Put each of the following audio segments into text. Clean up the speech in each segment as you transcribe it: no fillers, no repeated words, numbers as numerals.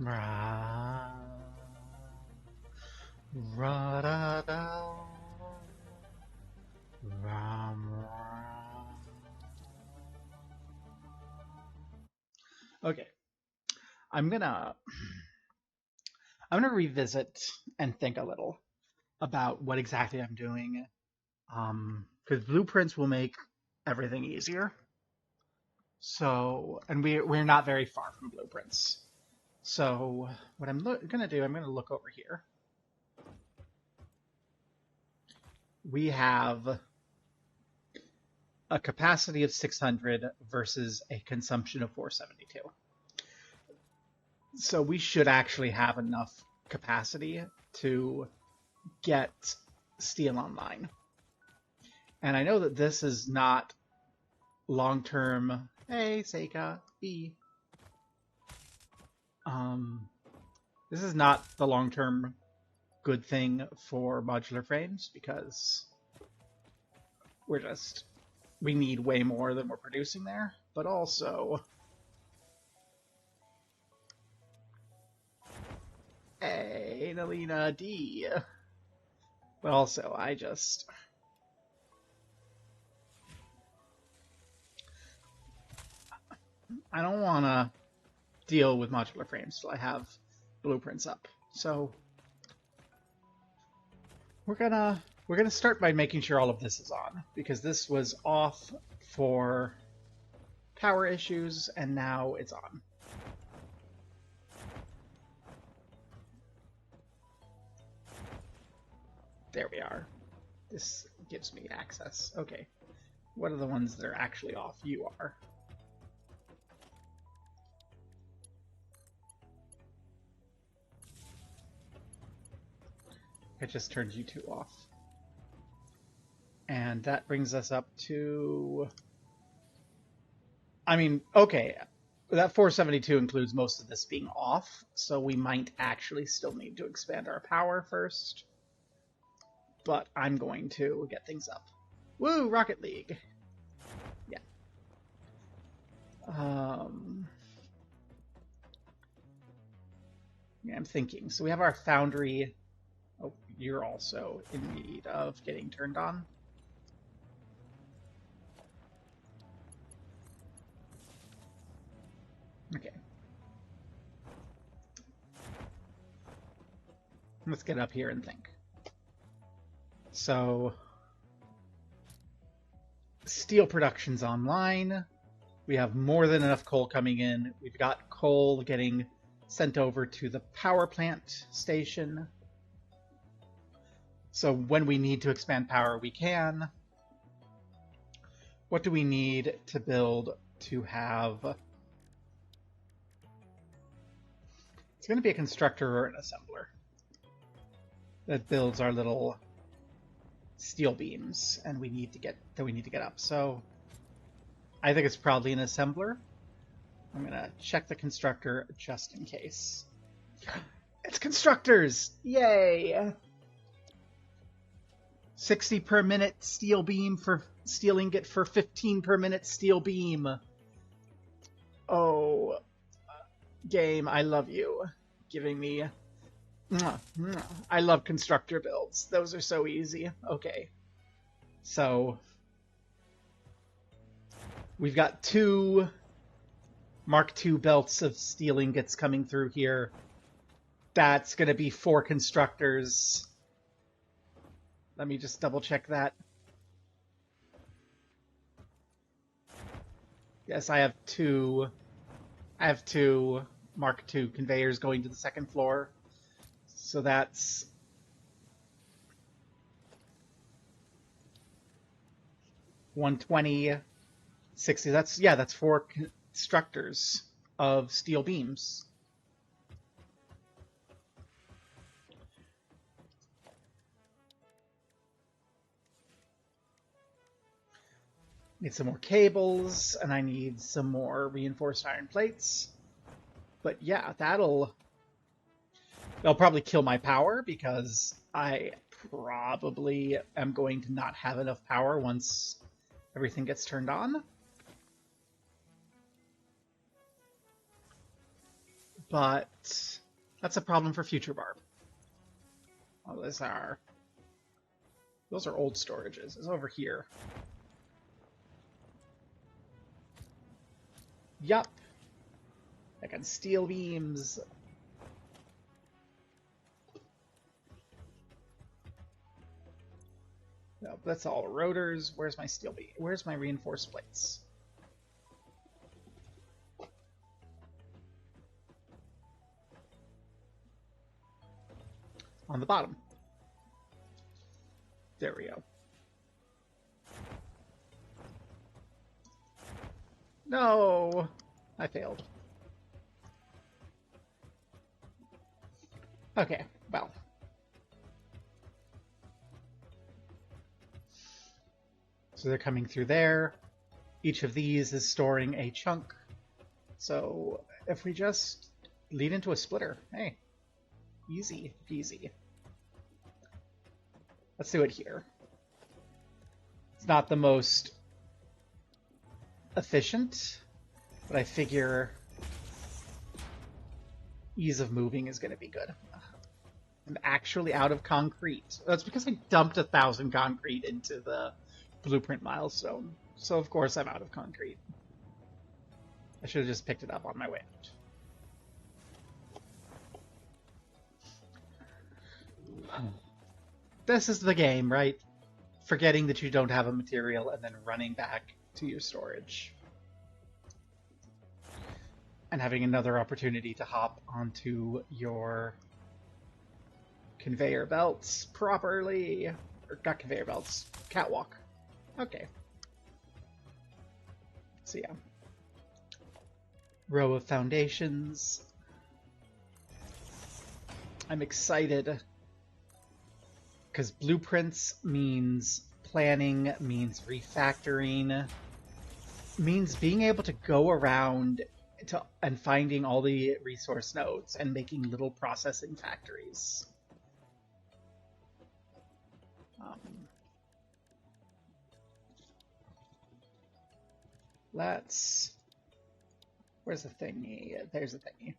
Ra, ra da da, ram, ra. Okay, I'm gonna I'm gonna revisit and think a little about what exactly I'm doing. Because blueprints will make everything easier. So, and we're not very far from blueprints. So, what I'm gonna do, I'm gonna look over here. We have a capacity of 600 versus a consumption of 472. So we should actually have enough capacity to get steel online. And I know that this is not long-term. Hey, SeikaVee. This is not the long-term good thing for modular frames because we need way more than we're producing there, but also hey, Nalina D. But also I don't want to deal with modular frames till I have blueprints up. So we're gonna start by making sure all of this is on, because this was off for power issues and now it's on. There we are. This gives me access. Okay. What are the ones that are actually off? You are. It just turned you two off. And that brings us up to... I mean, okay, that 472 includes most of this being off, so we might actually still need to expand our power first. But I'm going to get things up. Woo, Rocket League! Yeah. Yeah, I'm thinking. So we have our foundry. Oh, you're also in need of getting turned on. Okay. Let's get up here and think. So, steel production's online. We have more than enough coal coming in. We've got coal getting sent over to the power plant station. So when we need to expand power, we can. What do we need to build to have... It's going to be a constructor or an assembler that builds our little steel beams, and we need to get up. So I think it's probably an assembler. I'm gonna check the constructor just in case. It's constructors! Yay! 60 per minute steel beam for steel ingot for 15 per minute steel beam. Oh, game, I love you. Giving me... I love constructor builds. Those are so easy. Okay. So, we've got 2 Mark II belts of steel ingots coming through here. That's going to be 4 constructors. Let me just double check that. Yes, I have 2 Mark II conveyors going to the 2nd floor. So that's 120, 60. That's 4 constructors of steel beams. Need some more cables, and I need some more reinforced iron plates. But yeah, that'll probably kill my power, because I probably am going to not have enough power once everything gets turned on. But That's a problem for future Barb. Oh, those are old storages. It's over here. Yup. I got steel beams. No, that's all rotors. Where's my steel beam? Where's my reinforced plates? On the bottom. There we go. No! I failed. Okay, well. So they're coming through there. Each of these is storing a chunk. So if we just lead into a splitter, hey, easy peasy. Let's do it here. It's not the most efficient, but I figure ease of moving is going to be good. I'm actually out of concrete. That's because I dumped 1,000 concrete into the blueprint milestone. So of course I'm out of concrete. I should have just picked it up on my way out. This is the game, right? Forgetting that you don't have a material and then running back to your storage. And having another opportunity to hop onto your conveyor belts properly. Or not conveyor belts, catwalk. Okay. So yeah. Row of foundations. I'm excited. Because blueprints means planning, means refactoring, means being able to go around and finding all the resource nodes and making little processing factories. Where's the thingy? There's the thingy.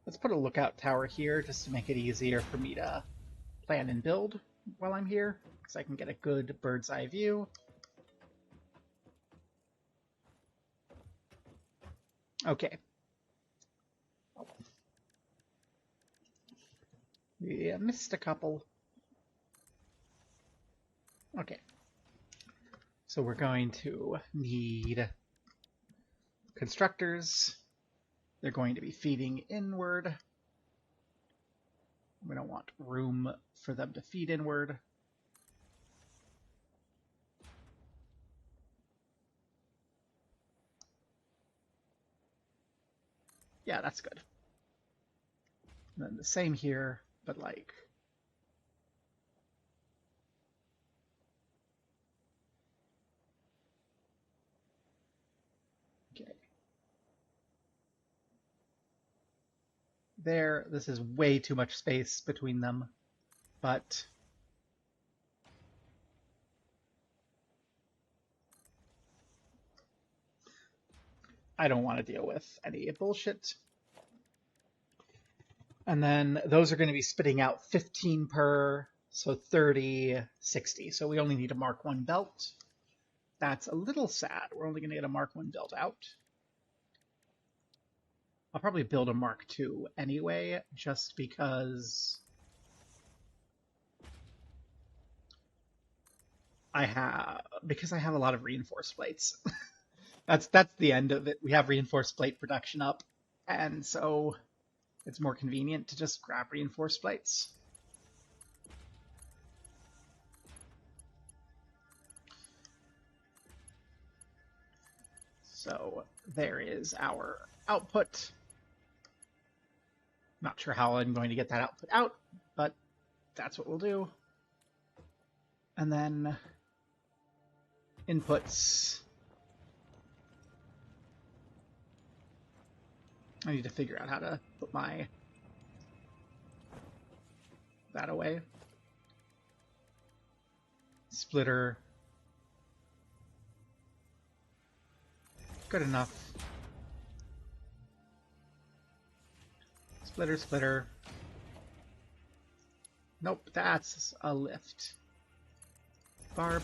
Let's put a lookout tower here just to make it easier for me to plan and build while I'm here, because I can get a good bird's eye view. Okay. Yeah, missed a couple. Okay. So we're going to need constructors. They're going to be feeding inward. We don't want room for them to feed inward. Yeah, that's good. And then the same here, but like... Okay. There, this is way too much space between them, but... I don't want to deal with any bullshit. And then those are going to be spitting out 15 per, so 30, 60. So we only need a Mark 1 belt. That's a little sad. We're only going to get a Mark 1 belt out. I'll probably build a Mark 2 anyway, just because I have a lot of reinforced plates. That's the end of it. We have reinforced plate production up, and so it's more convenient to just grab reinforced plates. So there is our output. Not sure how I'm going to get that output out, but that's what we'll do. And then inputs. I need to figure out how to put that away. Splitter. Good enough. Splitter, splitter. Nope, that's a lift. Barb.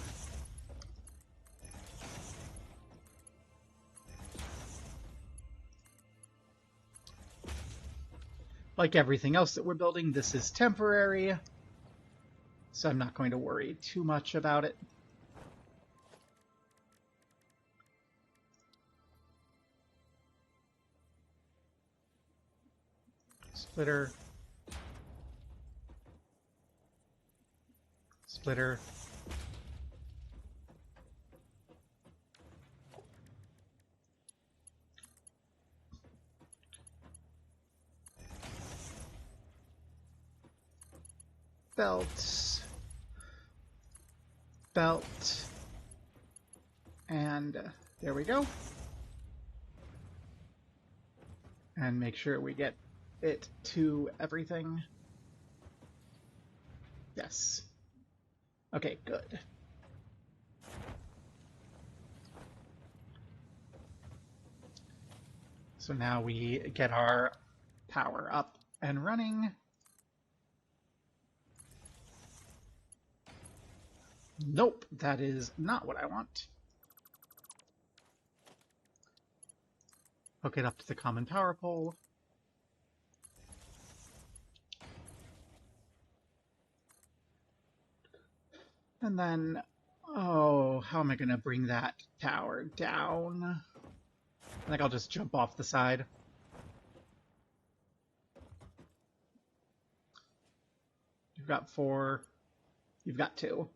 Like everything else that we're building, this is temporary, so I'm not going to worry too much about it. Splitter. Splitter. Belt. Belt. And there we go. And make sure we get it to everything. Yes. Okay, good. So now we get our power up and running. Nope, that is not what I want. Hook it up to the common power pole. And then, oh, how am I going to bring that tower down? I think I'll just jump off the side. You've got 4. You've got 2.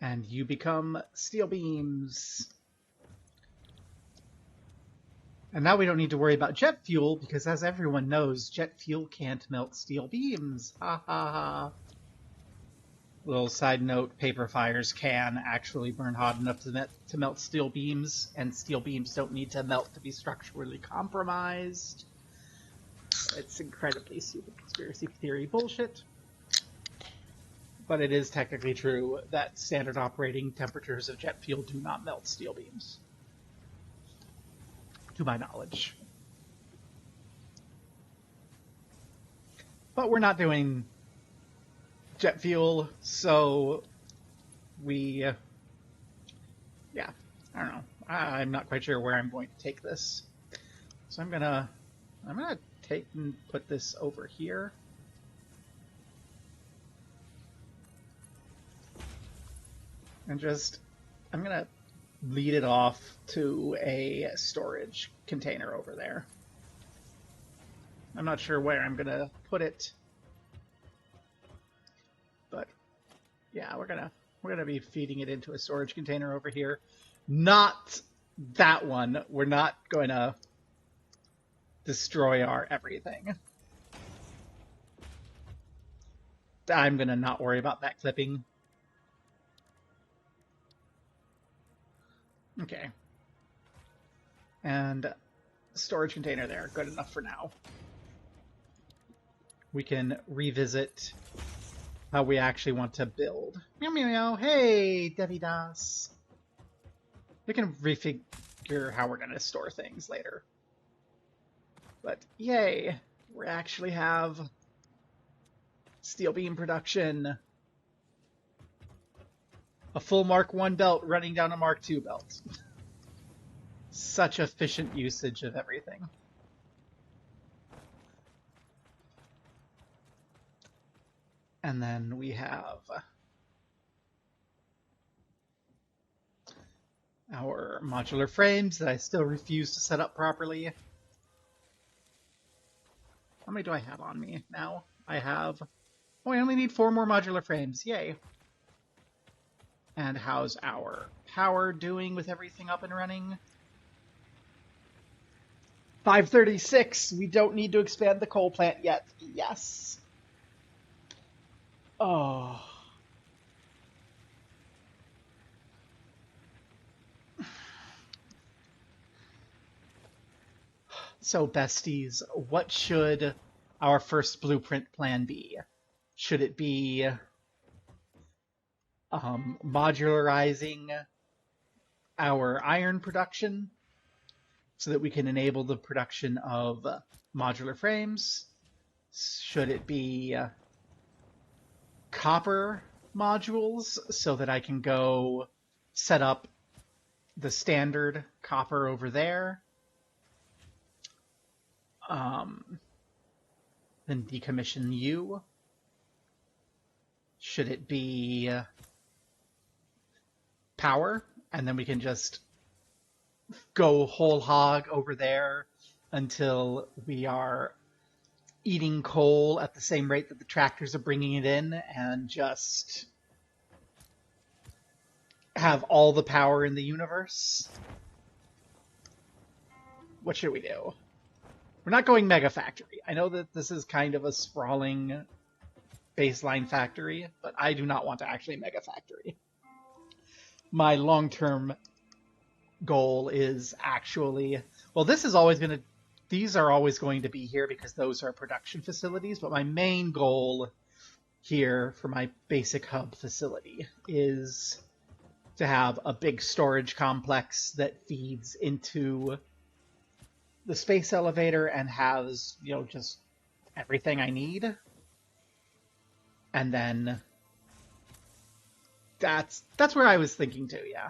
And you become steel beams. And now we don't need to worry about jet fuel, because as everyone knows, jet fuel can't melt steel beams. Ha ha ha. Little side note, paper fires can actually burn hot enough to melt steel beams, and steel beams don't need to melt to be structurally compromised. It's incredibly stupid conspiracy theory bullshit. But it is technically true that standard operating temperatures of jet fuel do not melt steel beams. To my knowledge. But we're not doing jet fuel, so we, yeah, I don't know. I'm not quite sure where I'm going to take this. So I'm gonna take and put this over here. And just, I'm gonna lead it off to a storage container over there. I'm not sure where I'm gonna put it, but yeah, we're gonna be feeding it into a storage container over here. Not that one. We're not going to destroy our everything. I'm gonna not worry about that clipping. Okay. And storage container there. Good enough for now. We can revisit how we actually want to build. Meow meow meow. Hey, Debbie Das. We can refigure how we're going to store things later. But yay, we actually have steel beam production. A full Mark 1 belt running down a Mark 2 belt. Such efficient usage of everything. And then we have our modular frames that I still refuse to set up properly. How many do I have on me now? I have... Oh, I only need 4 more modular frames. Yay. And how's our power doing with everything up and running? 536. We don't need to expand the coal plant yet. Yes. Oh. So, besties, what should our first blueprint plan be? Should it be modularizing our iron production so that we can enable the production of modular frames. Should it be copper modules so that I can go set up the standard copper over there, then decommission you. Should it be power, and then we can just go whole hog over there until we are eating coal at the same rate that the tractors are bringing it in, and just have all the power in the universe? What should we do? We're not going mega factory. I know that this is kind of a sprawling baseline factory, but I do not want to actually mega factory. My long-term goal is actually, well, this is always going to, these are always going to be here because those are production facilities, but my main goal here for my basic hub facility is to have a big storage complex that feeds into the space elevator and has, you know, just everything I need. And then that's where I was thinking too, yeah.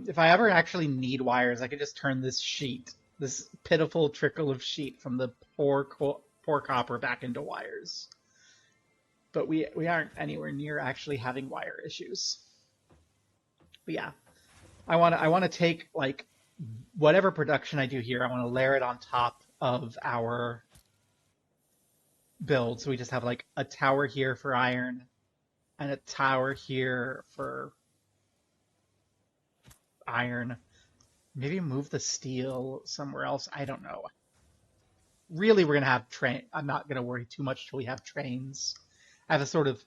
If I ever actually need wires, I could just turn this sheet, this pitiful trickle of sheet from the poor copper back into wires. But we aren't anywhere near actually having wire issues. But yeah, I want to take like whatever production I do here, I want to layer it on top of our build. So we just have like a tower here for iron and a tower here for iron. Maybe move the steel somewhere else. I don't know. Really, we're going to have train. I'm not going to worry too much till we have trains. I have a sort of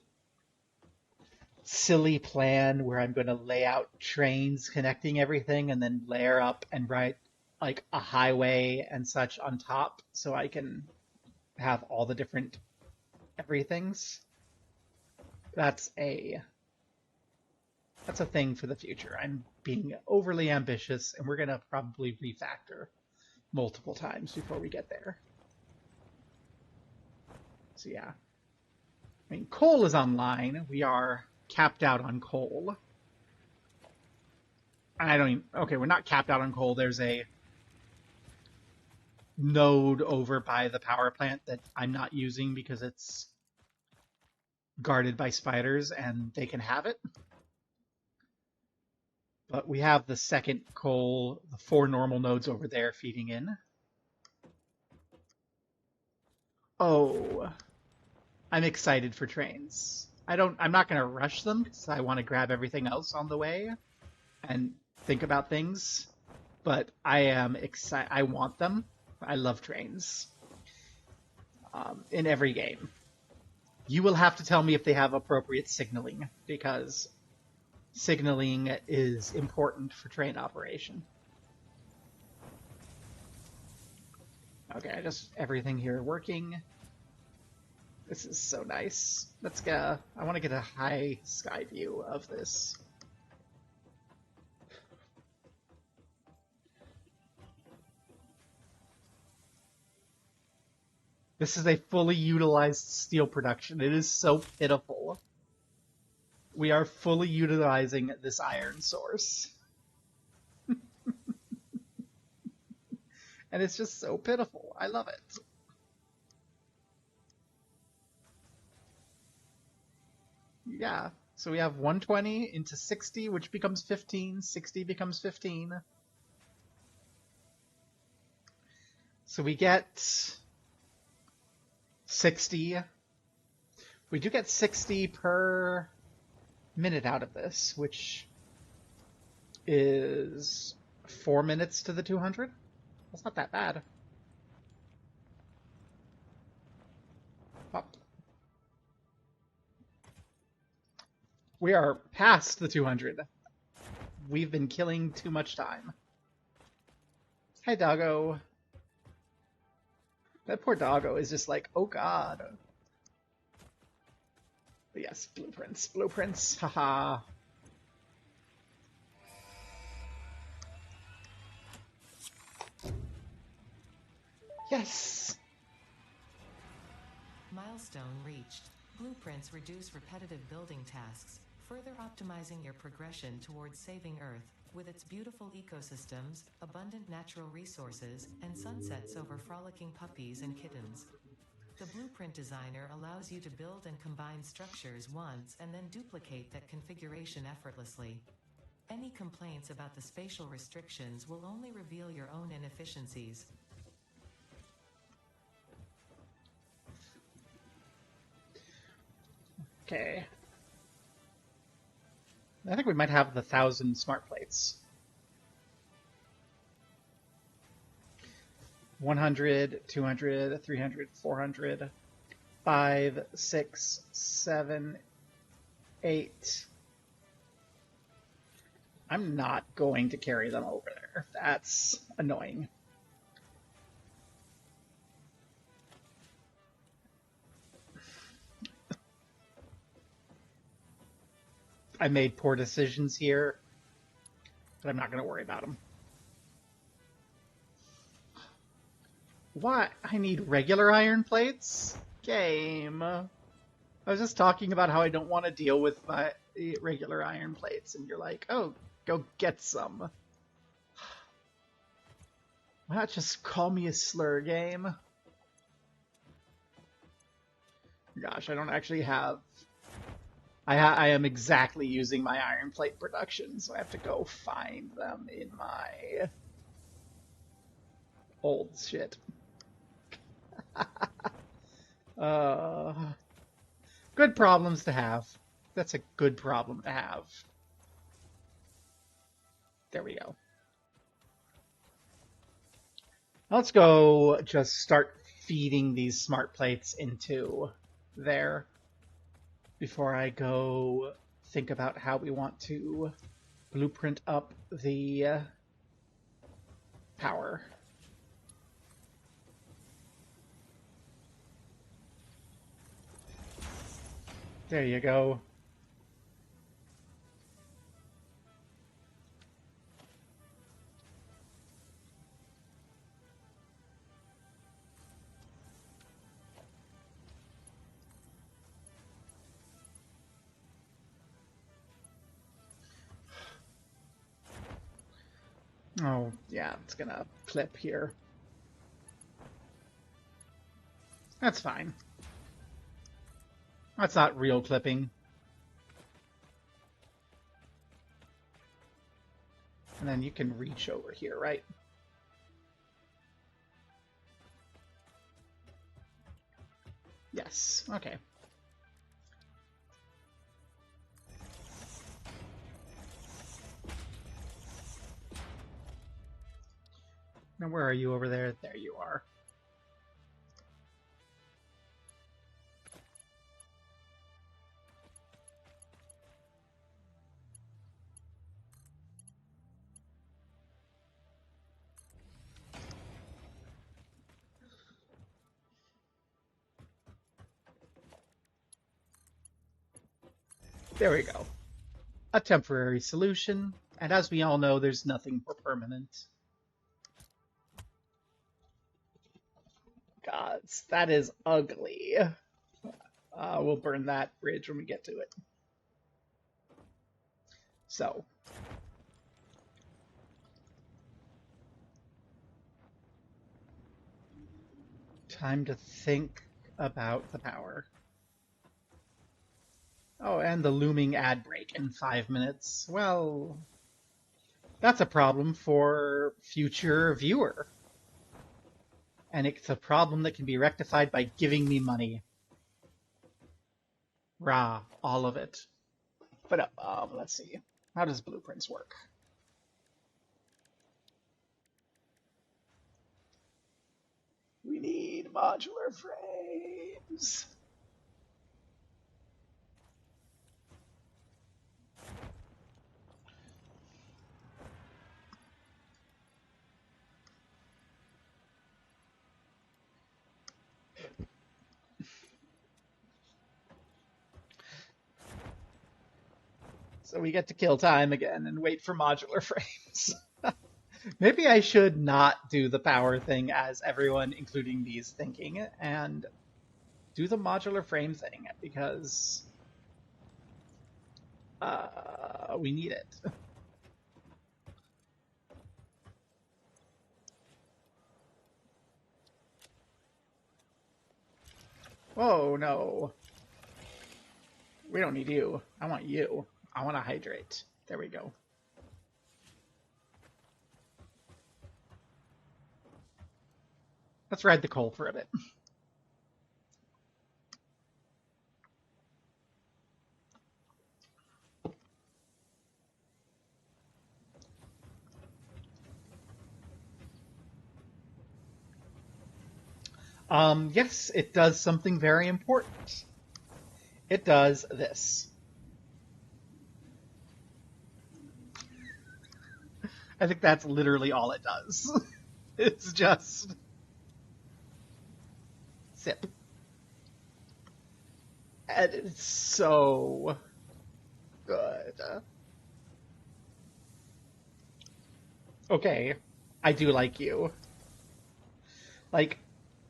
silly plan where I'm going to lay out trains connecting everything and then layer up and write like a highway and such on top so I can have all the different everythings. That's a thing for the future. I'm being overly ambitious, and we're going to probably refactor multiple times before we get there. So yeah. I mean, coal is online. We are capped out on coal. I don't even... Okay, we're not capped out on coal. There's a node over by the power plant that I'm not using because it's guarded by spiders and they can have it. But we have the second coal, the 4 normal nodes over there feeding in. Oh, I'm excited for trains. I'm not going to rush them because I want to grab everything else on the way and think about things. But I am excited. I want them. I love trains. In every game. You will have to tell me if they have appropriate signaling, because signaling is important for train operation. Okay, everything here working. This is so nice. I want to get a high sky view of this. This is a fully utilized steel production. It is so pitiful. We are fully utilizing this iron source. And it's just so pitiful. I love it. Yeah, so we have 120 into 60, which becomes 15. 60 becomes 15. So we get 60. We do get 60 per minute out of this, which is 4 minutes to the 200. That's not that bad. Up. We are past the 200. We've been killing too much time. Hi, doggo. That poor doggo is just like, oh god. But yes, blueprints, blueprints, haha. Yes! Milestone reached. Blueprints reduce repetitive building tasks, further optimizing your progression towards saving Earth, with its beautiful ecosystems, abundant natural resources, and sunsets over frolicking puppies and kittens. The blueprint designer allows you to build and combine structures once and then duplicate that configuration effortlessly. Any complaints about the spatial restrictions will only reveal your own inefficiencies. Okay. I think we might have the 1,000 smart plates. 100, 200, 300, 400, 5, 6, 7, 8. I'm not going to carry them over there. That's annoying. I made poor decisions here, but I'm not going to worry about them. Why? I need regular iron plates? Game. I was just talking about how I don't want to deal with my regular iron plates, and you're like, oh, go get some. Why not just call me a slur, game? Gosh, I don't actually have... I am exactly using my iron plate production, so I have to go find them in my old shit. Good problems to have. That's a good problem to have. There we go. Let's go just start feeding these smart plates into there before I go think about how we want to blueprint up the power. There you go. Oh, yeah, it's gonna clip here. That's fine. That's not real clipping. And then you can reach over here, right? Yes, okay. Now where are you over there? There you are. There we go. A temporary solution, and as we all know, there's nothing more permanent. Gods, that is ugly. We'll burn that bridge when we get to it. So. Time to think about the power. Oh, and the looming ad break in 5 minutes. Well, that's a problem for future viewer. And it's a problem that can be rectified by giving me money. Rah, all of it. But let's see. How does blueprints work? We need modular frames. So we get to kill time again and wait for modular frames. Maybe I should not do the power thing as everyone, including me, is thinking, and do the modular frame thing, because we need it. Whoa, no. We don't need you. I want you. I want to hydrate. There we go. Let's ride the coal for a bit. Yes, it does something very important. It does this. I think that's literally all it does. It's just sip. And it's so good. Okay, I do like you. Like,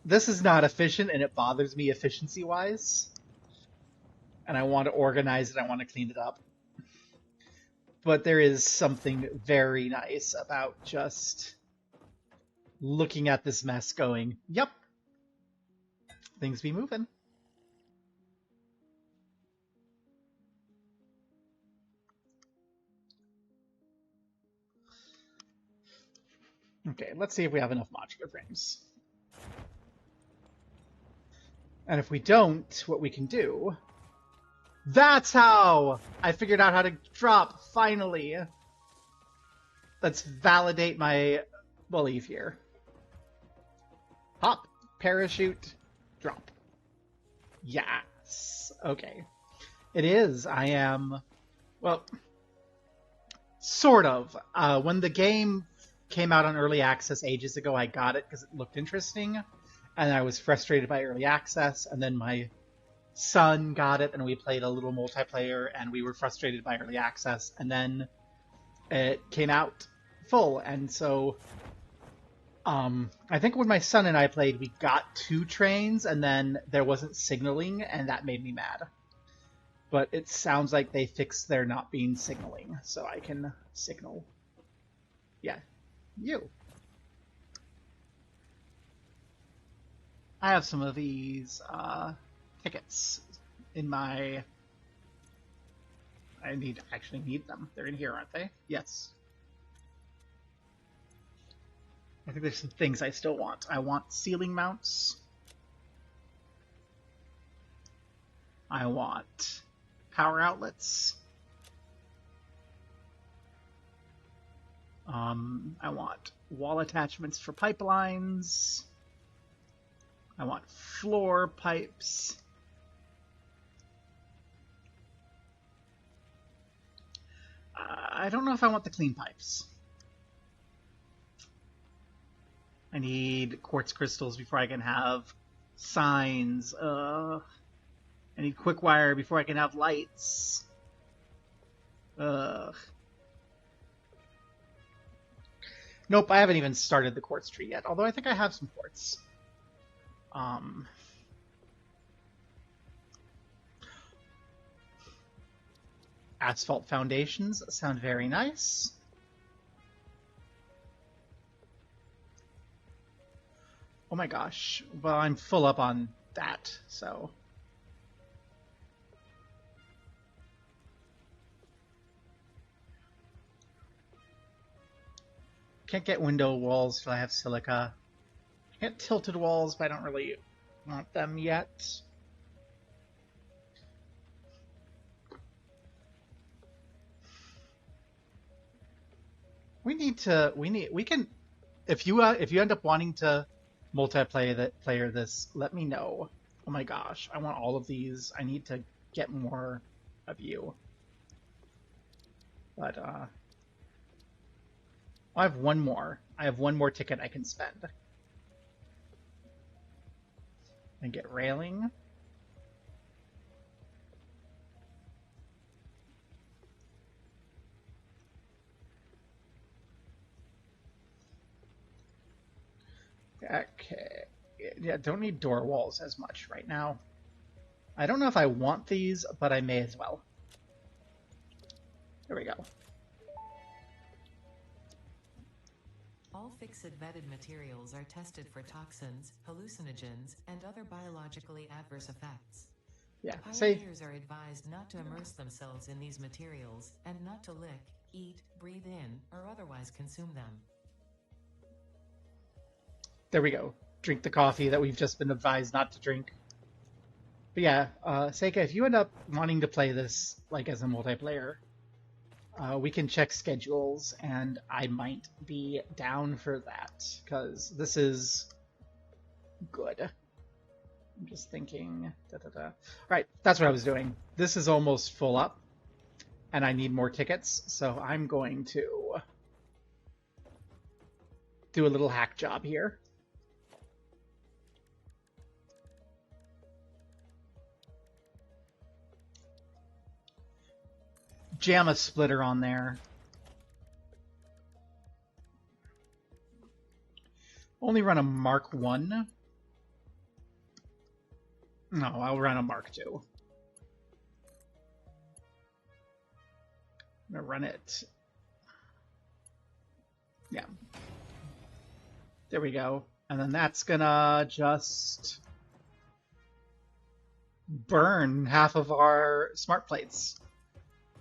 this is not efficient and it bothers me efficiency-wise. And I want to organize it, I want to clean it up. But there is something very nice about just looking at this mess going, yep, things be moving. Okay, let's see if we have enough modular frames. And if we don't, what we can do... That's how! I figured out how to drop, finally! Let's validate my belief here. Hop, parachute, drop. Yes. Okay. It is. I am... Well, sort of. When the game came out on early access ages ago, I got it because it looked interesting. And I was frustrated by early access. And then my son got it and we played a little multiplayer and we were frustrated by early access. And then it came out full. And so... I think when my son and I played, we got 2 trains, and then there wasn't signaling, and that made me mad. But it sounds like they fixed there not being signaling, so I can signal. Yeah, you. I have some of these tickets in my... I actually need them. They're in here, aren't they? Yes. I think there's some things I still want. I want ceiling mounts. I want power outlets. I want wall attachments for pipelines. I want floor pipes. I don't know if I want the clean pipes. I need quartz crystals before I can have signs. I need quick wire before I can have lights. Nope, I haven't even started the quartz tree yet, although I think I have some quartz. Asphalt foundations sound very nice. Oh my gosh. Well, I'm full up on that, so... Can't get window walls till I have silica. I get tilted walls, but I don't really want them yet. We can... If you end up wanting to multiplayer this, let me know. Oh my gosh, I want all of these. I need to get more of you. But I have one more. I have one more ticket I can spend. And get railing. Okay. Yeah, don't need door walls as much right now. I don't know if I want these, but I may as well. There we go. All fixed vetted materials are tested for toxins, hallucinogens, and other biologically adverse effects. Yeah, Pioneers are advised not to immerse themselves in these materials and not to lick, eat, breathe in, or otherwise consume them. There we go. Drink the coffee that we've just been advised not to drink. But yeah, Seika, if you end up wanting to play this like as a multiplayer, we can check schedules, and I might be down for that, because this is good. I'm just thinking... Right, that's what I was doing. This is almost full up, and I need more tickets, so I'm going to do a little hack job here. Jam a splitter on there. Only run a Mark 1. No, I'll run a Mark 2. I'm gonna run it. Yeah. There we go. And then that's gonna just burn half of our smart plates.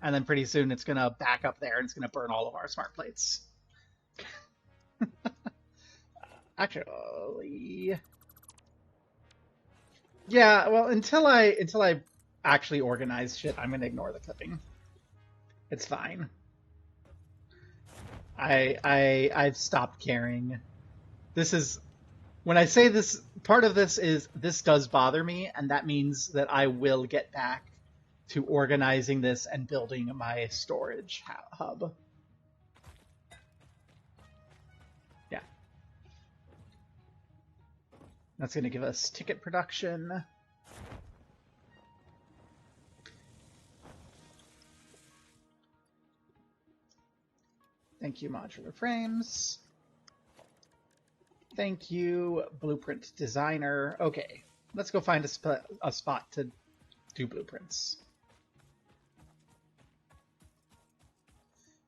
And then pretty soon it's gonna back up there and it's gonna burn all of our smart plates. Actually, yeah. Well, until I actually organize shit, I'm gonna ignore the clipping. It's fine. I've stopped caring. This is when I say this. Part of this is this does bother me, and that means that I will get back to organizing this and building my storage hub. Yeah. That's going to give us ticket production. Thank you, modular frames. Thank you, blueprint designer. Okay, let's go find a spot to do blueprints.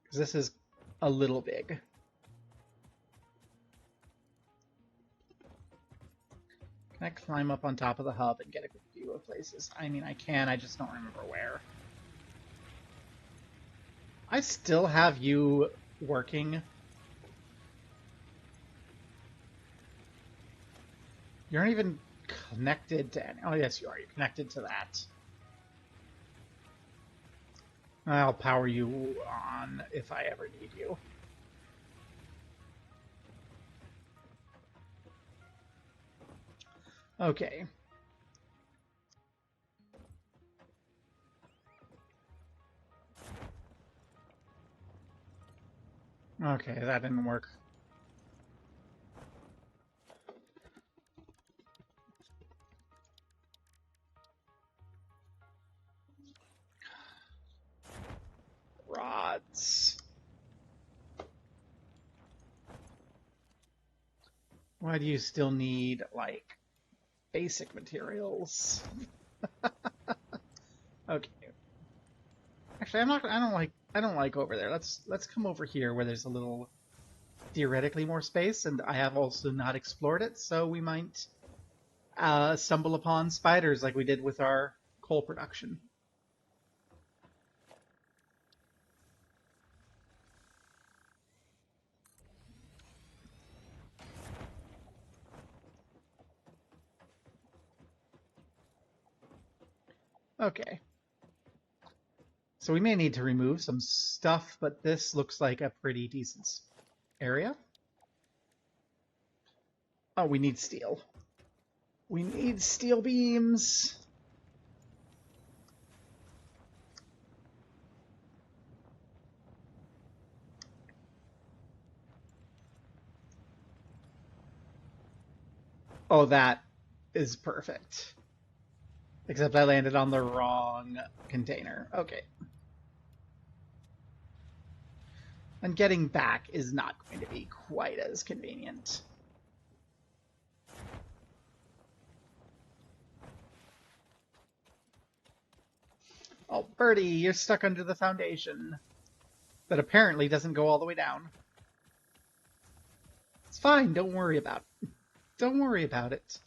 Because this is a little big. Can I climb up on top of the hub and get a good view of places? I mean, I can, I just don't remember where. I still have you working. You're not even connected to any... Oh, yes, you are. You're connected to that. I'll power you on if I ever need you. Okay. Okay, that didn't work. Rods. Why do you still need, like, basic materials? Okay. Actually, I don't like over there. Let's come over here where there's a little theoretically more space, and I have also not explored it, so we might stumble upon spiders like we did with our coal production. Okay. So we may need to remove some stuff, but this looks like a pretty decent area. Oh, we need steel. We need steel beams. Oh, that is perfect. Except I landed on the wrong container. Okay. And getting back is not going to be quite as convenient. Oh, Birdie, you're stuck under the foundation. That apparently doesn't go all the way down. It's fine, don't worry about it. Don't worry about it.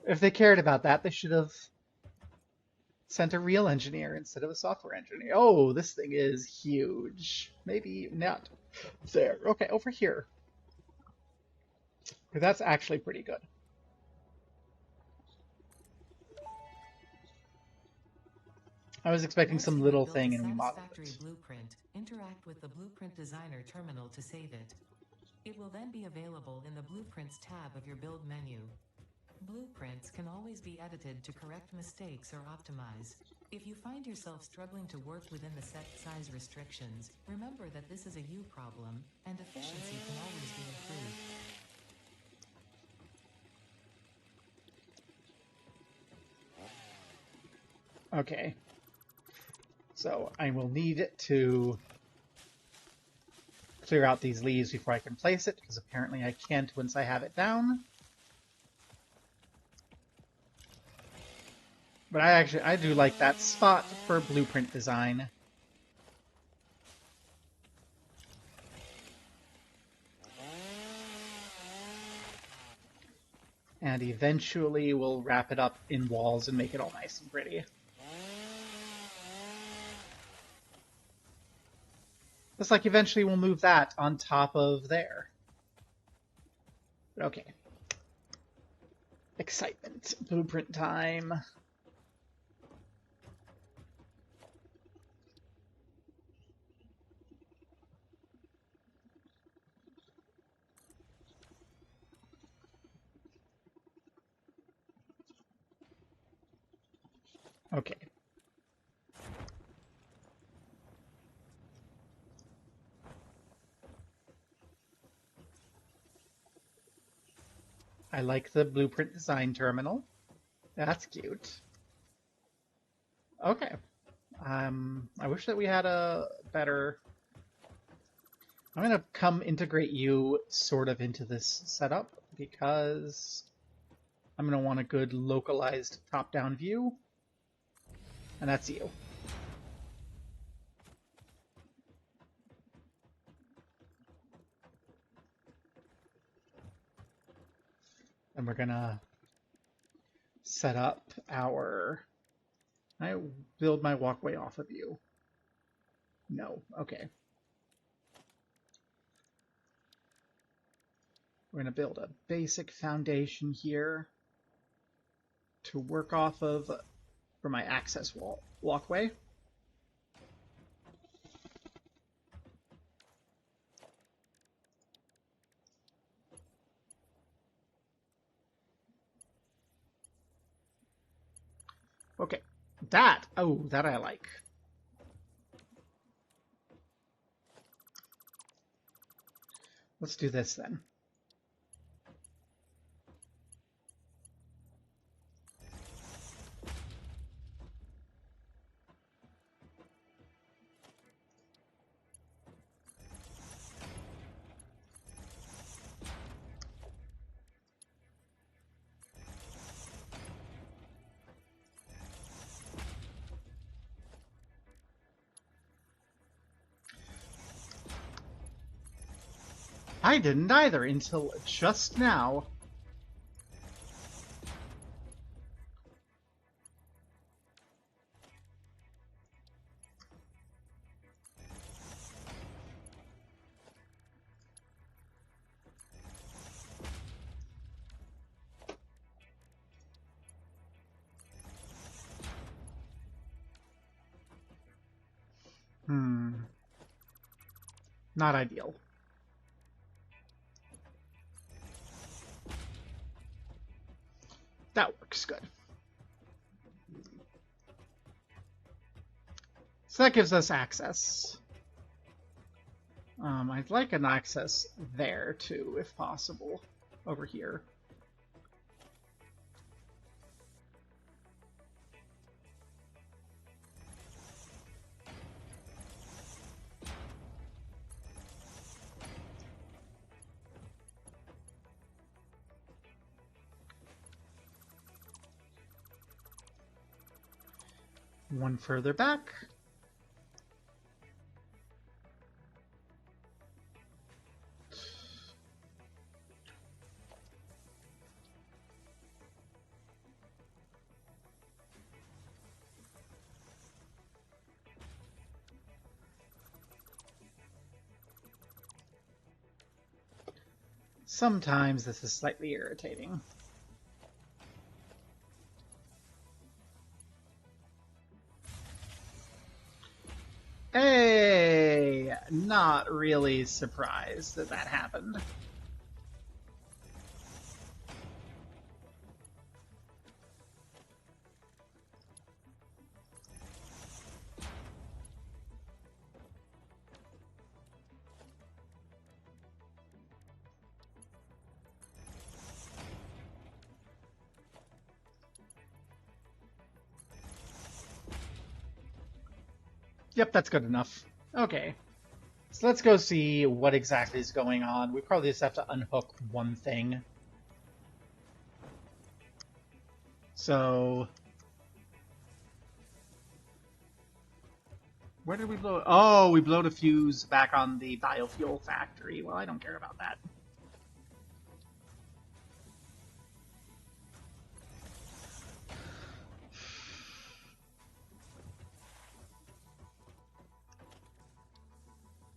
If they cared about that, they should have sent a real engineer instead of a software engineer. Oh, this thing is huge. Maybe not there. Okay, over here. That's actually pretty good. I was expecting some little thing and we modeled it. Satisfactory blueprint. Interact with the Blueprint Designer terminal to save it. It will then be available in the Blueprints tab of your build menu. Blueprints can always be edited to correct mistakes or optimize. If you find yourself struggling to work within the set size restrictions, remember that this is a you problem, and efficiency can always be improved. Okay. So I will need to clear out these leaves before I can place it, because apparently I can't once I have it down. But I do like that spot for blueprint design. And eventually we'll wrap it up in walls and make it all nice and pretty. Just like eventually we'll move that on top of there. Okay. Excitement. Blueprint time. Okay. I like the blueprint design terminal. That's cute. Okay. I wish that we had a better... I'm going to come integrate you sort of into this setup because I'm going to want a good localized top-down view. And that's you. And we're going to set up our... Can I build my walkway off of you? No. Okay. We're going to build a basic foundation here to work off of for my access walkway. Okay, that I like. Let's do this then. I didn't either until just now. Not ideal. That works good. So that gives us access. I'd like an access there too, if possible, over here. One further back. Sometimes this is slightly irritating. Hey, not really surprised that that happened. Yep, that's good enough. Okay. So let's go see what exactly is going on. We probably just have to unhook one thing. So... where did we blow? Oh, we blowed a fuse back on the biofuel factory. Well, I don't care about that.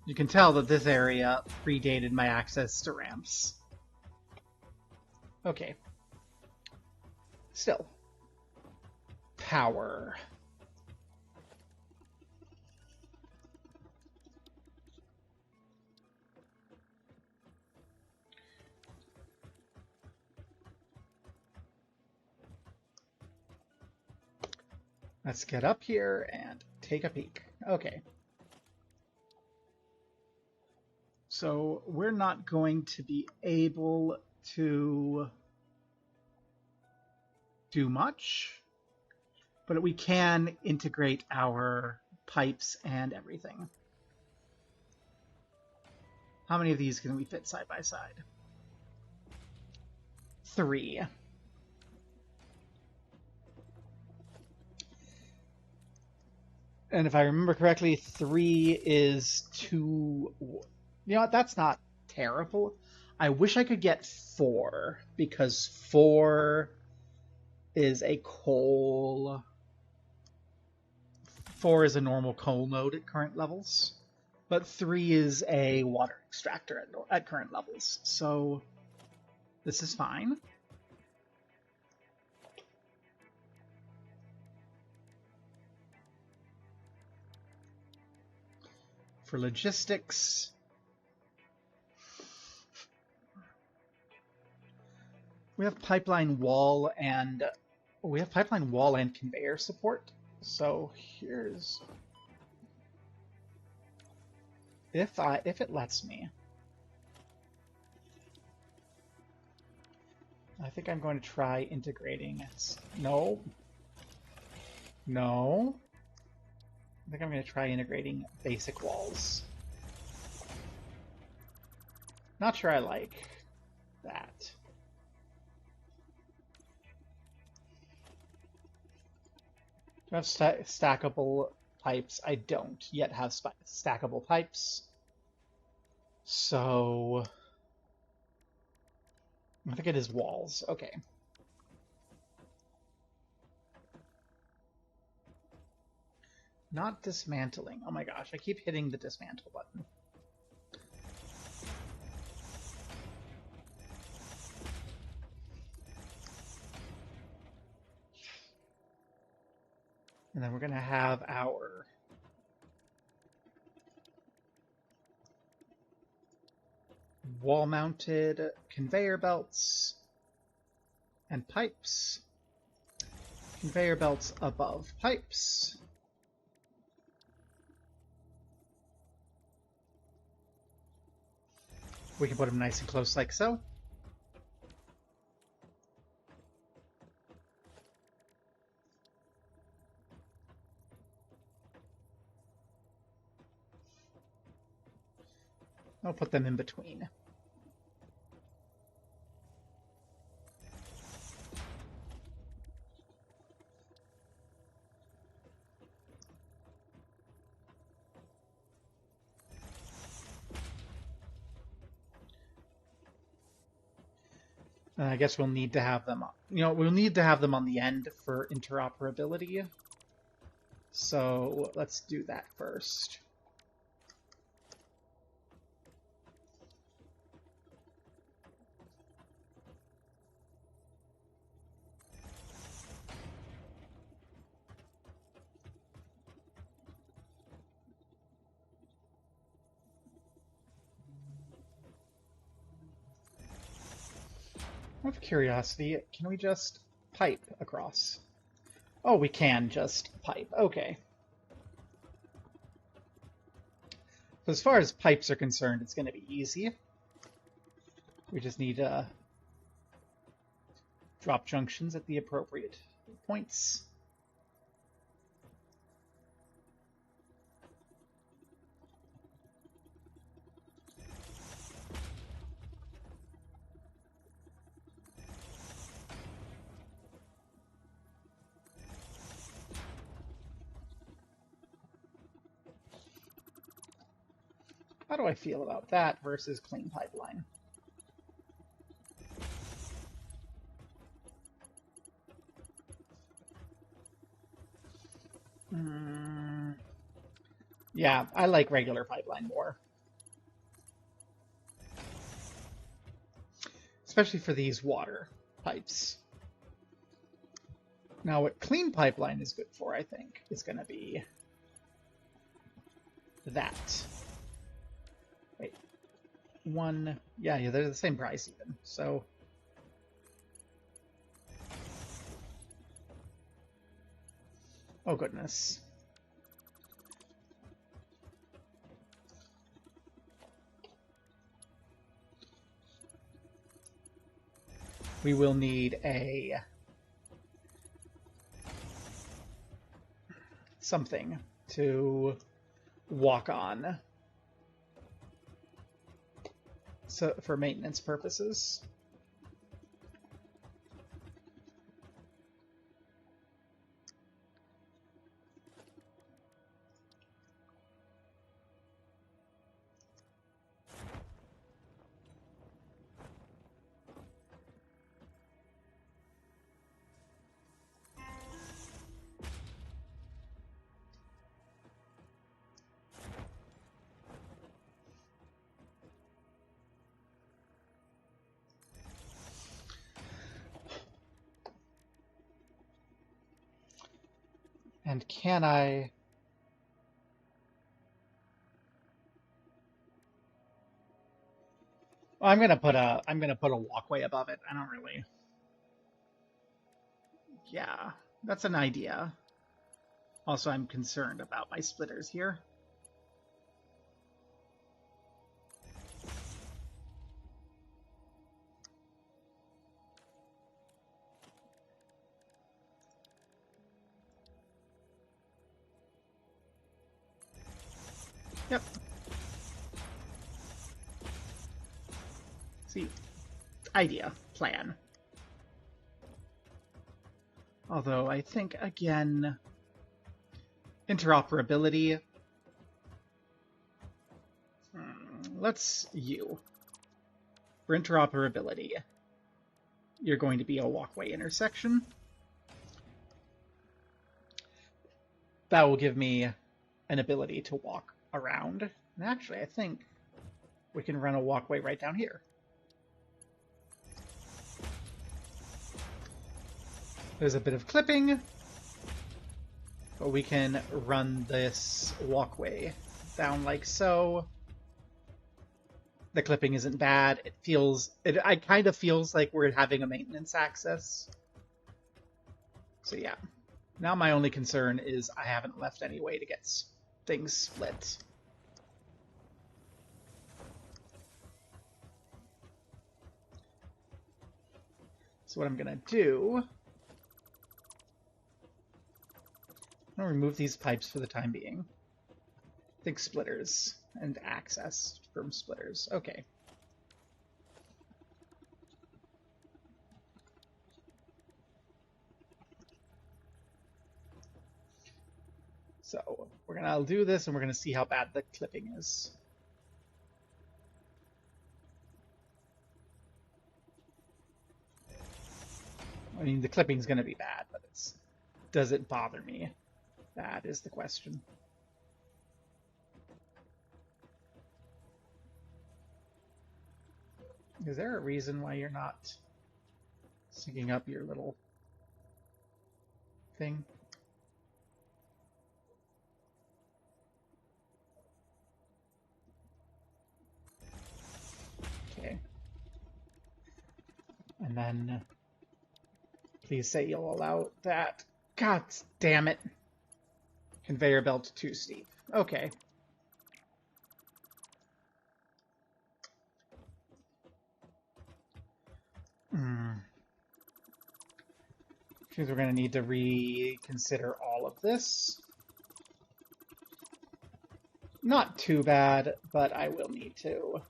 You can tell that this area predated my access to ramps. Okay. Still. Power. Let's get up here and take a peek. Okay. So we're not going to be able to do much, but we can integrate our pipes and everything. How many of these can we fit side by side? 3. And if I remember correctly, 3 is 2... You know what? That's not terrible. I wish I could get 4, because 4 is a coal... 4 is a normal coal node at current levels, but 3 is a water extractor at current levels, so this is fine. For logistics, we have pipeline wall and conveyor support. So here's if it lets me. I think I'm going to try integrating. No. I think I'm going to try integrating basic walls. Not sure I like that. Do I have stackable pipes? I don't yet have stackable pipes. So I think it is walls. Okay. Not dismantling. Oh my gosh, I keep hitting the dismantle button. And then we're going to have our wall-mounted conveyor belts and pipes. Conveyor belts above pipes. We can put them nice and close like so. I'll put them in between. I guess we'll need to have them, we'll need to have them on the end for interoperability. So let's do that first. Out of curiosity, can we just pipe across? Oh, we can just pipe. Okay. So as far as pipes are concerned, it's going to be easy. We just need to drop junctions at the appropriate points. How do I feel about that versus clean pipeline? Yeah, I like regular pipeline more. Especially for these water pipes. Now, what clean pipeline is good for, I think, is going to be that. Wait. One. Yeah, they're the same price even. So. Oh, goodness. We will need a something to walk on, so for maintenance purposes. And can I... Well, I'm gonna put a walkway above it. I don't really... Yeah, that's an idea. Also, I'm concerned about my splitters here. Yep. See, idea, plan. Although I think, again, interoperability. Let's for interoperability, you're going to be a walkway intersection. That will give me an ability to walk around. And actually, I think we can run a walkway right down here. There's a bit of clipping, but we can run this walkway down like so. The clipping isn't bad. It kind of feels like we're having a maintenance access. So yeah. Now my only concern is I haven't left any way to get things split. So what I'm gonna do, I'm gonna remove these pipes for the time being. I think splitters and access from splitters. Okay. So we're gonna do this and we're gonna see how bad the clipping is. I mean, the clipping's going to be bad, but does it bother me? That is the question. Is there a reason why you're not syncing up your little thing? Okay. And then please say you'll allow that. God damn it. Conveyor belt too steep. Okay. Because we're going to need to reconsider all of this. Not too bad, but I will need to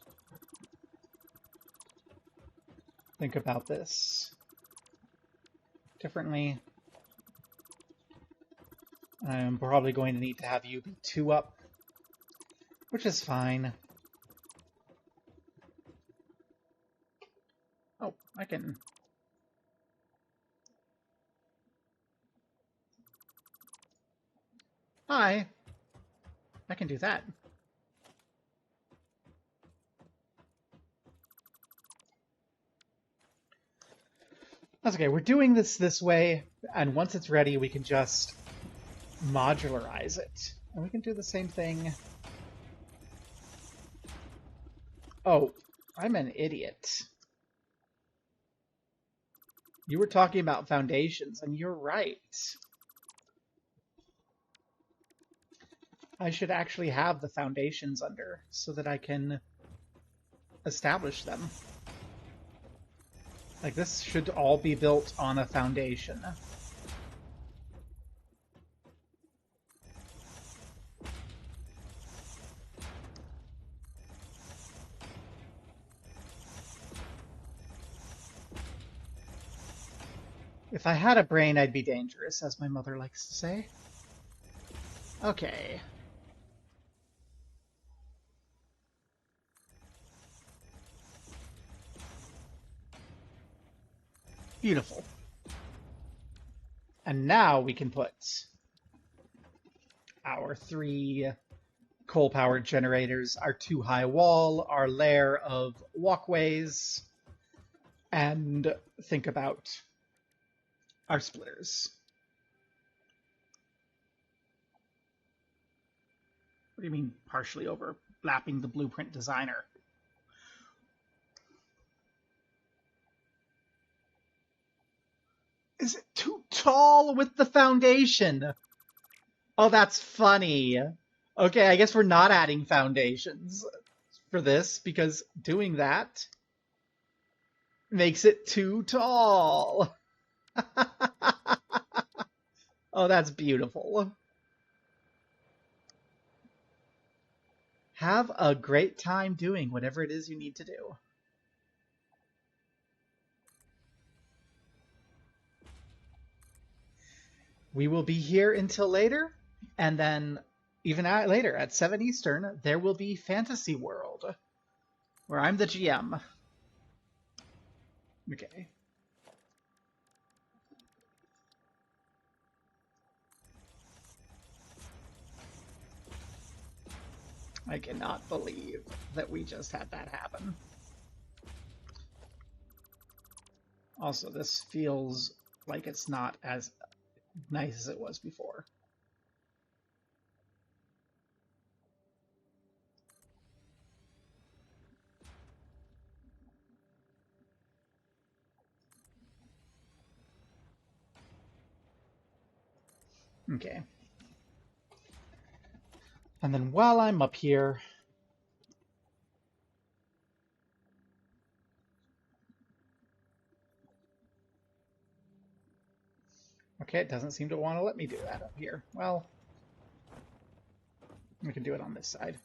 think about this differently. I'm probably going to need to have you be 2 up, which is fine. Oh, I can... Hi! I can do that. That's okay, we're doing this way, and once it's ready, we can just modularize it. And we can do the same thing. Oh, I'm an idiot. You were talking about foundations, and you're right. I should actually have the foundations under so that I can establish them. Like, this should all be built on a foundation. If I had a brain, I'd be dangerous, as my mother likes to say. Okay. Beautiful. And now we can put our 3 coal-powered generators, our 2 high wall, our layer of walkways, and think about our splitters. What do you mean partially overlapping the blueprint designer? Is it too tall with the foundation? Oh, that's funny. Okay, I guess we're not adding foundations for this, because doing that makes it too tall. Oh, that's beautiful. Have a great time doing whatever it is you need to do. We will be here until later, and then even later at 7 Eastern, there will be Fantasy World, where I'm the GM. Okay. I cannot believe that we just had that happen. Also, this feels like it's not as nice as it was before. Okay. And then while I'm up here, okay, it doesn't seem to want to let me do that up here. Well, we can do it on this side.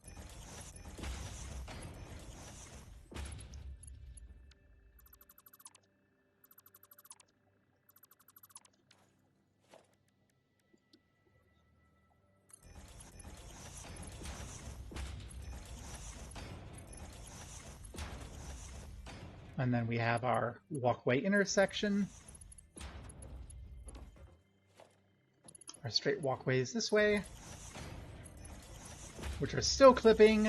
And then we have our walkway intersection. straight walkways this way, which are still clipping,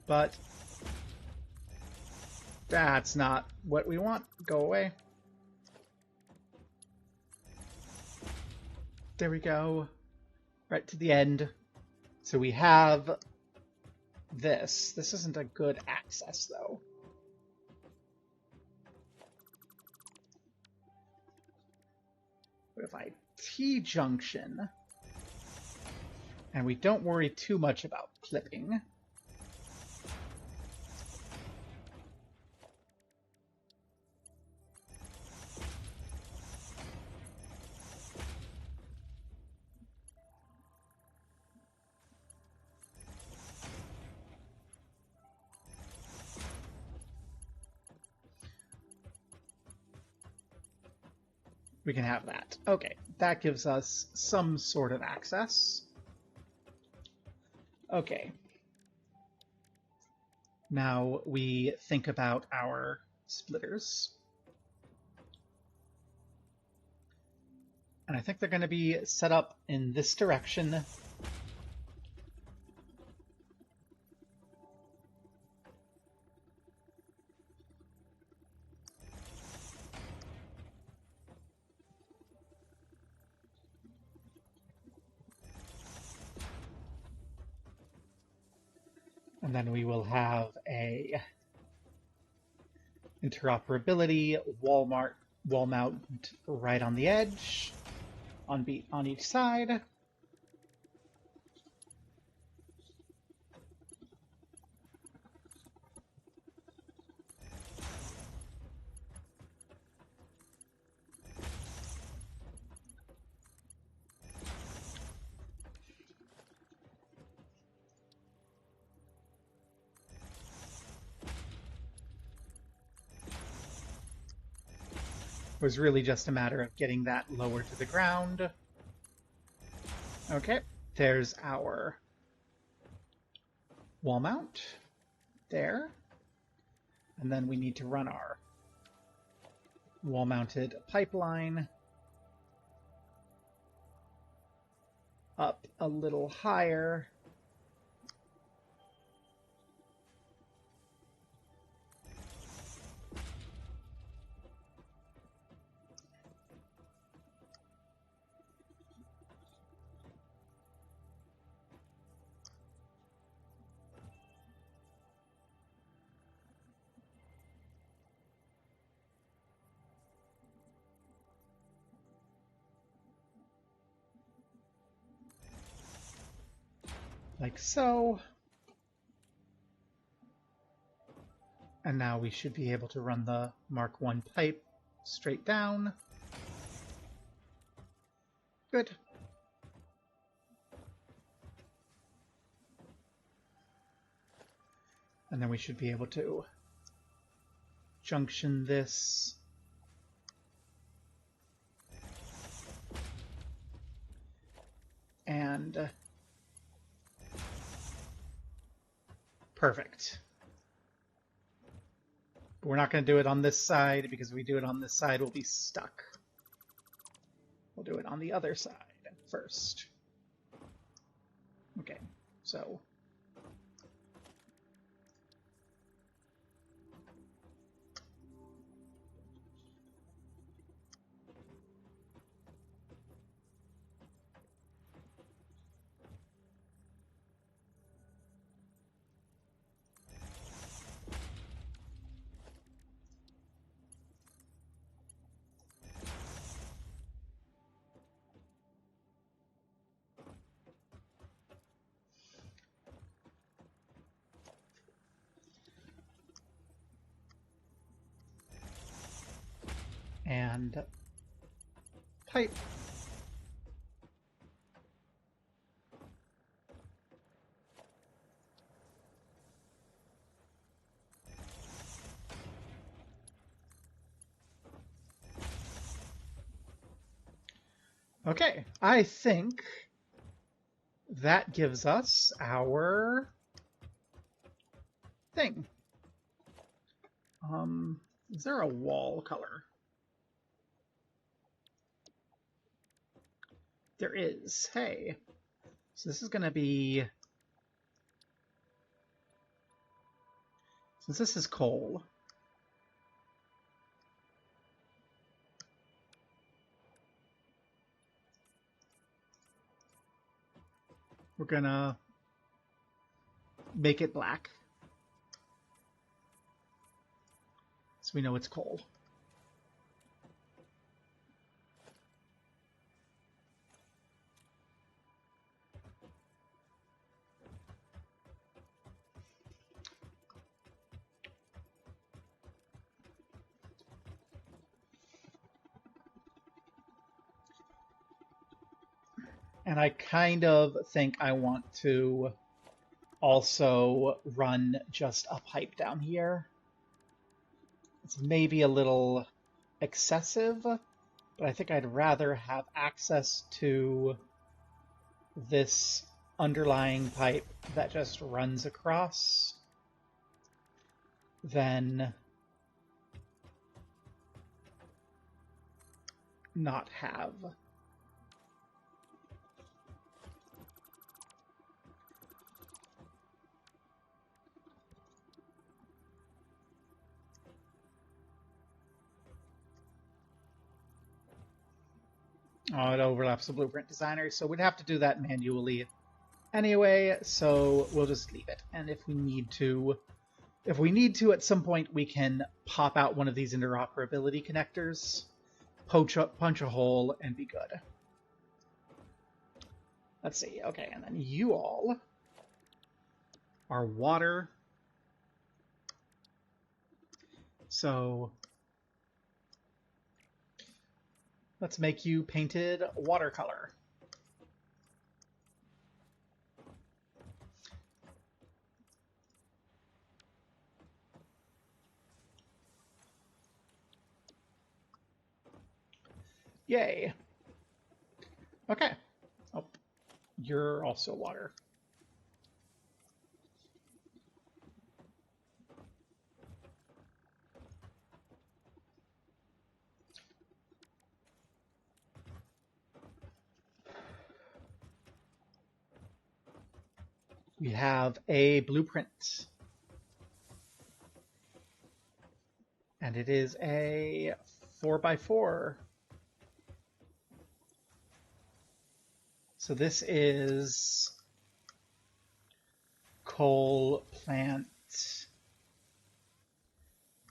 but that's not what we want. Go away. There we go. Right to the end. So we have this. This isn't a good access, though. What if I T-junction? And we don't worry too much about clipping. We can have that. Okay, that gives us some sort of access. Okay. Now we think about our splitters. And I think they're going to be set up in this direction. And then we will have a interoperability wall mount right on the edge, on each side. It was really just a matter of getting that lower to the ground. Okay, there's our wall mount there. And then we need to run our wall-mounted pipeline up a little higher. Like so. And now we should be able to run the Mark I pipe straight down. Good. And then we should be able to junction this. And perfect. But we're not going to do it on this side, because if we do it on this side, we'll be stuck. We'll do it on the other side first. Okay, so and pipe. Okay, I think that gives us our thing. Is there a wall color? There is. Hey. So this is going to be... Since this is coal... We're going to make it black. So we know it's coal. And I kind of think I want to also run just a pipe down here. It's maybe a little excessive, but I think I'd rather have access to this underlying pipe that just runs across than not have. Oh, it overlaps the blueprint designer, so we'd have to do that manually anyway, so we'll just leave it. And if we need to at some point, we can pop out one of these interoperability connectors, punch a hole, and be good. Let's see. Okay, and then you all are water. So let's make you painted watercolor. Yay. Okay. Oh, you're also water. We have a blueprint. And it is a 4x4. So this is coal plant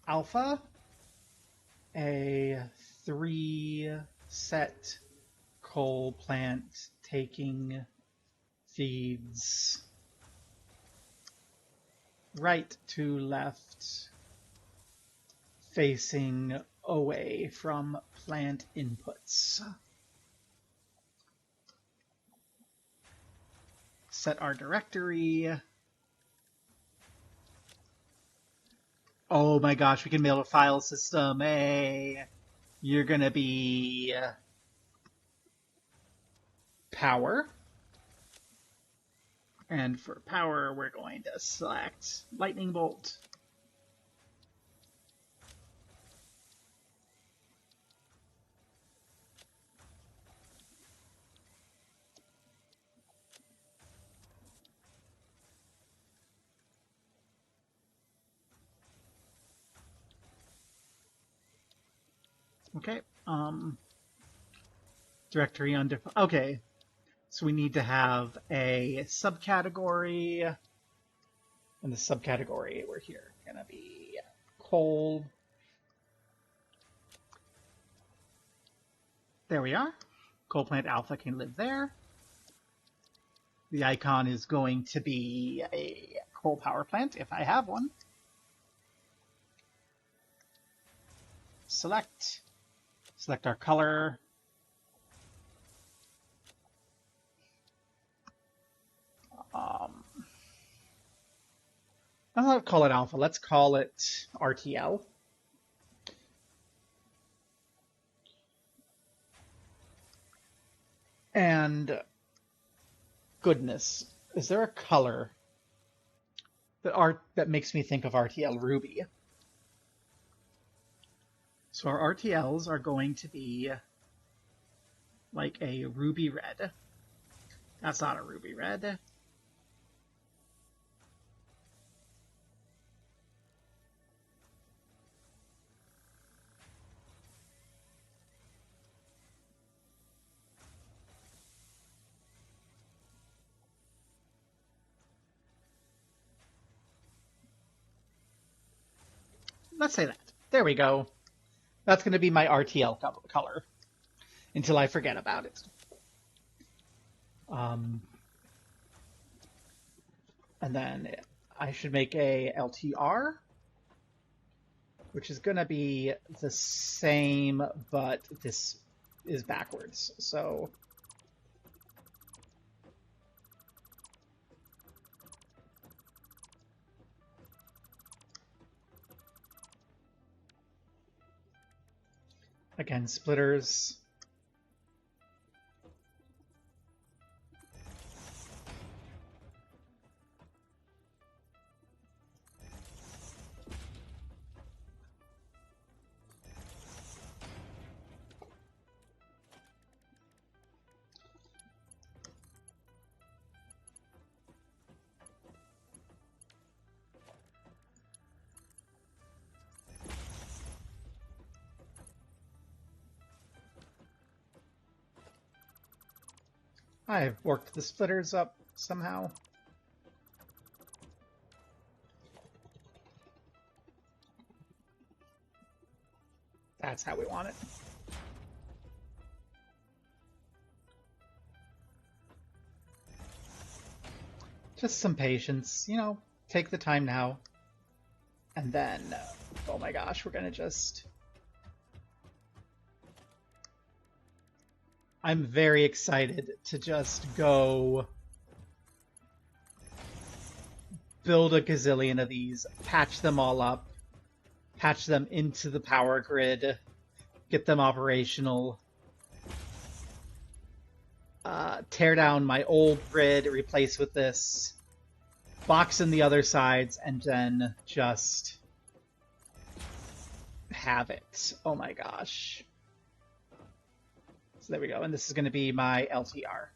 alpha, a 3-set coal plant taking feeds right to left, facing away from plant inputs. Set our directory. Oh my gosh, we can build a file system. Hey, you're gonna be power. And for power, we're going to select lightning bolt. Okay. Directory undefined. Okay. So we need to have a subcategory. And the subcategory we're here gonna be coal. There we are. Coal plant alpha can live there. The icon is going to be a coal power plant if I have one. Select our color. Let's not call it alpha. Let's call it RTL. And goodness, is there a color that makes me think of RTL Ruby? So our RTLs are going to be like a ruby red. That's not a ruby red. Let's say that. There we go. That's going to be my RTL color until I forget about it. And then I should make a LTR, which is going to be the same, but this is backwards. So again, splitters. I've worked the splitters up somehow. That's how we want it. Just some patience, you know, take the time now. And then, oh my gosh, we're gonna just... I'm very excited to just go build a gazillion of these, patch them all up, patch them into the power grid, get them operational, tear down my old grid, replace with this, box in the other sides, and then just have it. Oh my gosh. So there we go, and this is going to be my LTR.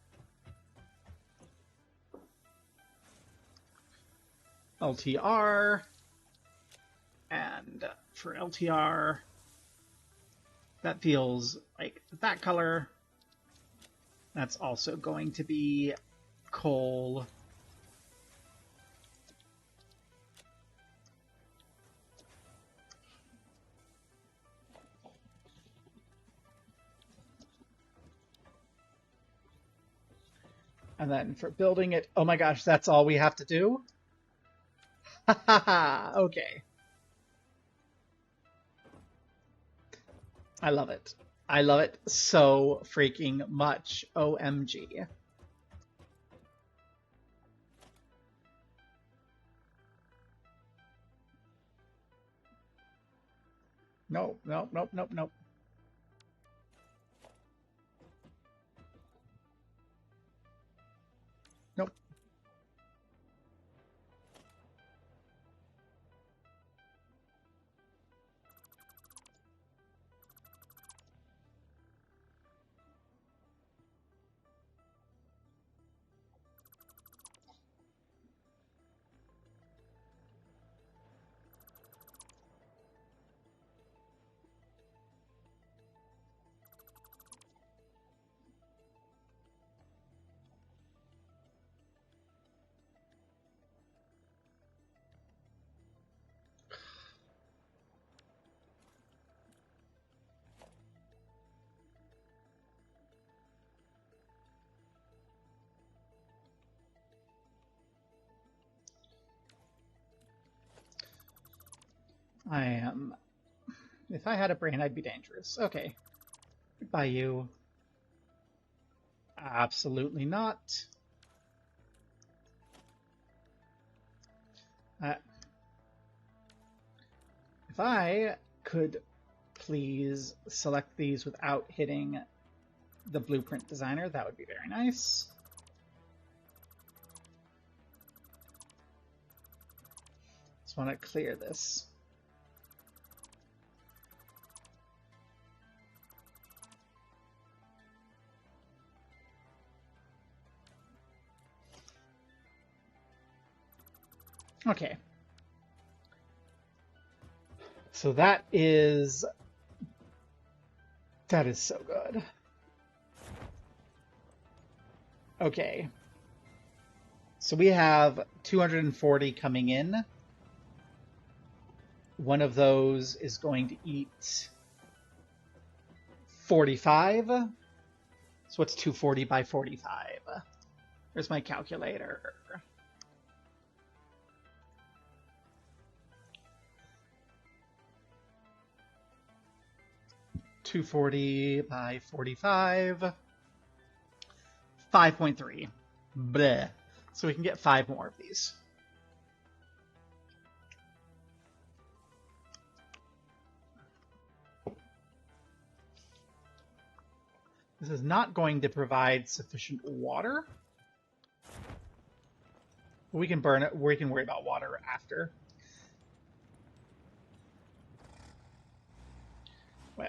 LTR, and for LTR, that feels like that color. That's also going to be coal. And then for building it, oh my gosh, that's all we have to do? Ha ha ha, okay. I love it. I love it so freaking much. OMG. No, no, nope, nope, nope. Nope. I am... If I had a brain, I'd be dangerous. Okay. Goodbye, you. Absolutely not. If I could please select these without hitting the blueprint designer, that would be very nice. Just want to clear this. Okay. So that is so good. Okay. So we have 240 coming in. One of those is going to eat 45. So what's 240 by 45? There's my calculator. 240 by 45. 5.3. Bleh. So we can get 5 more of these. This is not going to provide sufficient water. We can burn it. We can worry about water after.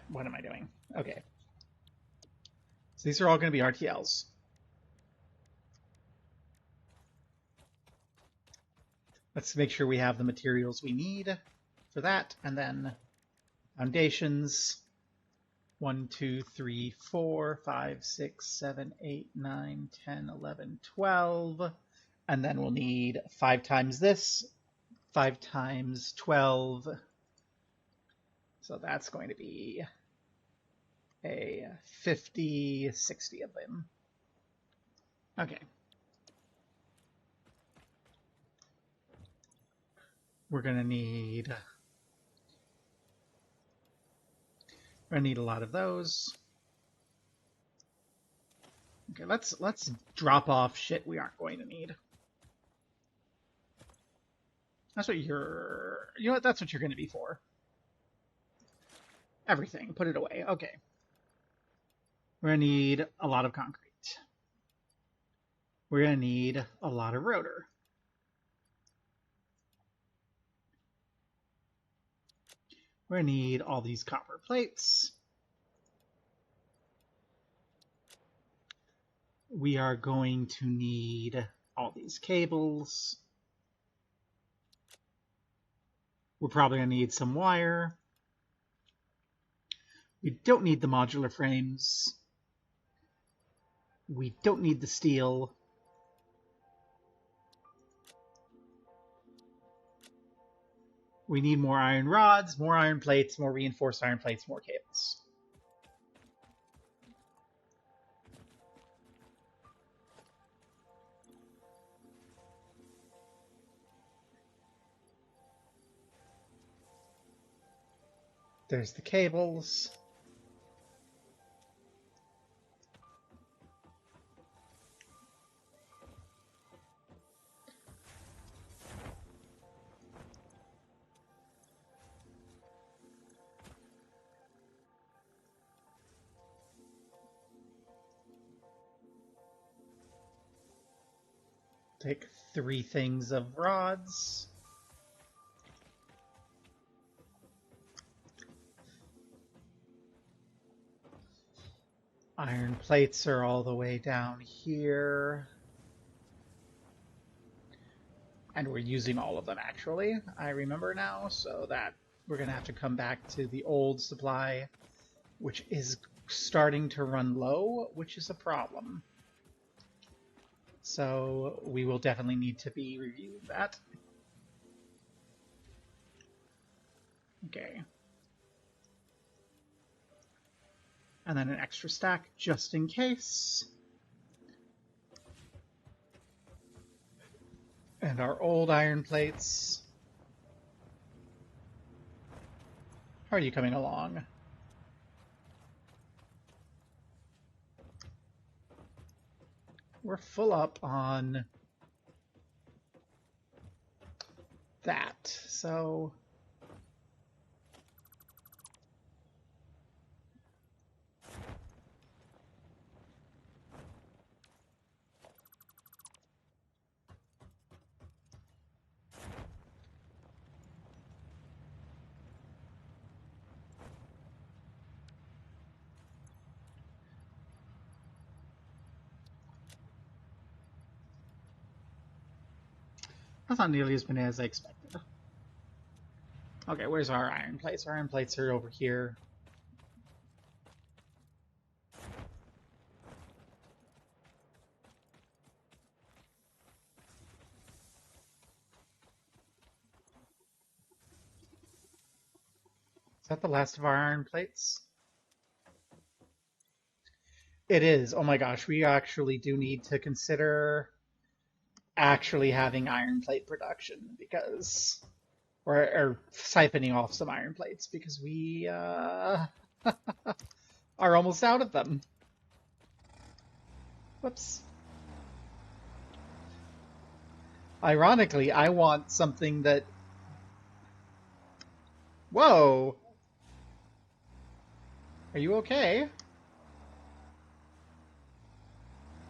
What am I doing? Okay. So these are all going to be RTLs. Let's make sure we have the materials we need for that. And then foundations. 1, 2, 3, 4, 5, 6, 7, 8, 9, 10, 11, 12. And then we'll need 5 times this, 5 times 12. So that's going to be a 50, 60 of them. Okay. We're going to need a lot of those. Okay, let's drop off shit we aren't going to need. That's what you're... You know what? That's what you're going to be for. Everything. Put it away. Okay. We're going to need a lot of concrete. We're going to need a lot of rotor. We're going to need all these copper plates. We are going to need all these cables. We're probably going to need some wire. We don't need the modular frames. We don't need the steel. We need more iron rods, more iron plates, more reinforced iron plates, more cables. There's the cables. Take 3 things of rods. Iron plates are all the way down here. And we're using all of them, actually. I remember now, so that we're going to have to come back to the old supply, which is starting to run low, which is a problem. So we will definitely need to be reviewing that. Okay. And then an extra stack just in case. And our old iron plates. How are you coming along? We're full up on that, so... That's not nearly as many as I expected. Okay, where's our iron plates? Our iron plates are over here. Is that the last of our iron plates? It is. Oh my gosh, we actually do need to consider actually having iron plate production because, or siphoning off some iron plates because we are almost out of them. Whoops. Ironically, I want something that... Whoa! Are you okay?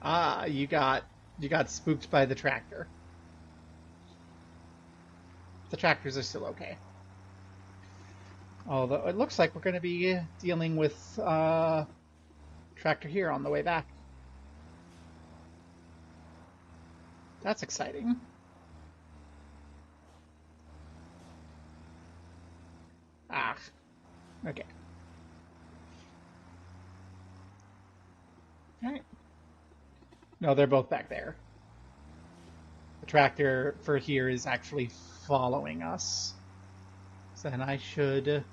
Ah, you got spooked by the tractor. The tractors are still okay. Although it looks like we're going to be dealing with tractor here on the way back. That's exciting. Ah, okay. All right. No, they're both back there. The tractor for here is actually following us. So then I should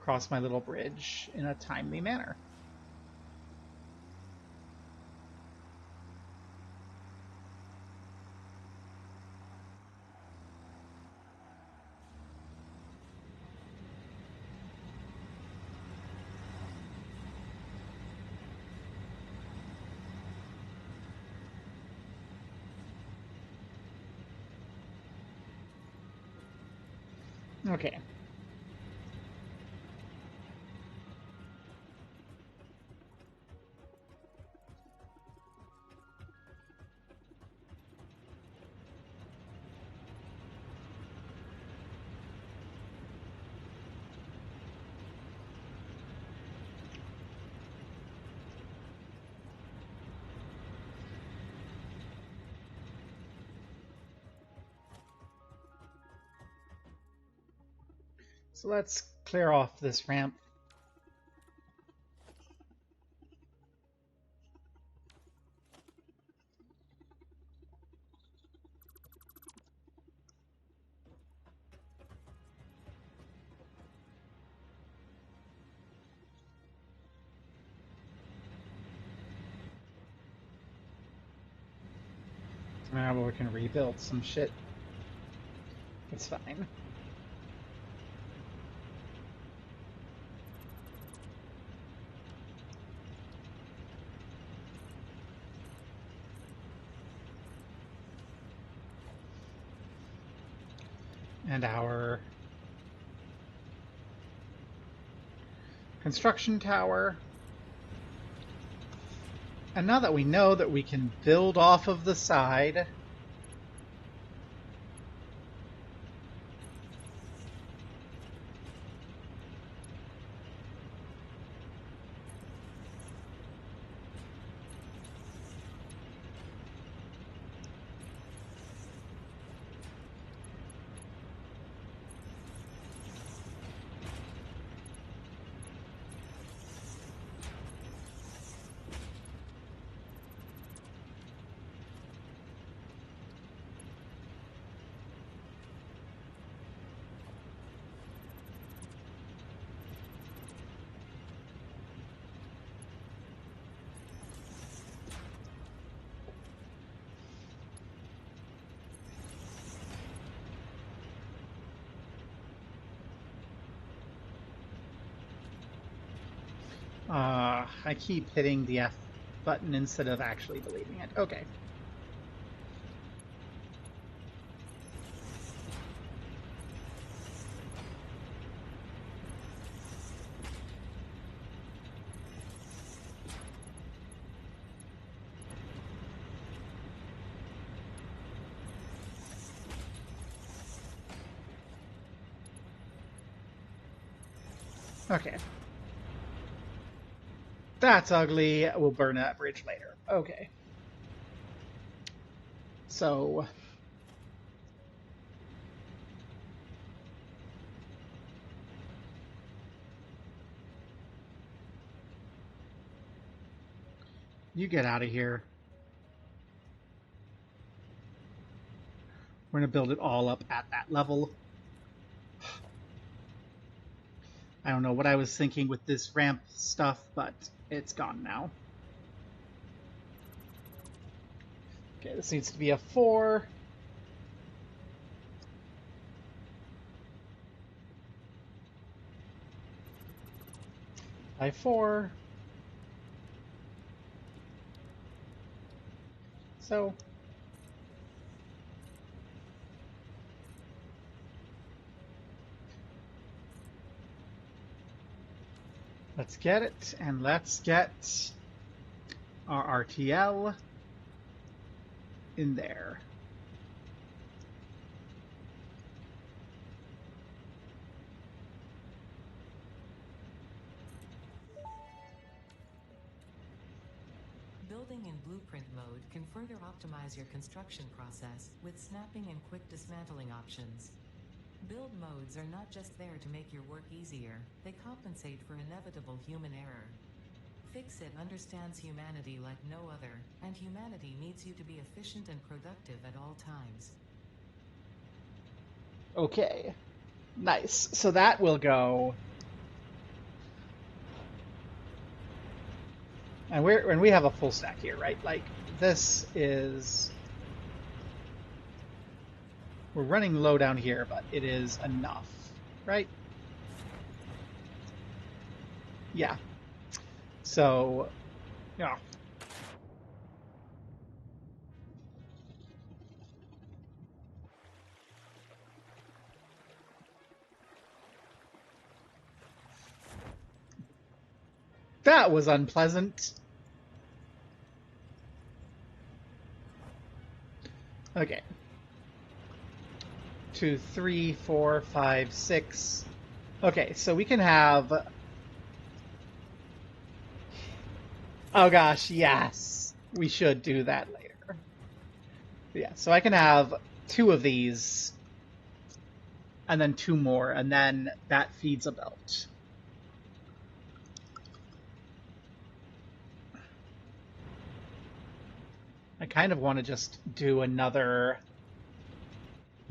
cross my little bridge in a timely manner. Okay. So let's clear off this ramp. Now we can rebuild some shit. It's fine. And our construction tower. And now that we know that we can build off of the side, I keep hitting the F button instead of actually deleting it. Okay. Okay. That's ugly. We'll burn that bridge later. Okay. So You get out of here. We're going to build it all up at that level. I don't know what I was thinking with this ramp stuff, but it's gone now. Okay, this needs to be a 4. By 4. So let's get it, and let's get our RTL in there. Building in blueprint mode can further optimize your construction process with snapping and quick dismantling options. Build modes are not just there to make your work easier, they compensate for inevitable human error. Fix-It understands humanity like no other, and humanity needs you to be efficient and productive at all times. Okay, nice. So that will go. And we have a full stack here, right? Like this is. We're running low down here, but it is enough, right? Yeah. So, yeah. That was unpleasant. Okay. 2, 3, 4, 5, 6. Okay, so we can have. Oh gosh, yes. We should do that later. Yeah, so I can have 2 of these, and then 2 more, and then that feeds a belt. I kind of want to just do another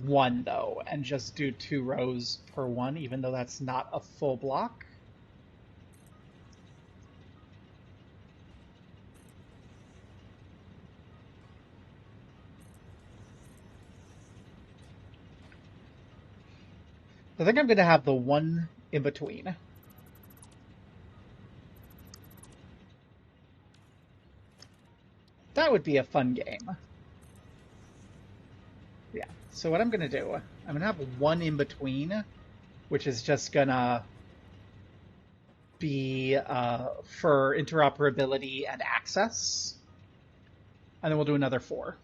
1 though, and just do 2 rows per one, even though that's not a full block. I think I'm going to have the 1 in between. That would be a fun game. Yeah, so what I'm going to do, I'm going to have 1 in between, which is just going to be for interoperability and access. And then we'll do another 4.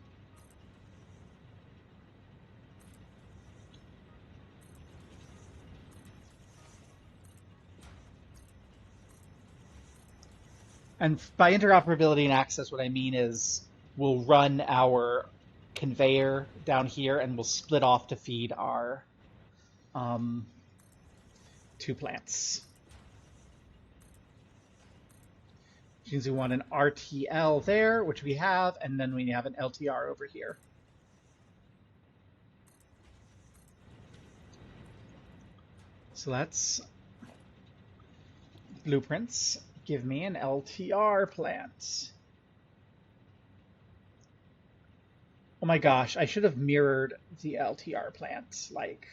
And by interoperability and access, what I mean is we'll run our conveyor down here and we'll split off to feed our 2 plants. Which means we want an RTL there, which we have, and then we have an LTR over here. So let's blueprints. Give me an LTR plant. Oh my gosh, I should have mirrored the LTR plant, like,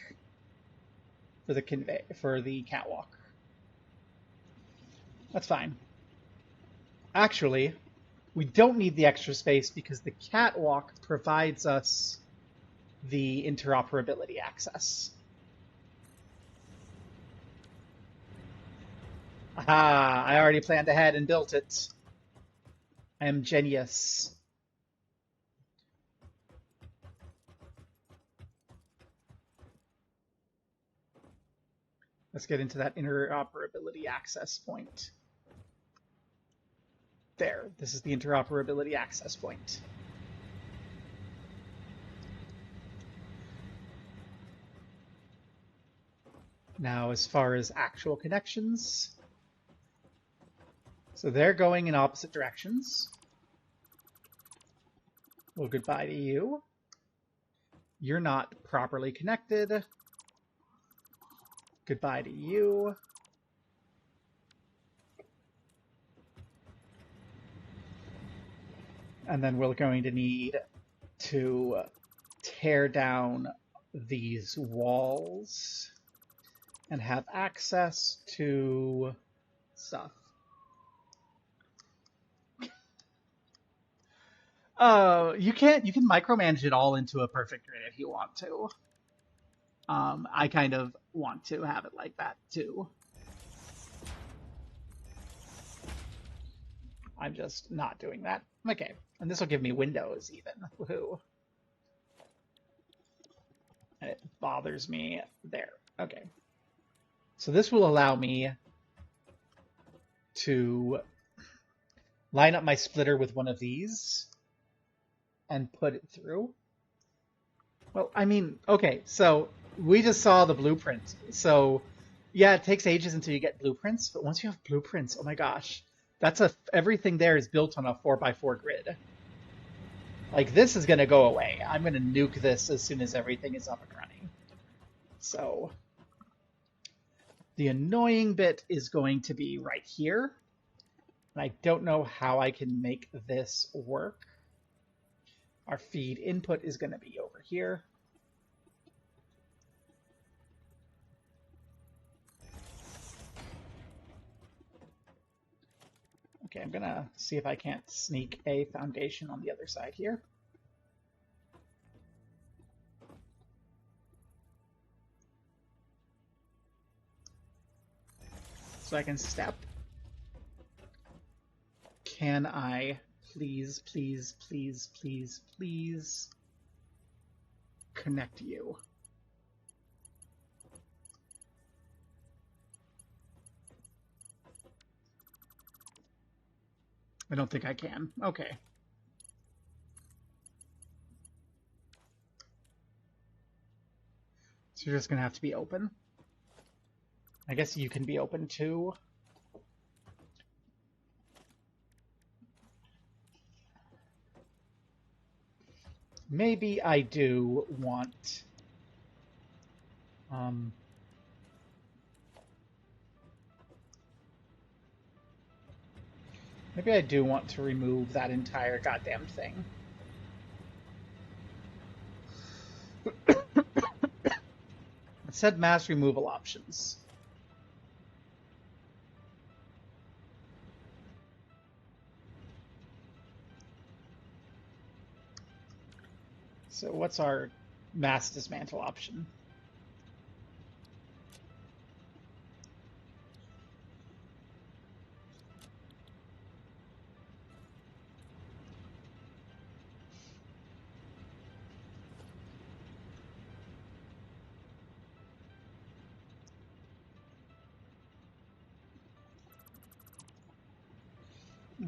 for the catwalk. That's fine. Actually, we don't need the extra space because the catwalk provides us the interoperability access. Aha! I already planned ahead and built it. I am genius. Let's get into that interoperability access point. There, this is the interoperability access point. Now, as far as actual connections, so they're going in opposite directions. Well, goodbye to you. You're not properly connected. Goodbye to you. And then we're going to need to tear down these walls and have access to stuff. You can micromanage it all into a perfect grid if you want to. I kind of want to have it like that too. I'm just not doing that. Okay, and this will give me windows even. Woohoo. And it bothers me there. Okay. So this will allow me to line up my splitter with one of these and put it through. Well, I mean, okay, so we just saw the blueprint. So yeah, it takes ages until you get blueprints, but once you have blueprints, oh my gosh, everything there is built on a 4x4 grid. Like, this is going to go away. I'm going to nuke this as soon as everything is up and running. So the annoying bit is going to be right here. And I don't know how I can make this work. Our feed input is going to be over here. Okay, I'm going to see if I can't sneak a foundation on the other side here. So I can step. Can I please, please, please, please, please connect you? I don't think I can. Okay. So you're just going to have to be open. I guess you can be open too. Maybe I do want... maybe I do want to remove that entire goddamn thing. It said mass removal options. So what's our mass dismantle option?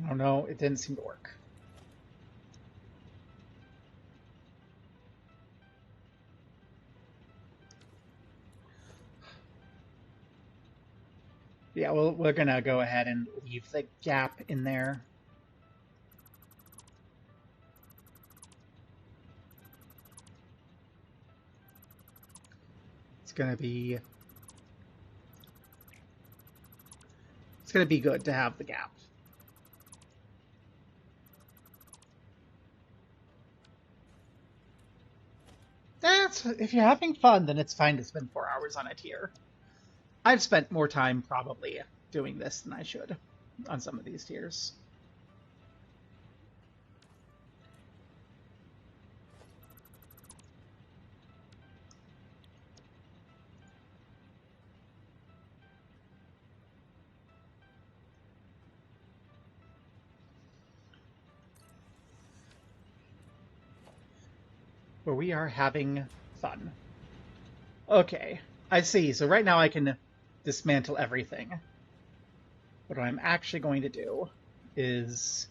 Oh no, it didn't seem to work. Yeah, well, we're gonna go ahead and leave the gap in there. It's gonna be good to have the gap. If you're having fun, then it's fine to spend 4 hours on it here. I've spent more time probably doing this than I should on some of these tiers. Where we are having fun. Okay, I see. So right now I can dismantle everything. What I'm actually going to do is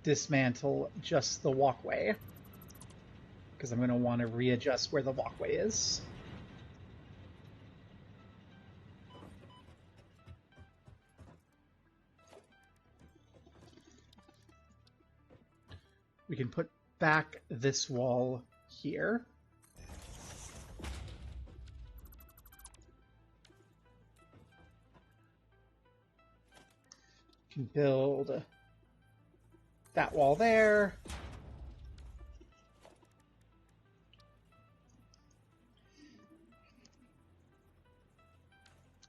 dismantle just the walkway, because I'm going to want to readjust where the walkway is. We can put back this wall here. Can build that wall there.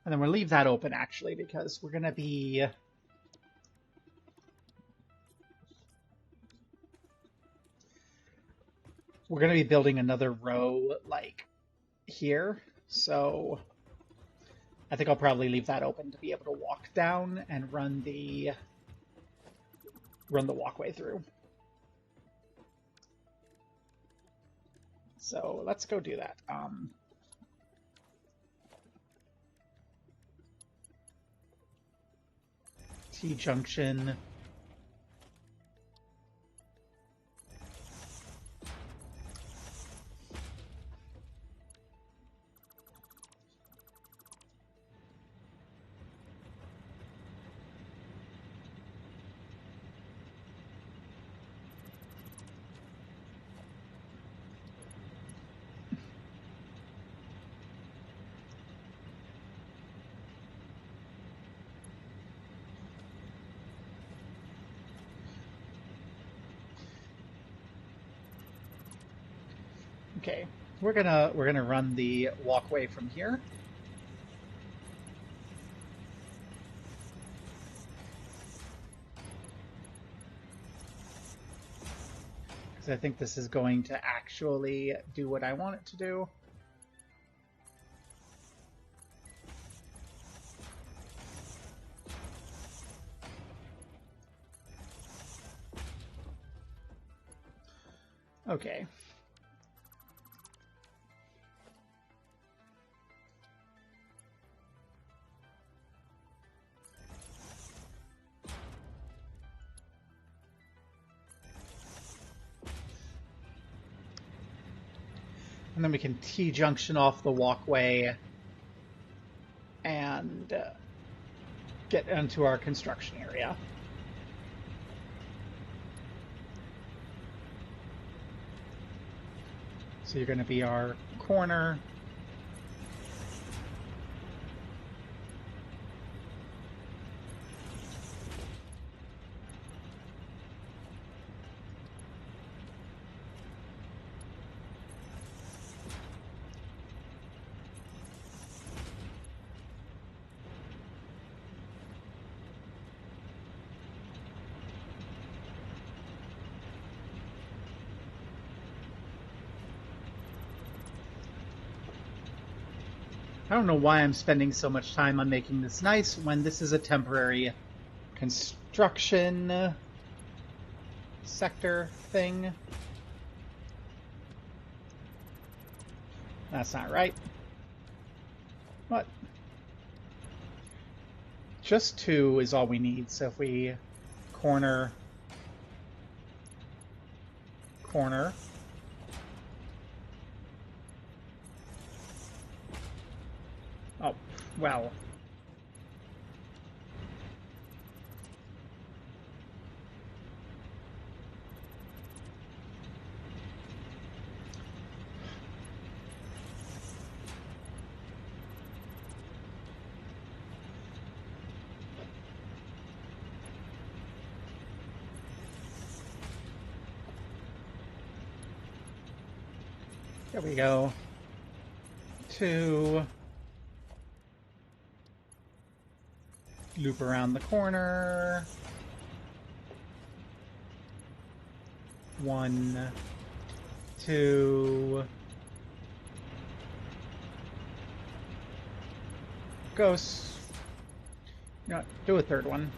And then we'll leave that open, actually, because we're going to be... building another row, like, here. So I think I'll probably leave that open to be able to walk down and run the walkway through. So let's go do that. T-junction. Okay, we're gonna run the walkway from here. Because I think this is going to actually do what I want it to do. Okay. And then we can T-junction off the walkway and get into our construction area. So you're going to be our corner. I don't know why I'm spending so much time on making this nice when this is a temporary construction sector thing. That's not right. What? Just 2 is all we need, so if we corner, corner, oh, well. There we go. 2. Loop around the corner. 1, 2. Ghosts. No, do a 3rd one.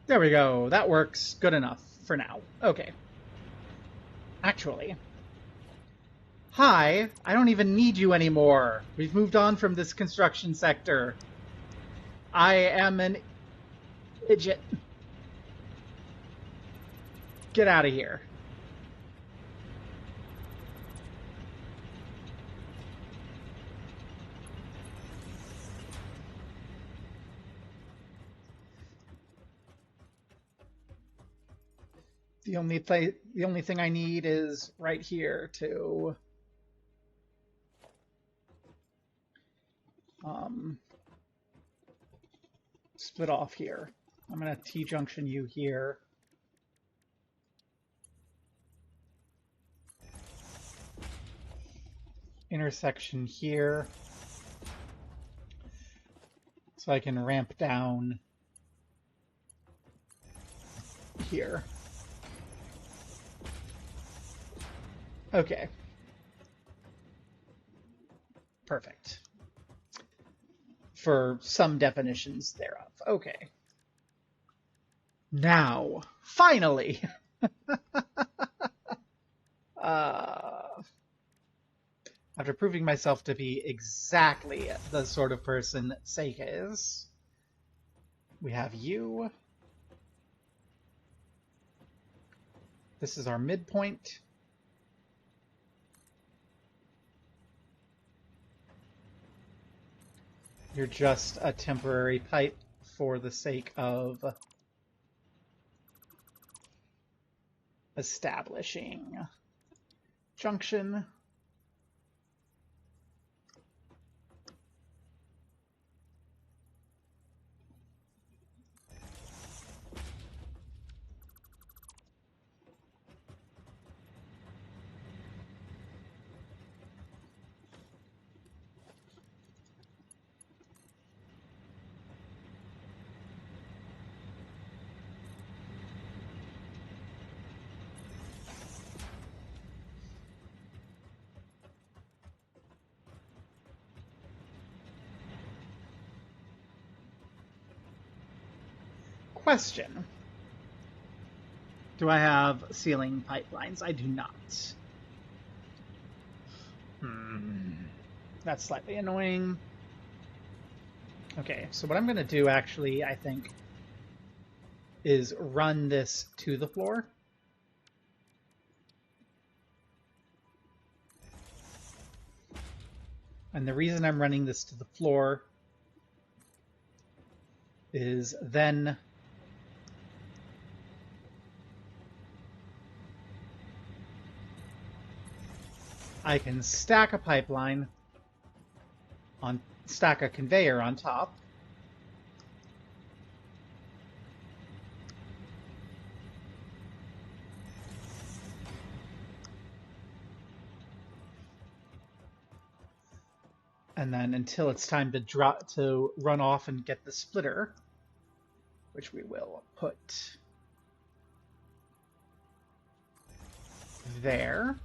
There we go. That works good enough for now. Okay. Actually, hi, I don't even need you anymore. We've moved on from this construction sector. I am an idiot. Get out of here. The only thing I need is right here to split off here. I'm going to T-junction you here. Intersection here. So I can ramp down here. Okay. Perfect. For some definitions thereof. Okay. Now, finally! After proving myself to be exactly the sort of person Seika is, we have you. This is our midpoint. You're just a temporary pipe for the sake of establishing junction. Question. Do I have ceiling pipelines? I do not. That's slightly annoying. Okay, so what I'm going to do actually, I think, is run this to the floor. And the reason I'm running this to the floor is then I can stack a pipeline on, stack a conveyor on top. And then until it's time to run off and get the splitter, which we will put there.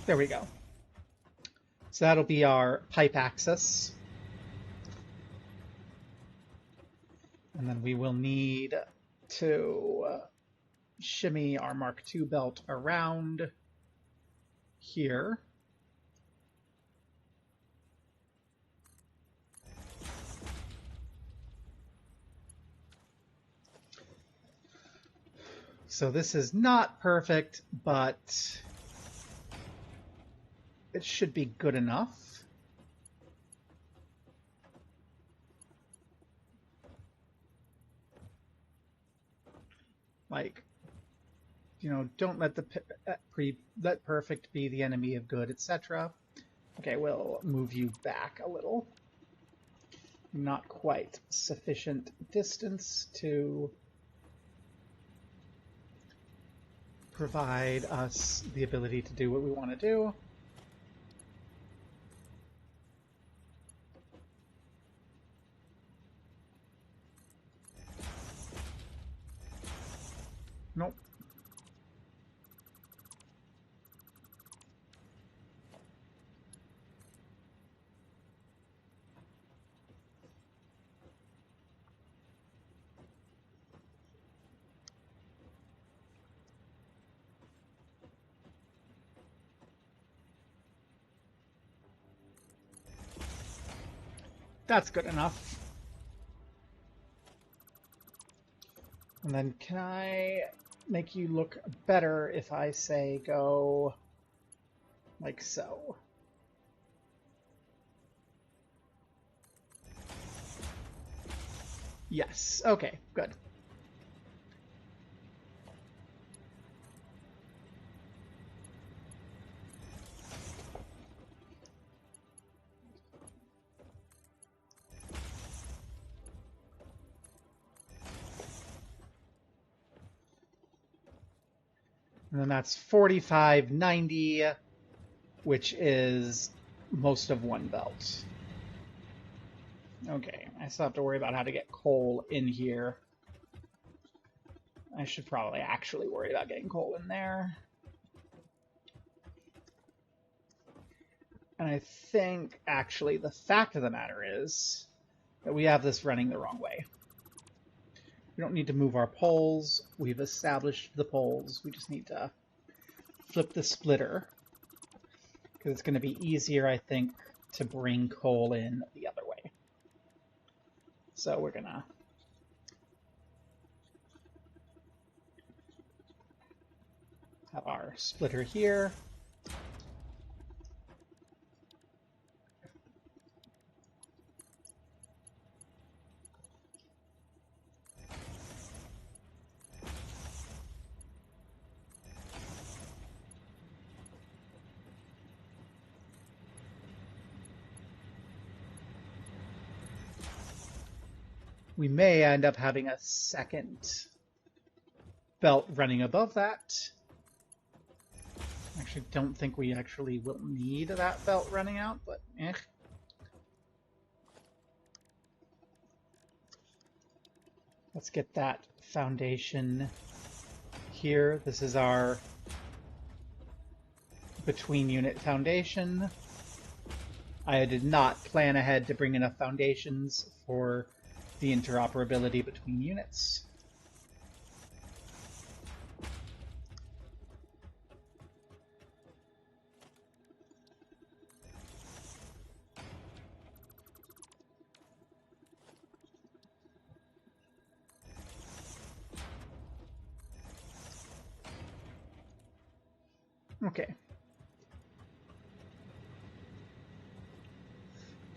There we go. So that'll be our pipe axis. And then we will need to shimmy our Mark II belt around here. So this is not perfect, but it should be good enough. Like, you know, don't let let perfect be the enemy of good, etc. Okay, we'll move you back a little. Not quite sufficient distance to provide us the ability to do what we want to do. Nope. That's good enough. And then can I make you look better if I say go like so? Yes. Okay, good. And then that's 4590, which is most of one belt. Okay, I still have to worry about how to get coal in here. I should probably actually worry about getting coal in there. And I think, actually, the fact of the matter is that we have this running the wrong way. We don't need to move our poles. We've established the poles. We just need to flip the splitter, because it's going to be easier, I think, to bring coal in the other way. So we're going to have our splitter here. We may end up having a second belt running above that. I actually don't think we actually will need that belt running out, but eh. Let's get that foundation here. This is our between unit foundation. I did not plan ahead to bring enough foundations for the interoperability between units. Okay.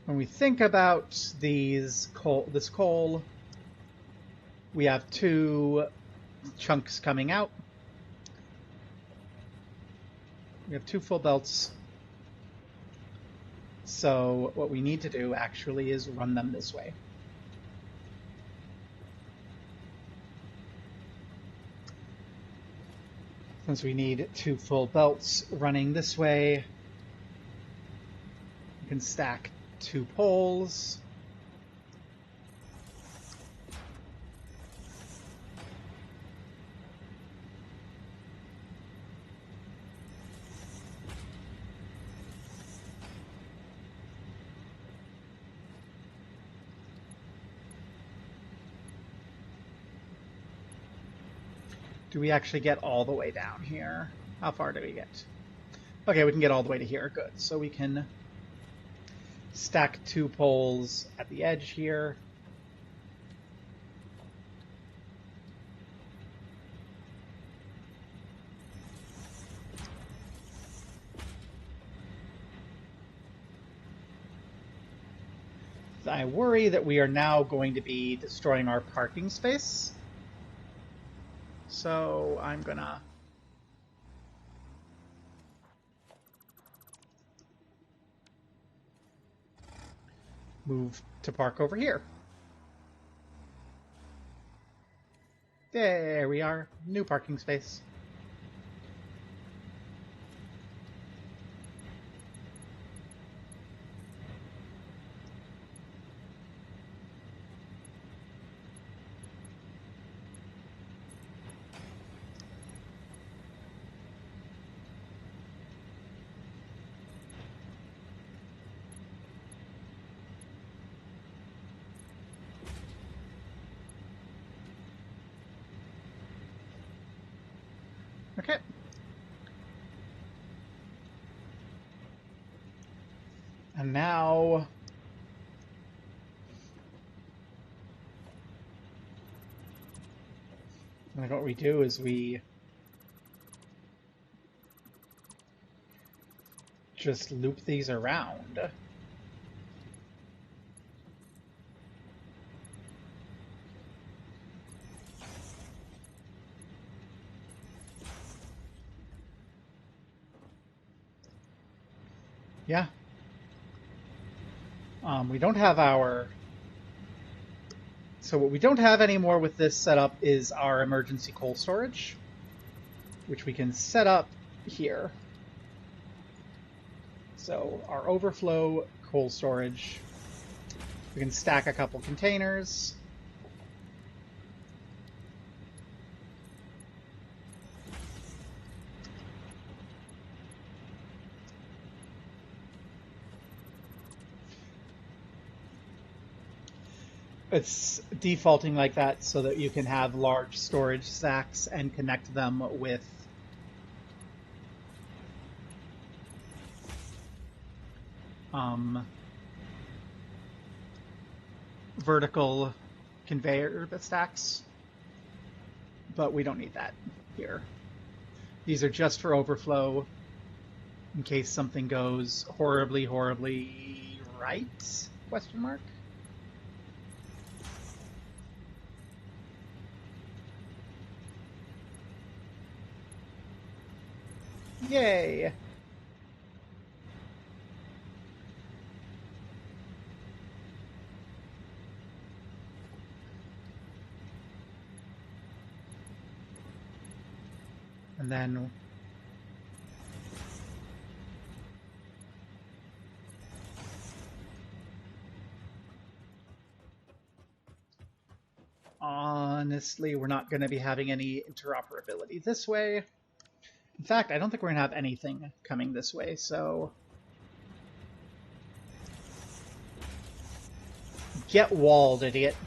When we think about this coal, we have two chunks coming out. We have two full belts. So what we need to do actually is run them this way. Since we need two full belts running this way, we can stack two poles. Do we actually get all the way down here? How far do we get? Okay, we can get all the way to here. Good. So we can stack two poles at the edge here. I worry that we are now going to be destroying our parking space. So I'm gonna move to park over here. There we are. New parking space. Okay. And now like what we do is we just loop these around. Yeah. We don't have our... So what we don't have anymore with this setup is our emergency coal storage, which we can set up here. So our overflow coal storage, we can stack a couple containers. It's defaulting like that so that you can have large storage stacks and connect them with vertical conveyor stacks, but we don't need that here. These are just for overflow in case something goes horribly, horribly right? Question mark. Yay! And then honestly, we're not going to be having any interoperability this way. In fact, I don't think we're going to have anything coming this way, so... Get walled, idiot.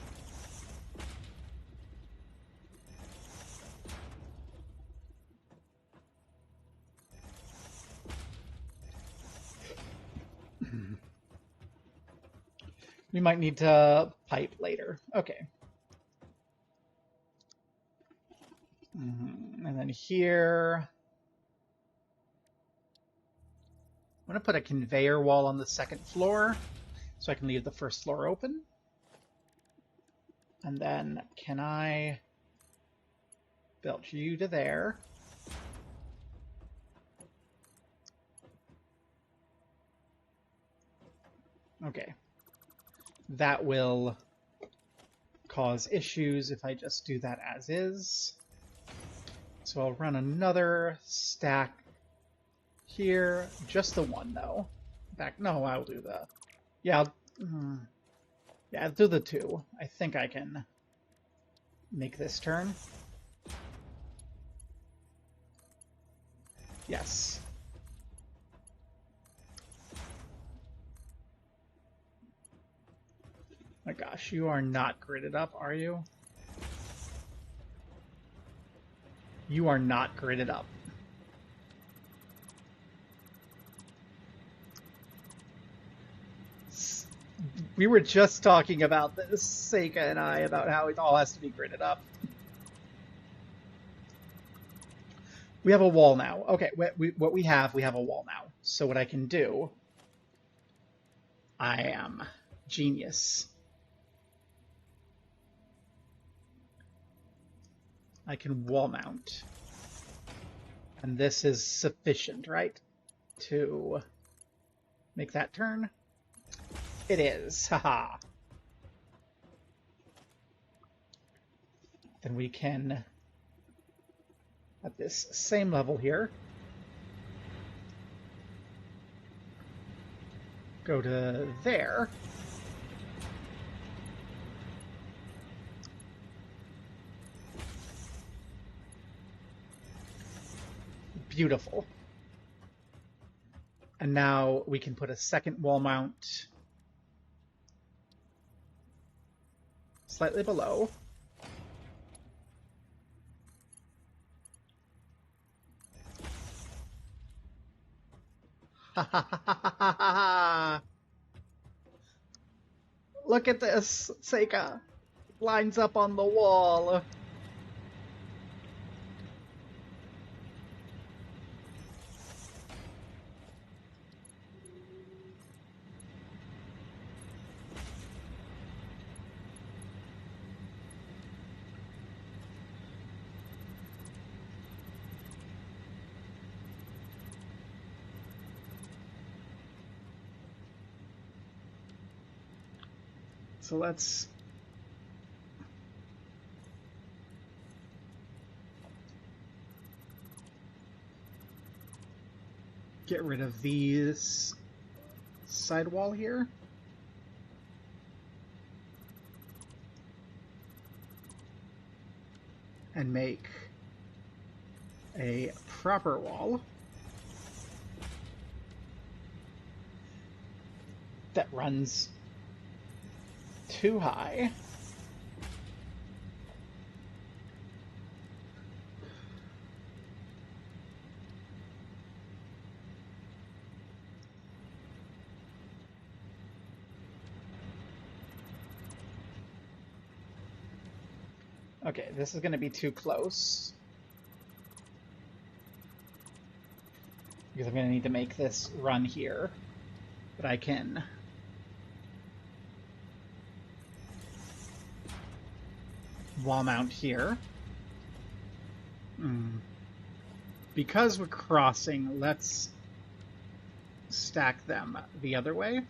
We might need to pipe later. Okay. And then here... I'm going to put a conveyor wall on the second floor so I can leave the first floor open. And then can I build you to there? Okay. That will cause issues if I just do that as is. So I'll run another stack here. Just the one, though. Back. No, I'll do the... Yeah, yeah, I'll do the two. I think I can make this turn. Yes. My gosh, you are not gridded up, are you? You are not gridded up. We were just talking about this, Seika and I, about how it all has to be gridded up. We have a wall now. Okay, what we have a wall now. So what I can do, I am Genius. I can wall mount. And this is sufficient, right? To make that turn? It is. Haha. Then we can, at this same level here, go to there. Beautiful. And now we can put a second wall mount slightly below. Ha ha ha ha ha ha! Look at this, Seika. Lines up on the wall. So let's get rid of these sidewall here. And make a proper wall that runs too high. Okay, this is going to be too close. Because I'm going to need to make this run here. But I can wall mount here. Because we're crossing, let's stack them the other way.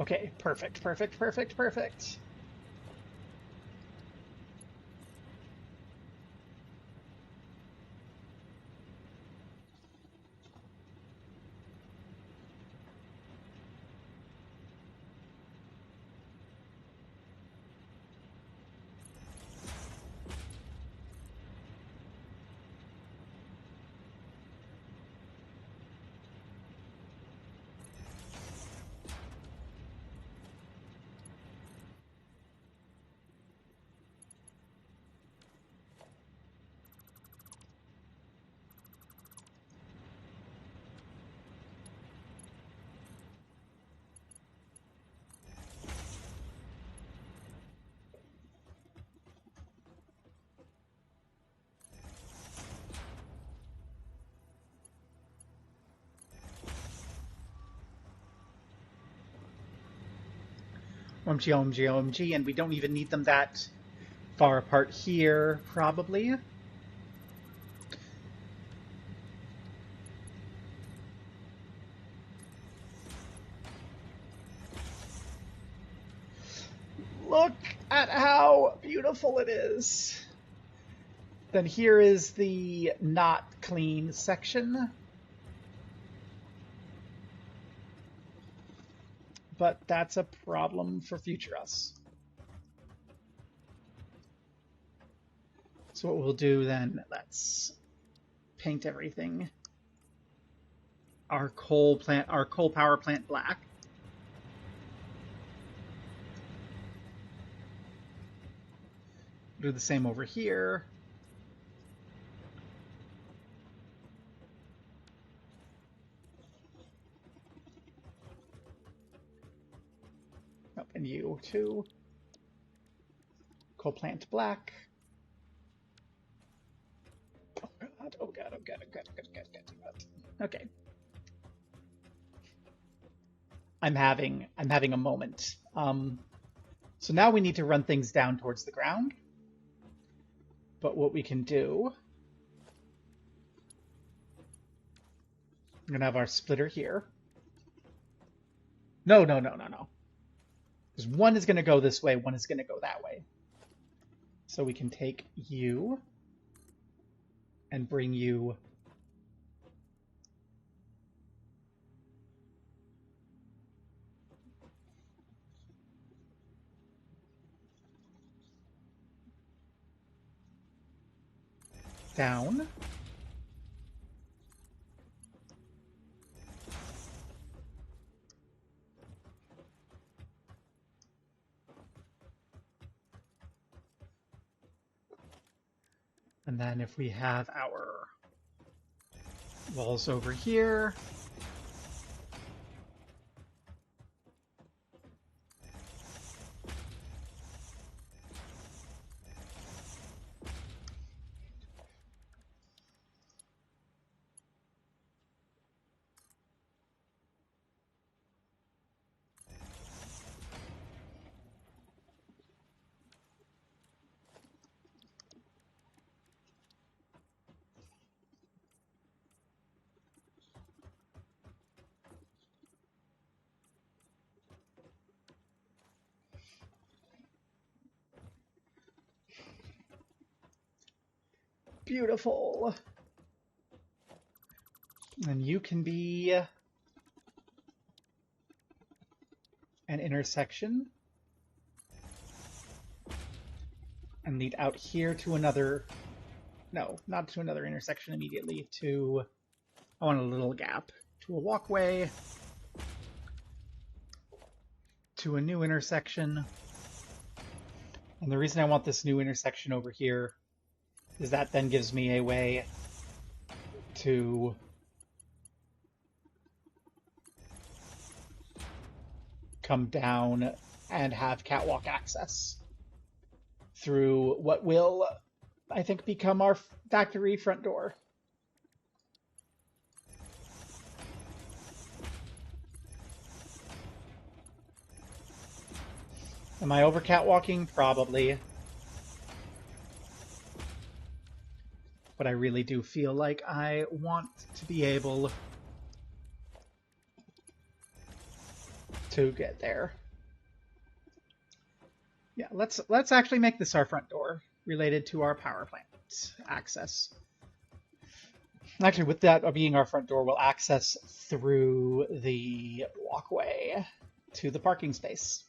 Okay, perfect, perfect, perfect, perfect. OMG, OMG, OMG, and we don't even need them that far apart here, probably. Look at how beautiful it is. Then here is the not clean section. But that's a problem for future us. So what we'll do then, let's paint everything. Our coal power plant black. Do the same over here. 2. Coal plant black. Oh god, oh god, oh god, oh god, oh god, oh god. Okay. I'm having a moment. So now we need to run things down towards the ground. But what we can do, I'm gonna have our splitter here. No. Because one is gonna go this way, one is gonna go that way. So we can take you and bring you down. And then if we have our walls over here, beautiful. And you can be an intersection and lead out here to another, no, not to another intersection immediately, to, I want a little gap, to a walkway, to a new intersection. And the reason I want this new intersection over here is that then gives me a way to come down and have catwalk access through what will, I think, become our factory front door. Am I over catwalking? Probably. But I really do feel like I want to be able to get there. Yeah, let's actually make this our front door related to our power plant access. Actually, with that being our front door, we'll access through the walkway to the parking space.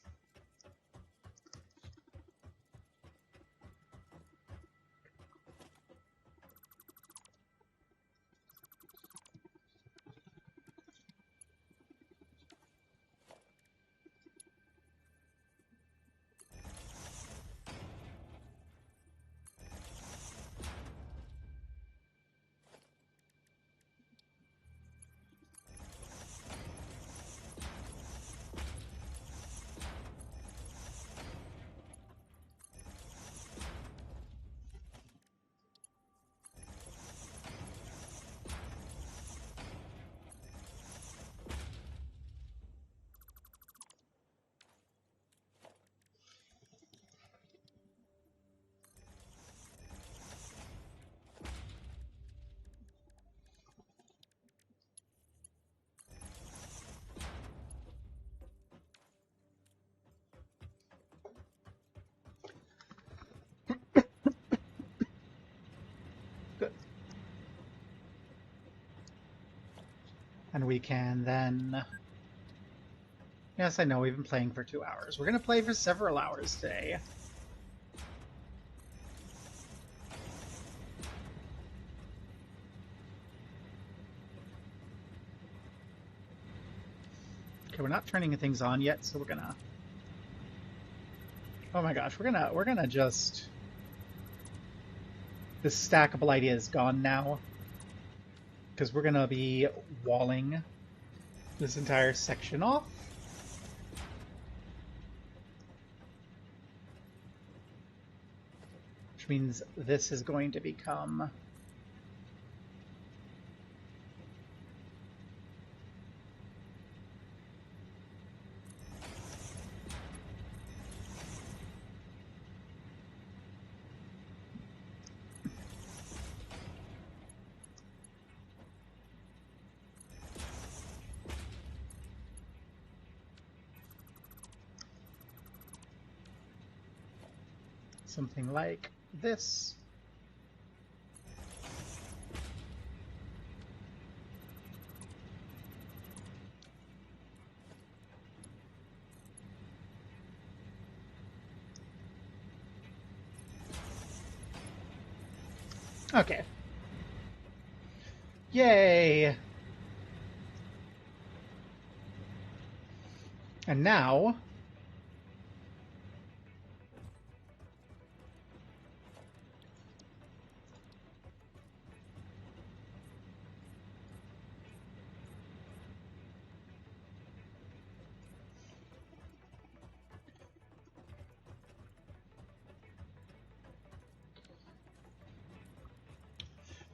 And we can then... Yes, I know, we've been playing for 2 hours. We're going to play for several hours today. Okay, we're not turning things on yet, so we're gonna... Oh my gosh, we're gonna just... This stackable idea is gone now. Because we're gonna be walling this entire section off. means this is going to become something like this. Okay. Yay! And now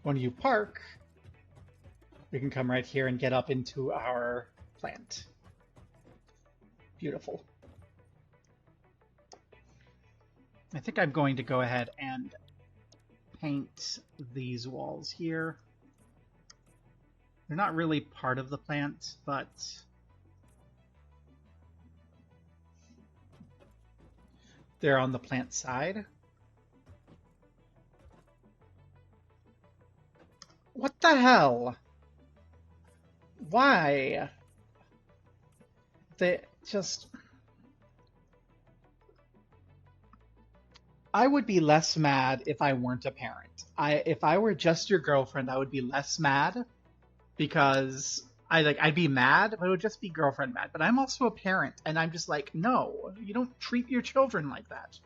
when you park, we can come right here and get up into our plant. Beautiful. I think I'm going to go ahead and paint these walls here. They're not really part of the plant, but they're on the plant side. What the hell? Why? They just... I would be less mad if I weren't a parent. If I were just your girlfriend, I would be less mad because I'd be mad, but it would just be girlfriend mad. But I'm also a parent, and I'm just like, no, you don't treat your children like that.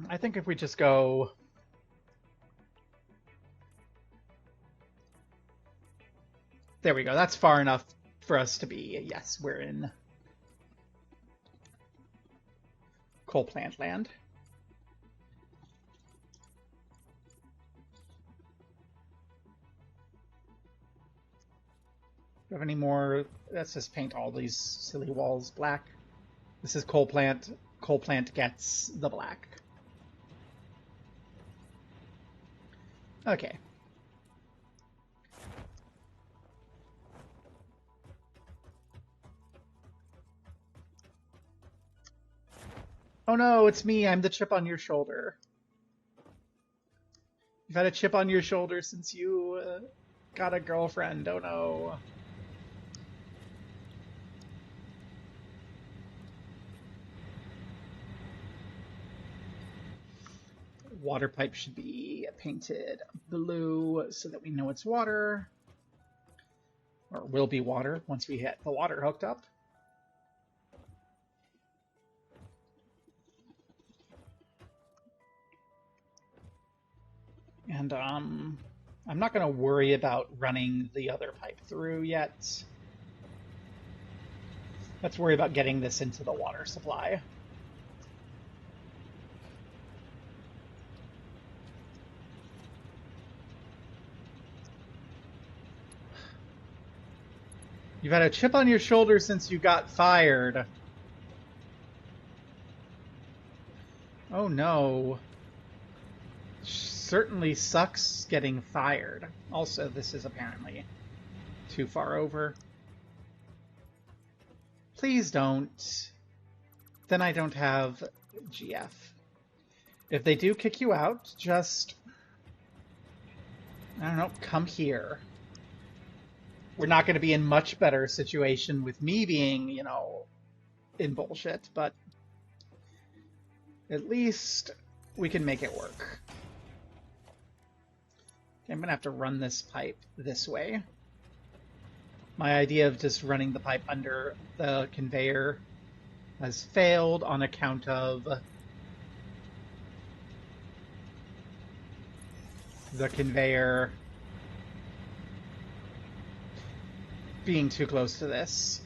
I think if we just go... There we go. That's far enough for us to be, yes, we're in coal plant land. Do you have any more? Let's just paint all these silly walls black. This is coal plant. Coal plant gets the black. Okay. Oh no, it's me. I'm the chip on your shoulder. You've had a chip on your shoulder since you got a girlfriend. Oh no. Water pipe should be painted blue so that we know it's water. Or will be water once we get the water hooked up. And I'm not going to worry about running the other pipe through yet. Let's worry about getting this into the water supply. You've had a chip on your shoulder since you got fired. Oh no. Certainly sucks getting fired. Also, this is apparently too far over. Please don't. Then I don't have GF. If they do kick you out, just... I don't know, come here. We're not going to be in much better situation with me being, you know, in bullshit, but at least we can make it work. I'm going to have to run this pipe this way. My idea of just running the pipe under the conveyor has failed on account of the conveyor being too close to this.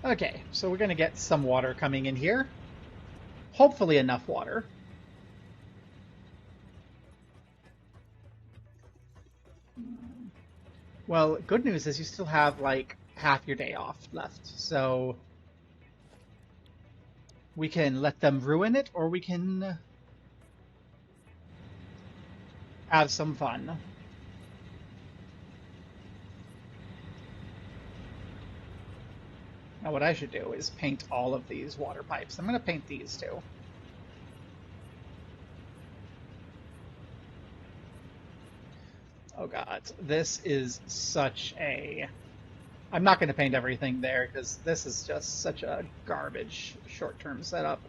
Okay, so we're going to get some water coming in here. Hopefully enough water. Well, good news is you still have like half your day off left, so we can let them ruin it, or we can have some fun. Now what I should do is paint all of these water pipes. I'm going to paint these too. Oh god, this is such a... I'm not going to paint everything there because this is just such a garbage short-term setup.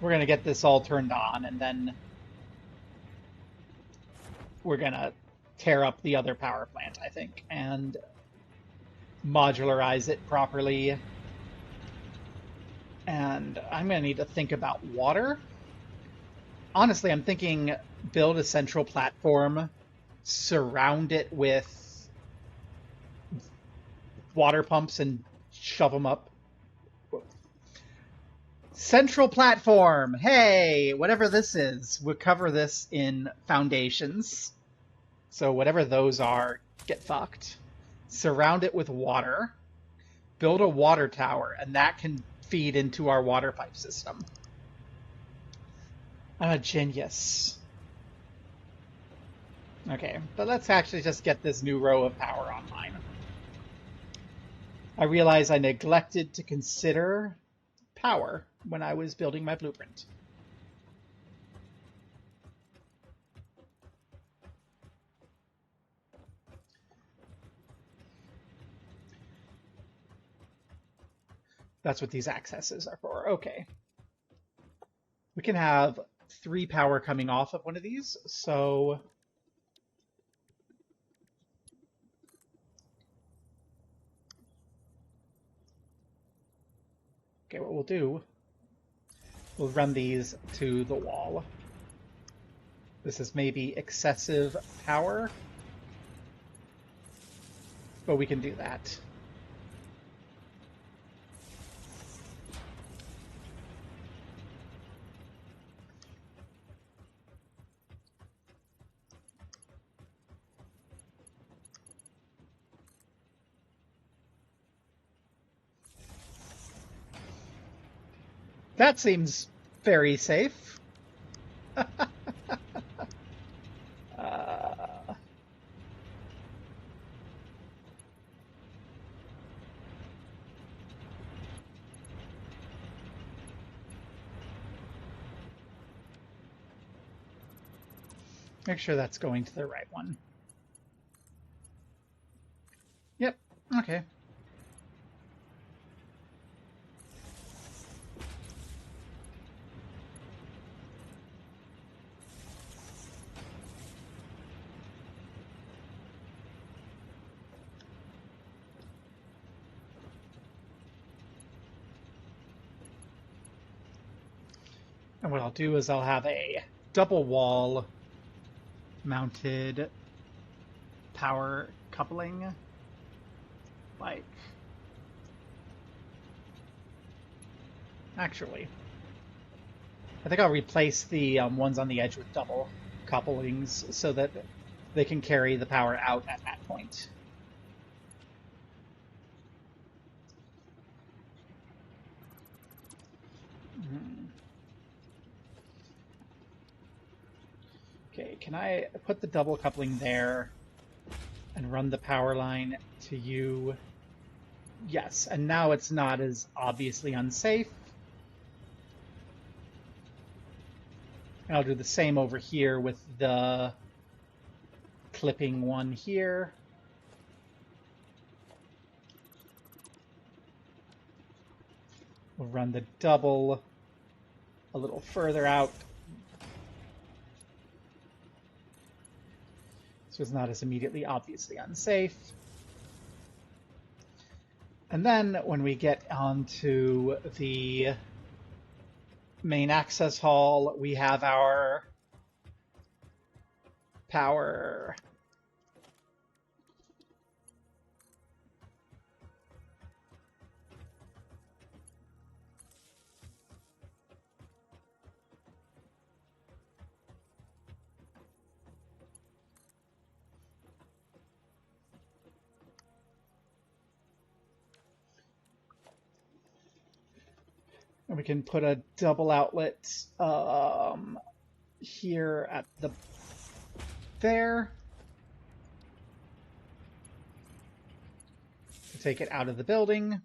We're going to get this all turned on and then we're going to tear up the other power plant, I think, and modularize it properly. And I'm going to need to think about water. Honestly, I'm thinking build a central platform, surround it with water pumps and shove them up. Central platform! Hey! Whatever this is, we'll cover this in foundations. So whatever those are, get fucked. Surround it with water. Build a water tower, and that can feed into our water pipe system. I'm a genius. Okay, but let's actually just get this new row of power online. I realize I neglected to consider power when I was building my blueprint. That's what these accesses are for. Okay. We can have 3 power coming off of one of these, so... Okay, what we'll do, we'll run these to the wall. This is maybe excessive power, but we can do that. That seems very safe. Make sure that's going to the right one. Yep, okay. And what I'll do is I'll have a double wall mounted power coupling, like, actually, I think I'll replace the ones on the edge with double couplings so that they can carry the power out at that point. Okay, can I put the double coupling there and run the power line to you? Yes, and now it's not as obviously unsafe. And I'll do the same over here with the clipping one here. We'll run the double a little further out. So it's not as immediately obviously unsafe. And then when we get onto the main access hall, we have our power And we can put a double outlet here at the there to take it out of the building.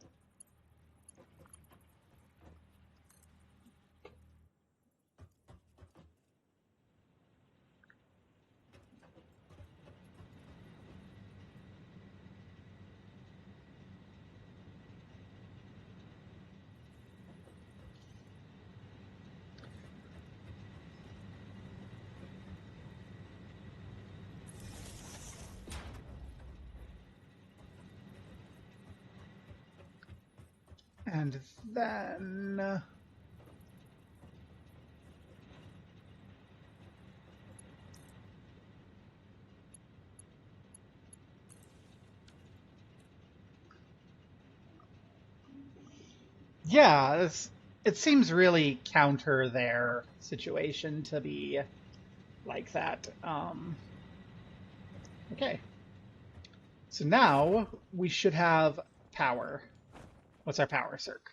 And then yeah, it seems really counter their situation to be like that. Okay. So now we should have power. What's our power circ?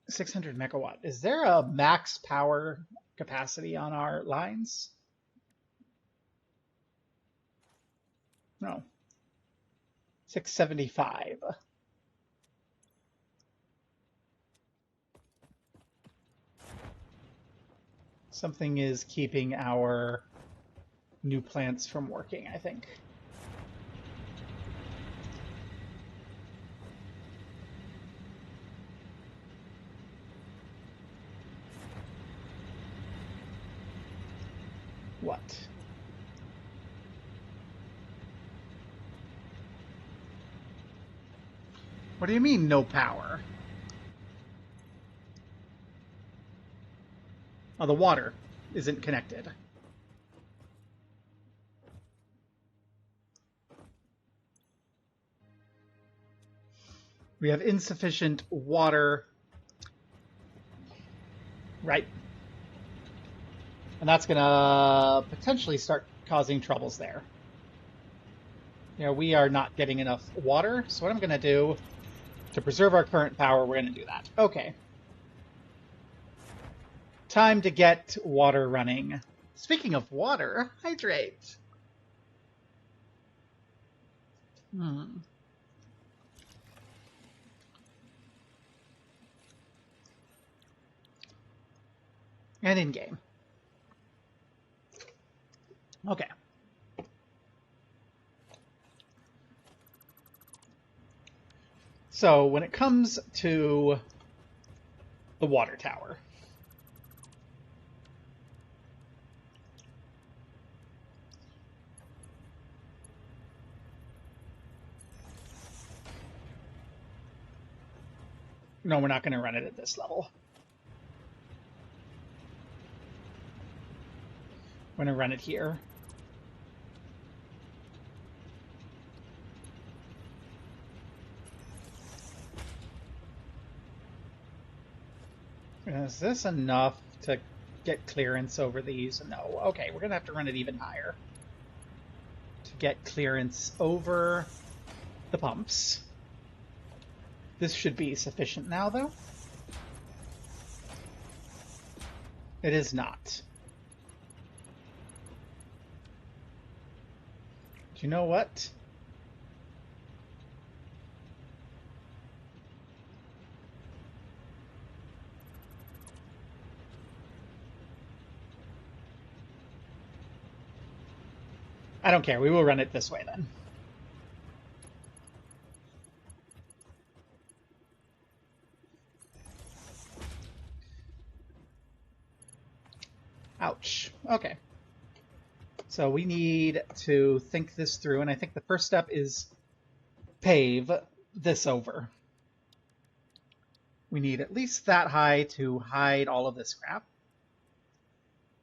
600 megawatt. Is there a max power capacity on our lines? No. 675. Something is keeping our new plants from working, I think. What? What do you mean, no power? Oh, the water isn't connected. We have insufficient water. Right. And that's going to potentially start causing troubles there. You know, we are not getting enough water, so what I'm going to do to preserve our current power, we're going to do that. Okay. Time to get water running. Speaking of water, hydrate. And in-game. Okay. So when it comes to the water tower, no, we're not going to run it at this level. We're going to run it here. Is this enough to get clearance over these? No. Okay, we're going to have to run it even higher to get clearance over the pumps. This should be sufficient now, though. It is not. Do you know what? I don't care. We will run it this way then. Ouch. Okay. So we need to think this through, and I think the first step is pave this over. We need at least that high to hide all of this crap.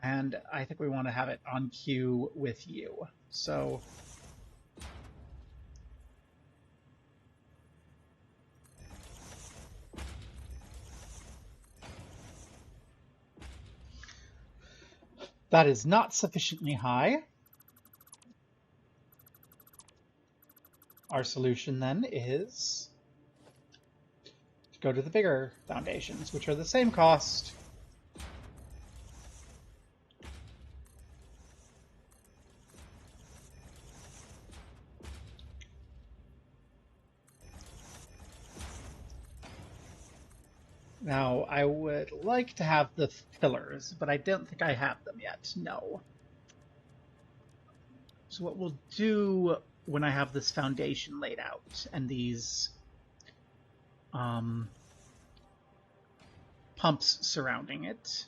And I think we want to have it on cue with you. So that is not sufficiently high. Our solution then is to go to the bigger foundations, which are the same cost. Now, I would like to have the pillars, but I don't think I have them yet. No. So what we'll do when I have this foundation laid out and these pumps surrounding it,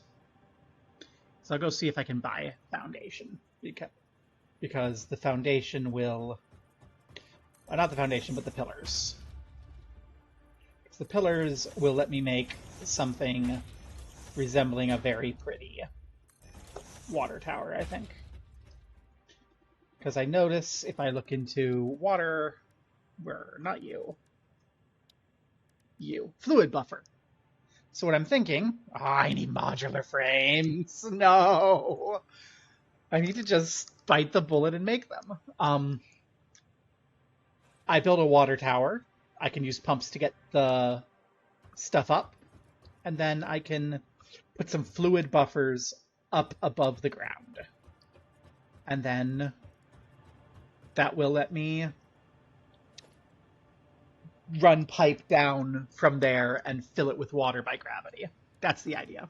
so I'll go see if I can buy foundation, because the foundation will, not the foundation, but the pillars. The pillars will let me make something resembling a very pretty water tower, I think. Because I notice if I look into water, not you, fluid buffer. So what I'm thinking, I need modular frames. No, I need to just bite the bullet and make them. I built a water tower. I can use pumps to get the stuff up, and then I can put some fluid buffers up above the ground. And then that will let me run pipe down from there and fill it with water by gravity. That's the idea.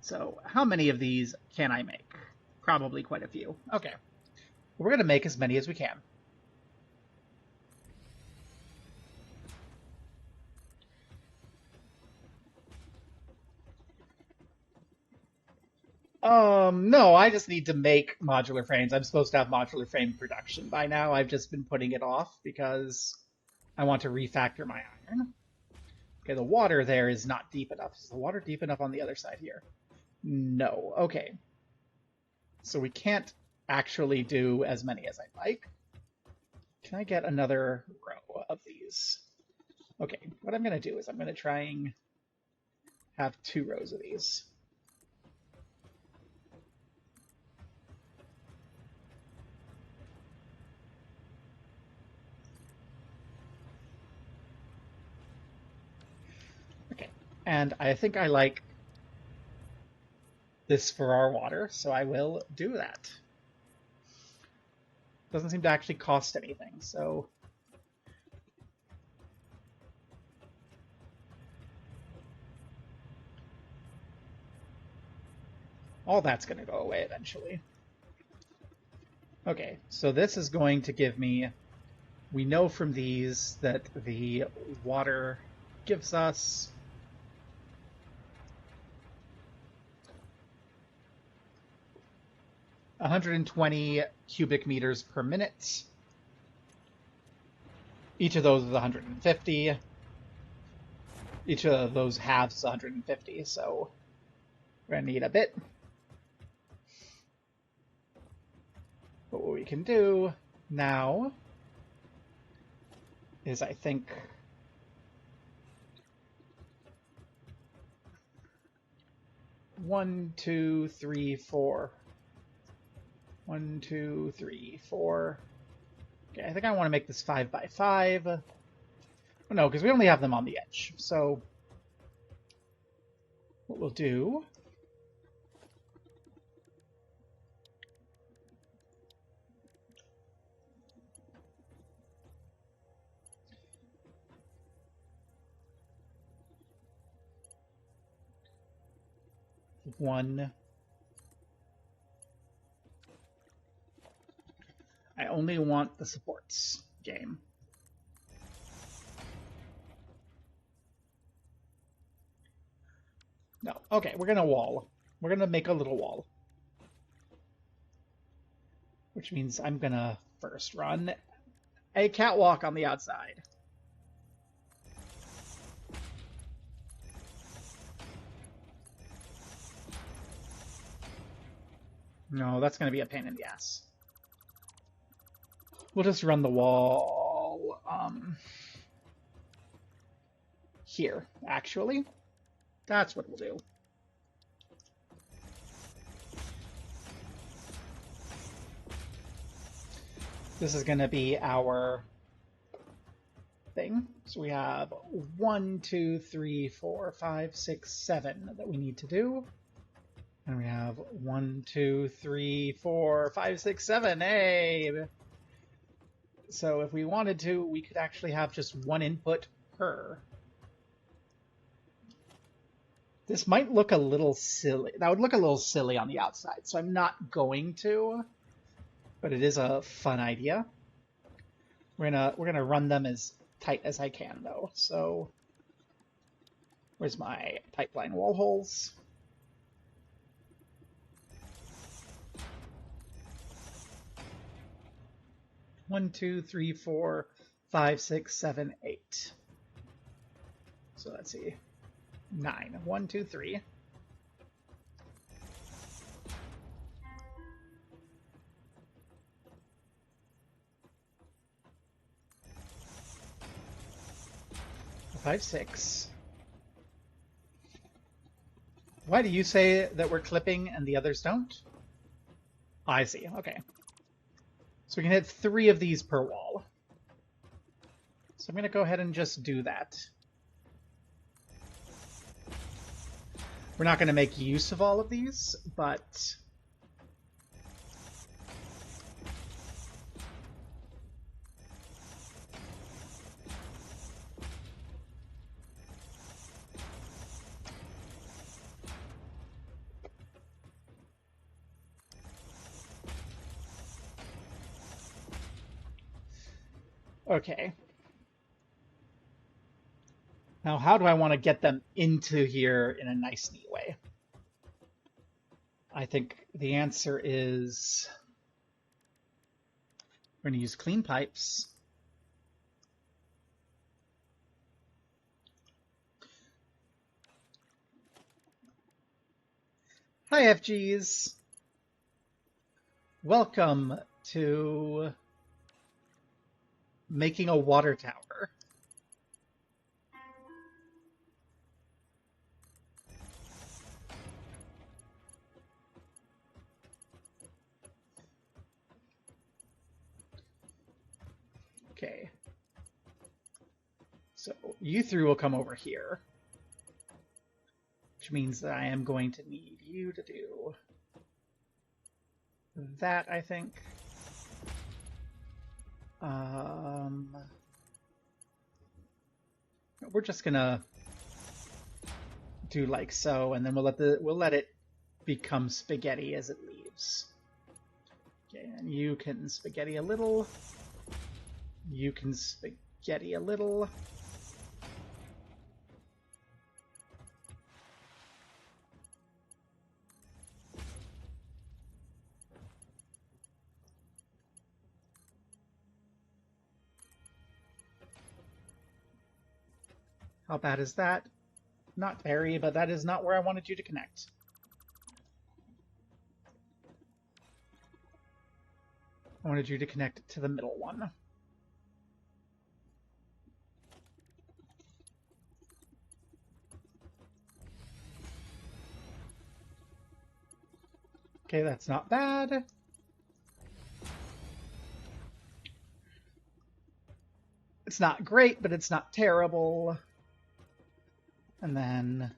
So how many of these can I make? Probably quite a few. Okay. We're going to make as many as we can. No, I just need to make modular frames. I'm supposed to have modular frame production by now. I've just been putting it off because I want to refactor my iron. Okay, the water there is not deep enough. Is the water deep enough on the other side here? No. Okay. So we can't actually do as many as I'd like. Can I get another row of these? Okay, what I'm going to do is I'm going to try and have 2 rows of these. And I think I like this for our water, so I will do that. Doesn't seem to actually cost anything, so... all that's going to go away eventually. Okay, so this is going to give me... we know from these that the water gives us... 120 cubic meters per minute. Each of those is 150. Each of those halves is 150, so we're going to need a bit. But what we can do now is, I think, one, two, three, four. 1, 2, 3, 4. Okay, I think I want to make this 5 by 5. Oh, no, because we only have them on the edge. So what we'll do one. I only want the supports game. No. Okay, we're going to wall. We're going to make a little wall. Which means I'm going to first run a catwalk on the outside. No, that's going to be a pain in the ass. We'll just run the wall here, actually. That's what we'll do. This is going to be our thing. So we have 1, 2, 3, 4, 5, 6, 7 that we need to do. And we have 1, 2, 3, 4, 5, 6, 7. Hey! So if we wanted to, we could actually have just one input per. This might look a little silly. That would look a little silly on the outside, so I'm not going to. But it is a fun idea. We're gonna run them as tight as I can, though. So where's my pipeline wall holes? One, 2, 3, 4, 5, 6, 7, 8. So let's see. 9. 1, 2, 3. Five, 6. Why do you say that we're clipping and the others don't? Oh, I see. Okay. So we can hit 3 of these per wall. So I'm going to go ahead and just do that. We're not going to make use of all of these, but... Okay. Now, how do I want to get them into here in a nice, neat way? I think the answer is we're going to use clean pipes. Hi, FGs. Welcome to making a water tower. Okay. So you three will come over here, which means that I am going to need you to do that, I think. We're just gonna do like so, and then we'll let it become spaghetti as it leaves. Okay, and you can spaghetti a little. You can spaghetti a little. How bad is that? Not very, but that is not where I wanted you to connect. I wanted you to connect to the middle one. Okay, that's not bad. It's not great, but it's not terrible. And then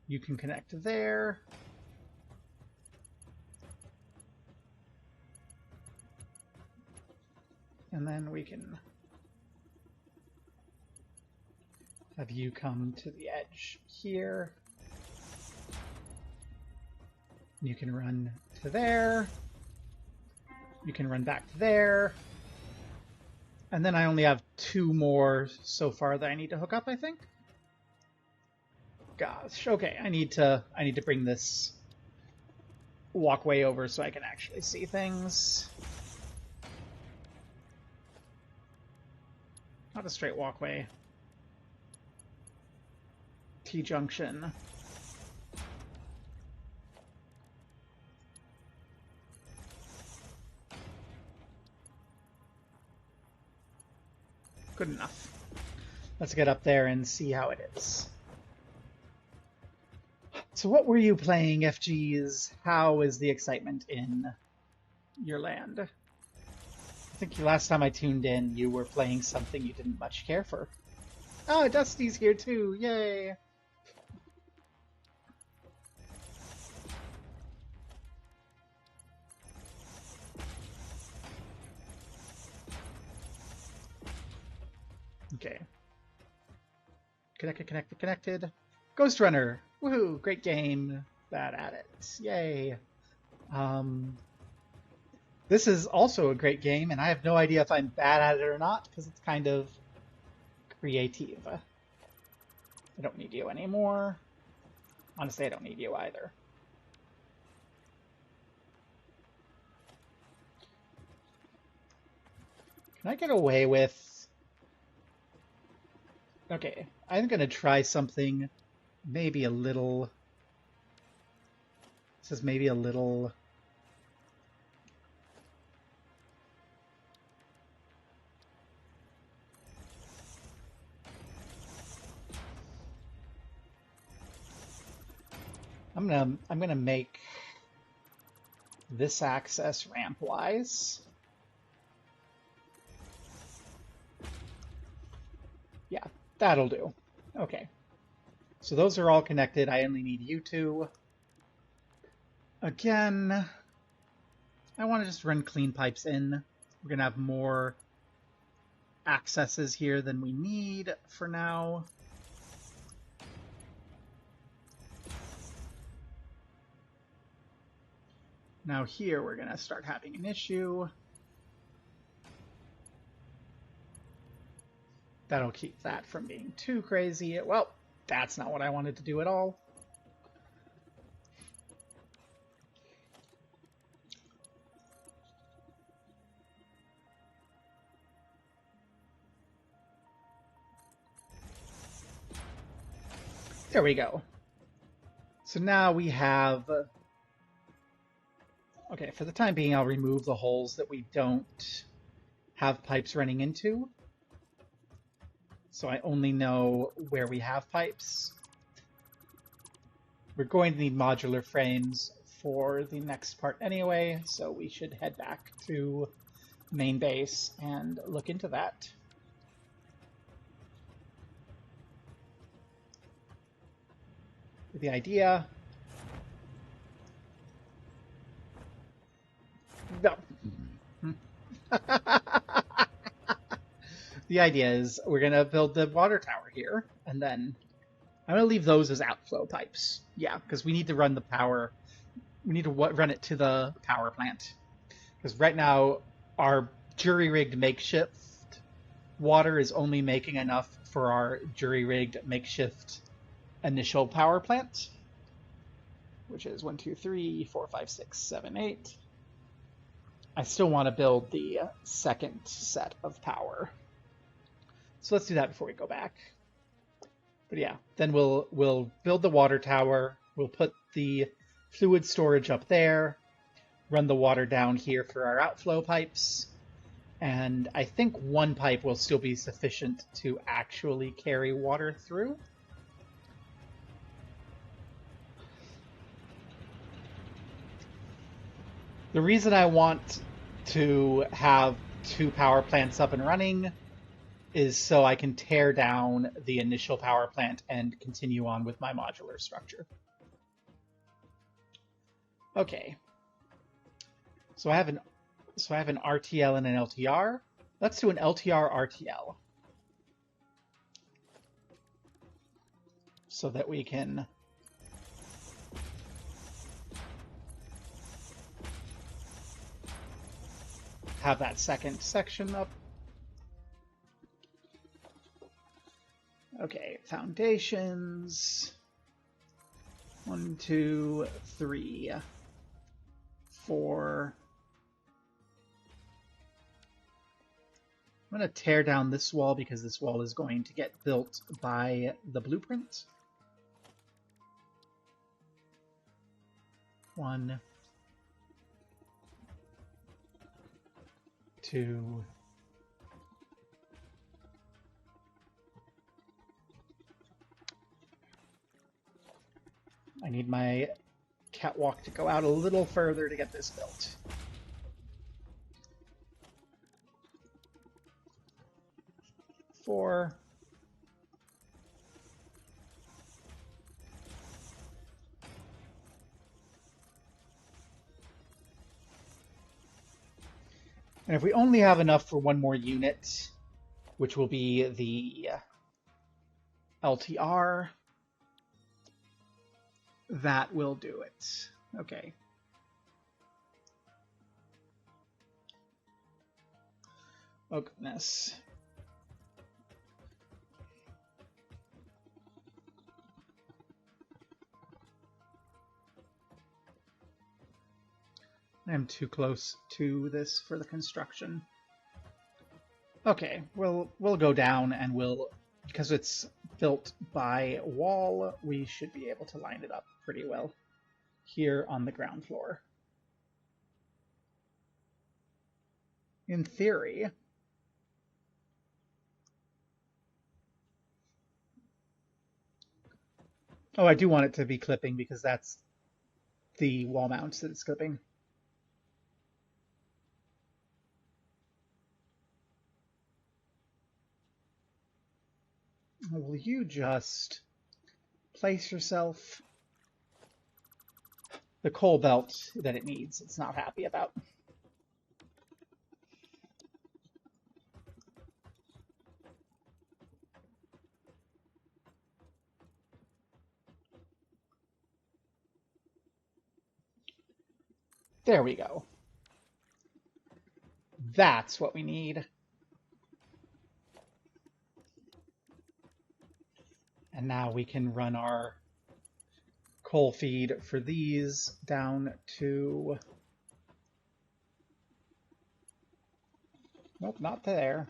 you can connect there. And then we can have you come to the edge here. You can run to there. You can run back to there. And then I only have 2 more so far that I need to hook up, I think. Gosh, okay, I need to bring this walkway over so I can actually see things. Not a straight walkway. T-junction. Good enough. Let's get up there and see how it is. So what were you playing, FGs? How is the excitement in your land? think last time I tuned in, you were playing something you didn't much care for. Oh, Dusty's here too! Yay! Okay. Connected. Ghost Runner! Woohoo! Great game. Bad at it. Yay. This is also a great game, and I have no idea if I'm bad at it or not, because it's kind of creative. I don't need you anymore. Honestly, I don't need you either. Can I get away with... Okay, I'm going to try something maybe a little... This is maybe a little... I'm gonna make this access ramp-wise. Yeah, that'll do. Okay. So those are all connected. I only need you two. Again, I want to just run clean pipes in. We're gonna have more accesses here than we need for now. Now here we're going to start having an issue. That'll keep that from being too crazy. Well, that's not what I wanted to do at all. There we go. So now we have... Okay, for the time being, I'll remove the holes that we don't have pipes running into. So I only know where we have pipes. We're going to need modular frames for the next part anyway, so we should head back to main base and look into that. The idea... No. The idea is we're going to build the water tower here, and then I'm going to leave those as outflow pipes. Yeah, because we need to run the power. We need to run it to the power plant. Because right now, our jury-rigged makeshift water is only making enough for our jury-rigged makeshift initial power plant, which is 1, 2, 3, 4, 5, 6, 7, 8. I still want to build the second set of power. So let's do that before we go back. But yeah, then we'll build the water tower. We'll put the fluid storage up there, run the water down here for our outflow pipes, and I think one pipe will still be sufficient to actually carry water through. The reason I want to have 2 power plants up and running is so I can tear down the initial power plant and continue on with my modular structure. Okay. So I have an RTL and an LTR. Let's do an LTR RTL. So that we can have that second section up. Okay, foundations. 1, 2, 3, 4. I'm going to tear down this wall because this wall is going to get built by the blueprint. 1, 2. I need my catwalk to go out a little further to get this built. 4. And if we only have enough for one more unit, which will be the LTR, that will do it. Okay. Oh, goodness. I'm too close to this for the construction. Okay, we'll go down and because it's built by wall, we should be able to line it up pretty well here on the ground floor. In theory. Oh, I do want it to be clipping because that's the wall mounts that it's clipping. Will you just place yourself? The coal belt that it needs, it's not happy about. There we go. That's what we need. And now we can run our coal feed for these down to... Nope, not there.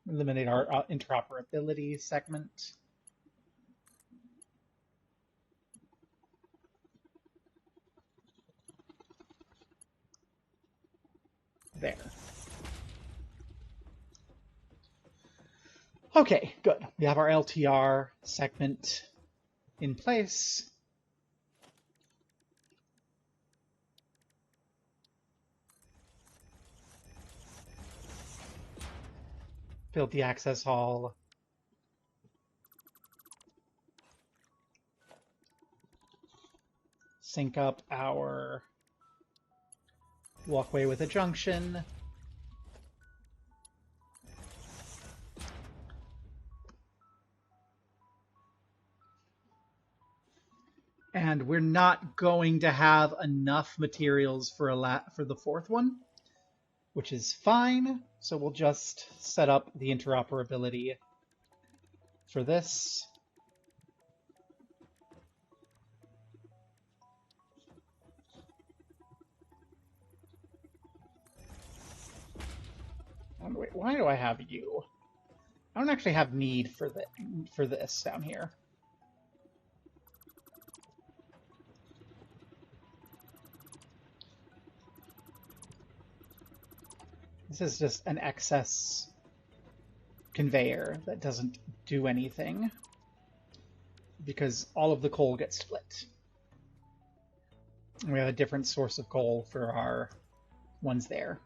Eliminate our interoperability segment. There. Okay, good. We have our LTR segment in place. Build the access hall. Sync up our walkway with a junction. And we're not going to have enough materials for the fourth one, which is fine. So we'll just set up the interoperability for this. Wait, why do I have you? I don't actually have need for this down here. This is just an excess conveyor that doesn't do anything because all of the coal gets split. And we have a different source of coal for our ones there.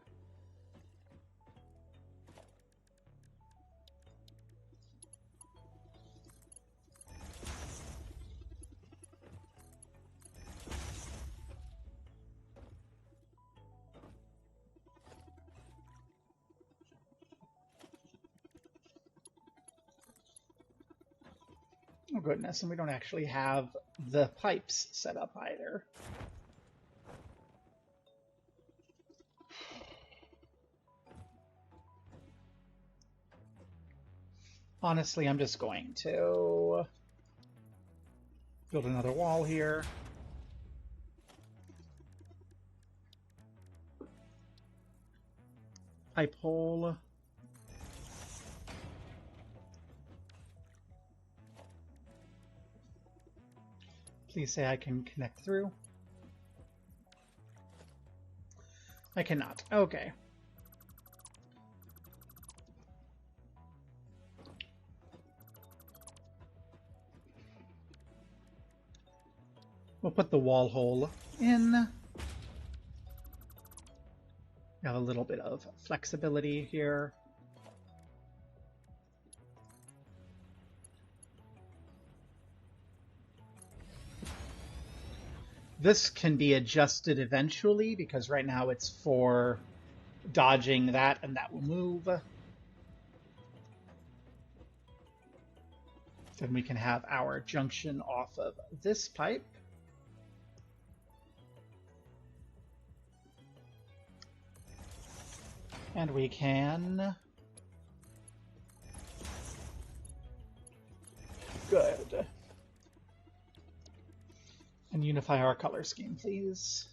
Oh goodness, and we don't actually have the pipes set up either. Honestly, I'm just going to build another wall here. Pipe hole. Please say I can connect through. I cannot. Okay. We'll put the wall hole in. We have a little bit of flexibility here. This can be adjusted eventually because right now it's for dodging that, and that will move. Then we can have our junction off of this pipe. And we can... Good. And unify our color scheme, please.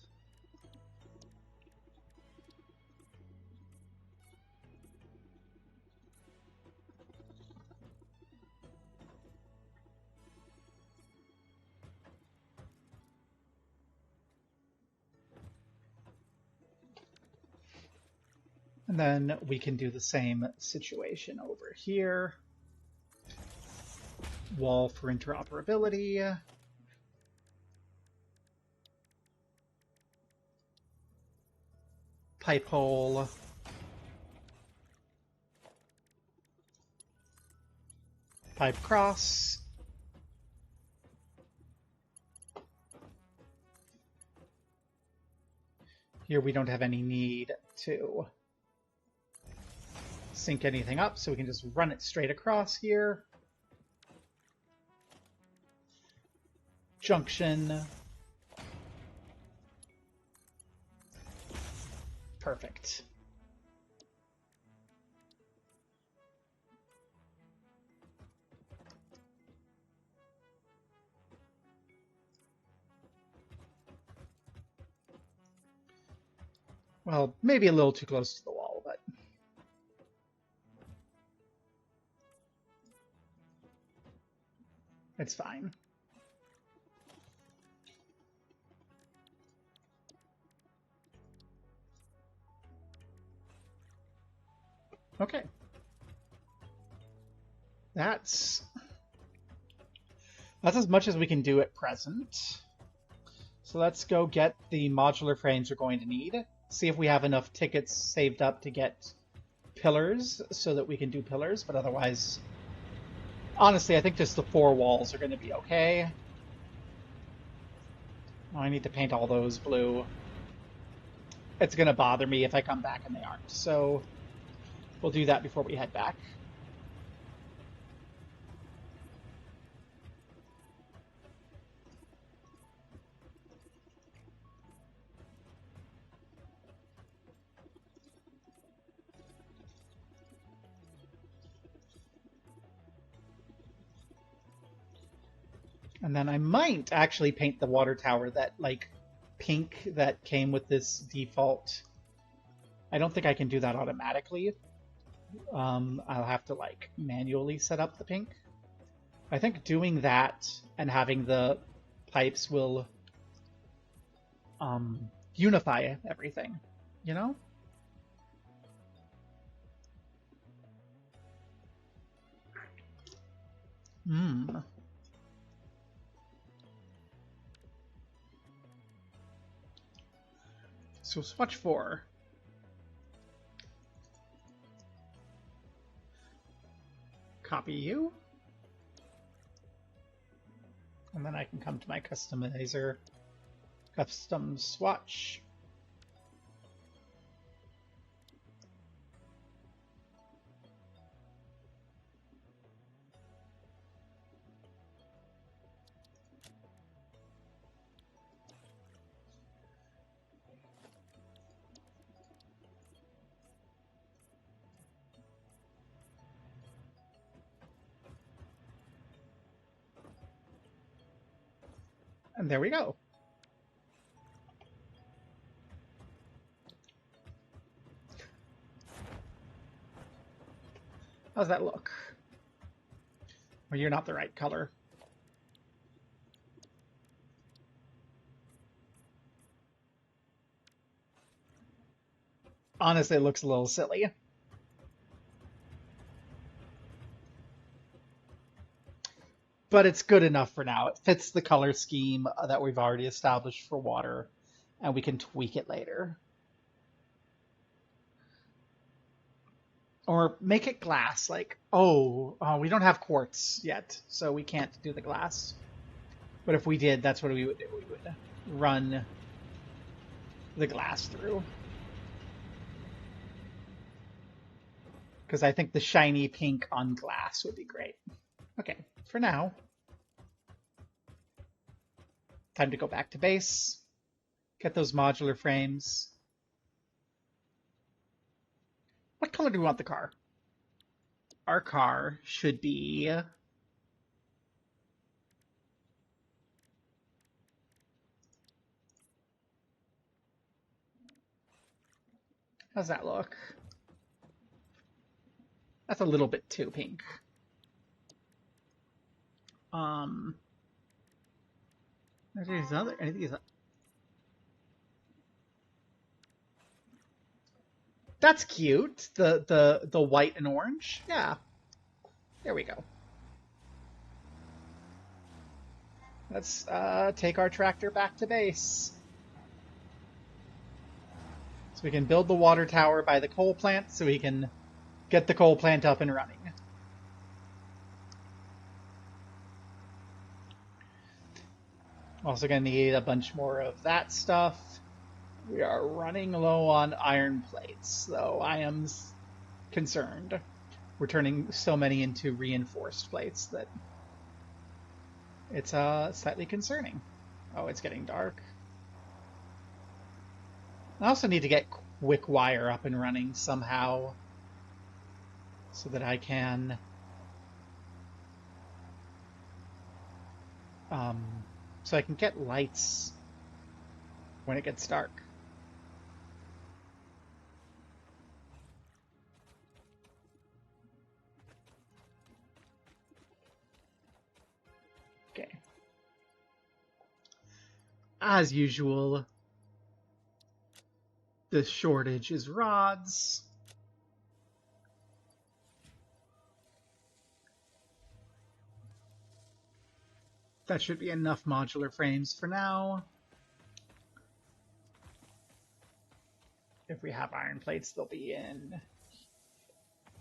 And then we can do the same situation over here. Wall for interoperability. Pipe hole. Pipe cross. Here we don't have any need to sync anything up, so we can just run it straight across here. Junction. Perfect. Well, maybe a little too close to the wall, but... it's fine. Okay. That's as much as we can do at present. So let's go get the modular frames we're going to need. See if we have enough tickets saved up to get pillars so that we can do pillars, but otherwise, honestly, I think just the 4 walls are going to be okay. Oh, I need to paint all those blue. It's going to bother me if I come back and they aren't, so we'll do that before we head back. And then I might actually paint the water tower that, like, pink that came with this default. I don't think I can do that automatically. I'll have to, like, manually set up the pink. I think doing that and having the pipes will unify everything, you know? So swatch 4. Copy you. And then I can come to my customizer, custom swatch. And there we go. How's that look? Well, you're not the right color. Honestly, it looks a little silly. But it's good enough for now. It fits the color scheme that we've already established for water, and we can tweak it later. Or make it glass, like, oh, we don't have quartz yet, so we can't do the glass. But if we did, that's what we would do. We would run the glass through. Because I think the shiny pink on glass would be great. Okay, for now, time to go back to base, get those modular frames. What color do we want the car? Our car should be... How's that look? That's a little bit too pink. There's other... That's cute. The white and orange. Yeah. There we go. Let's take our tractor back to base. So we can build the water tower by the coal plant so we can get the coal plant up and running. Also gonna need a bunch more of that stuff. We are running low on iron plates, though I am concerned. We're turning so many into reinforced plates that it's slightly concerning. Oh, it's getting dark. I also need to get quick wire up and running somehow so that I can get lights when it gets dark. Okay. As usual, the shortage is rods. That should be enough modular frames for now. If we have iron plates, they'll be in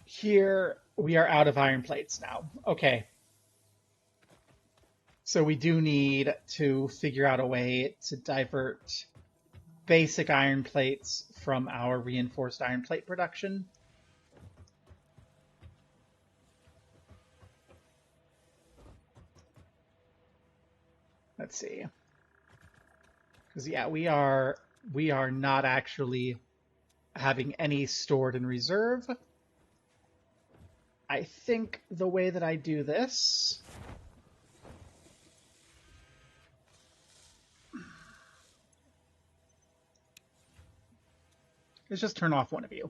here. We are out of iron plates now. Okay. So we do need to figure out a way to divert basic iron plates from our reinforced iron plate production. Let's see. Because yeah, we are not actually having any stored in reserve. I think the way that I do this is just turn off one of you.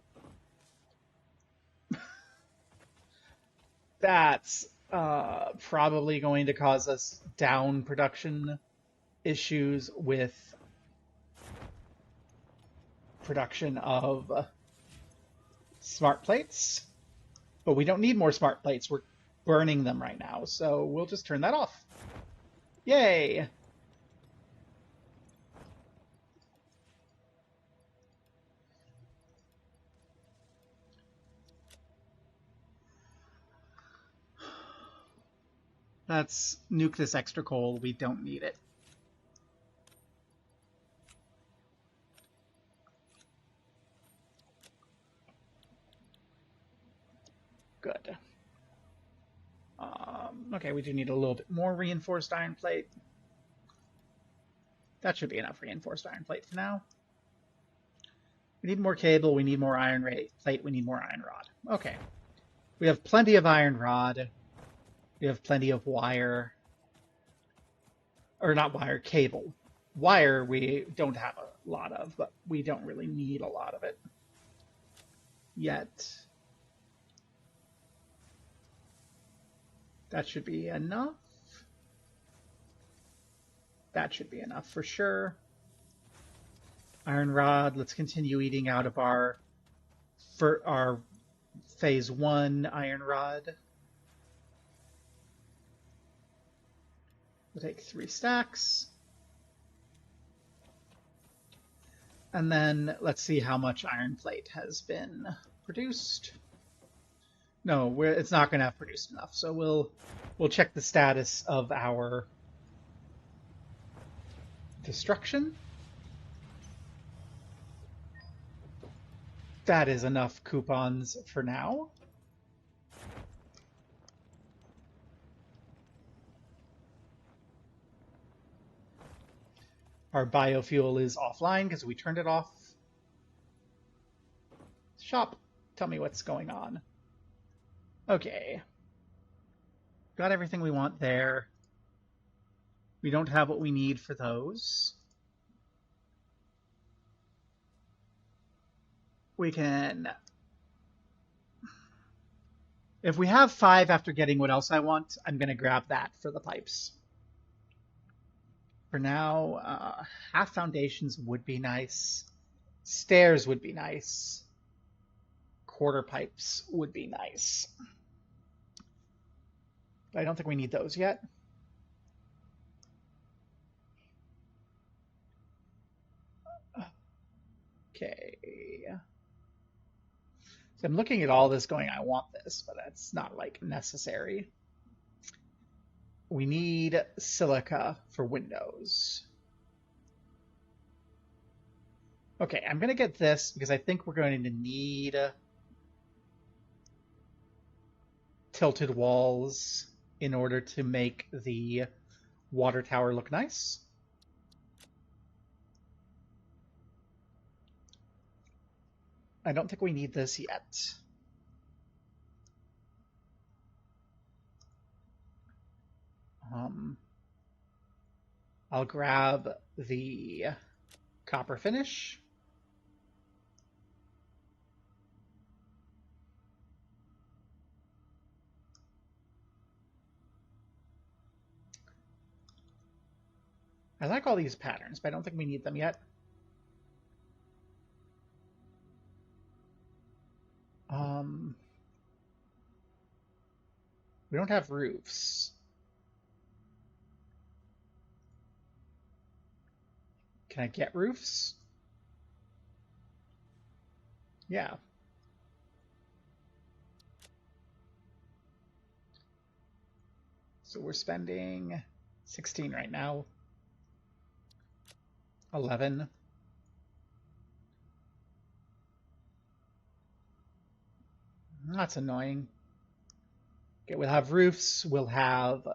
That's probably going to cause us down production issues with production of smart plates. But we don't need more smart plates. We're burning them right now, so we'll just turn that off. Yay! Let's nuke this extra coal. We don't need it. Good. Okay, we do need a little bit more reinforced iron plate. That should be enough reinforced iron plate for now. We need more cable, we need more iron plate, we need more iron rod. Okay. We have plenty of iron rod. We have plenty of wire. Or not wire, cable. Wire we don't have a lot of, but we don't really need a lot of it yet. That should be enough. That should be enough for sure. Iron rod, let's continue eating out of our phase 1 iron rod. We'll take 3 stacks. And then let's see how much iron plate has been produced. No, it's not going to have produced enough. So we'll check the status of our destruction. That is enough coupons for now. Our biofuel is offline because we turned it off. Shop, tell me what's going on. Okay. Got everything we want there. We don't have what we need for those. We can... If we have 5 after getting what else I want, I'm going to grab that for the pipes. For now, half foundations would be nice. Stairs would be nice. Quarter pipes would be nice. But I don't think we need those yet. Okay. So I'm looking at all this going, I want this, but that's not like necessary. We need silica for windows. Okay, I'm going to get this because I think we're going to need tilted walls in order to make the water tower look nice. I don't think we need this yet. I'll grab the copper finish. I like all these patterns, but I don't think we need them yet. We don't have roofs. Can I get roofs? Yeah. So we're spending 16 right now. 11. That's annoying. Okay, we'll have roofs. We'll have...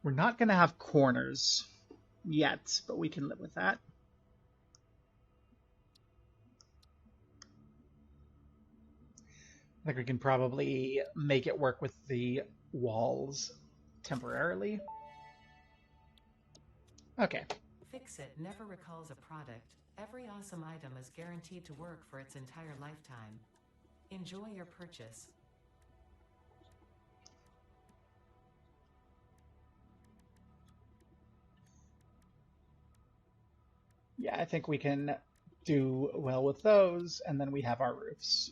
We're not going to have corners yet, but we can live with that. I think we can probably make it work with the walls temporarily. Okay. Fix-It never recalls a product. Every awesome item is guaranteed to work for its entire lifetime. Enjoy your purchase. Yeah, I think we can do well with those, and then we have our roofs,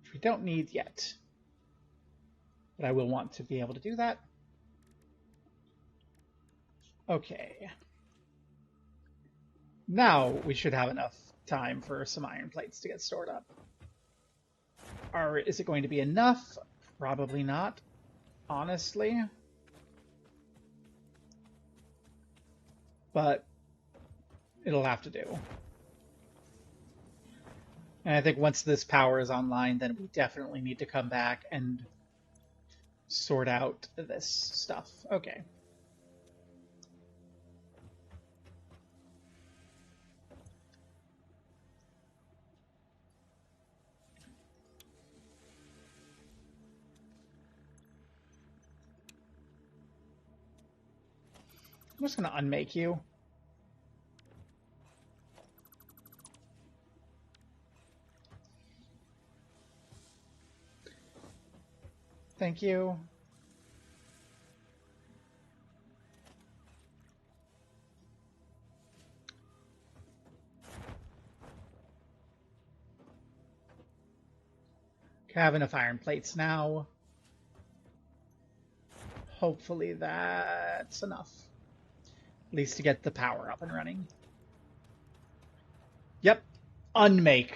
which we don't need yet. But I will want to be able to do that. Okay. Now we should have enough time for some iron plates to get stored up. Is it going to be enough? Probably not, honestly. But it'll have to do. And I think once this power is online, then we definitely need to come back and sort out this stuff. Okay. I'm just going to unmake you. Thank you. Have enough iron plates now. Hopefully that's enough. At least to get the power up and running. Yep. Unmake.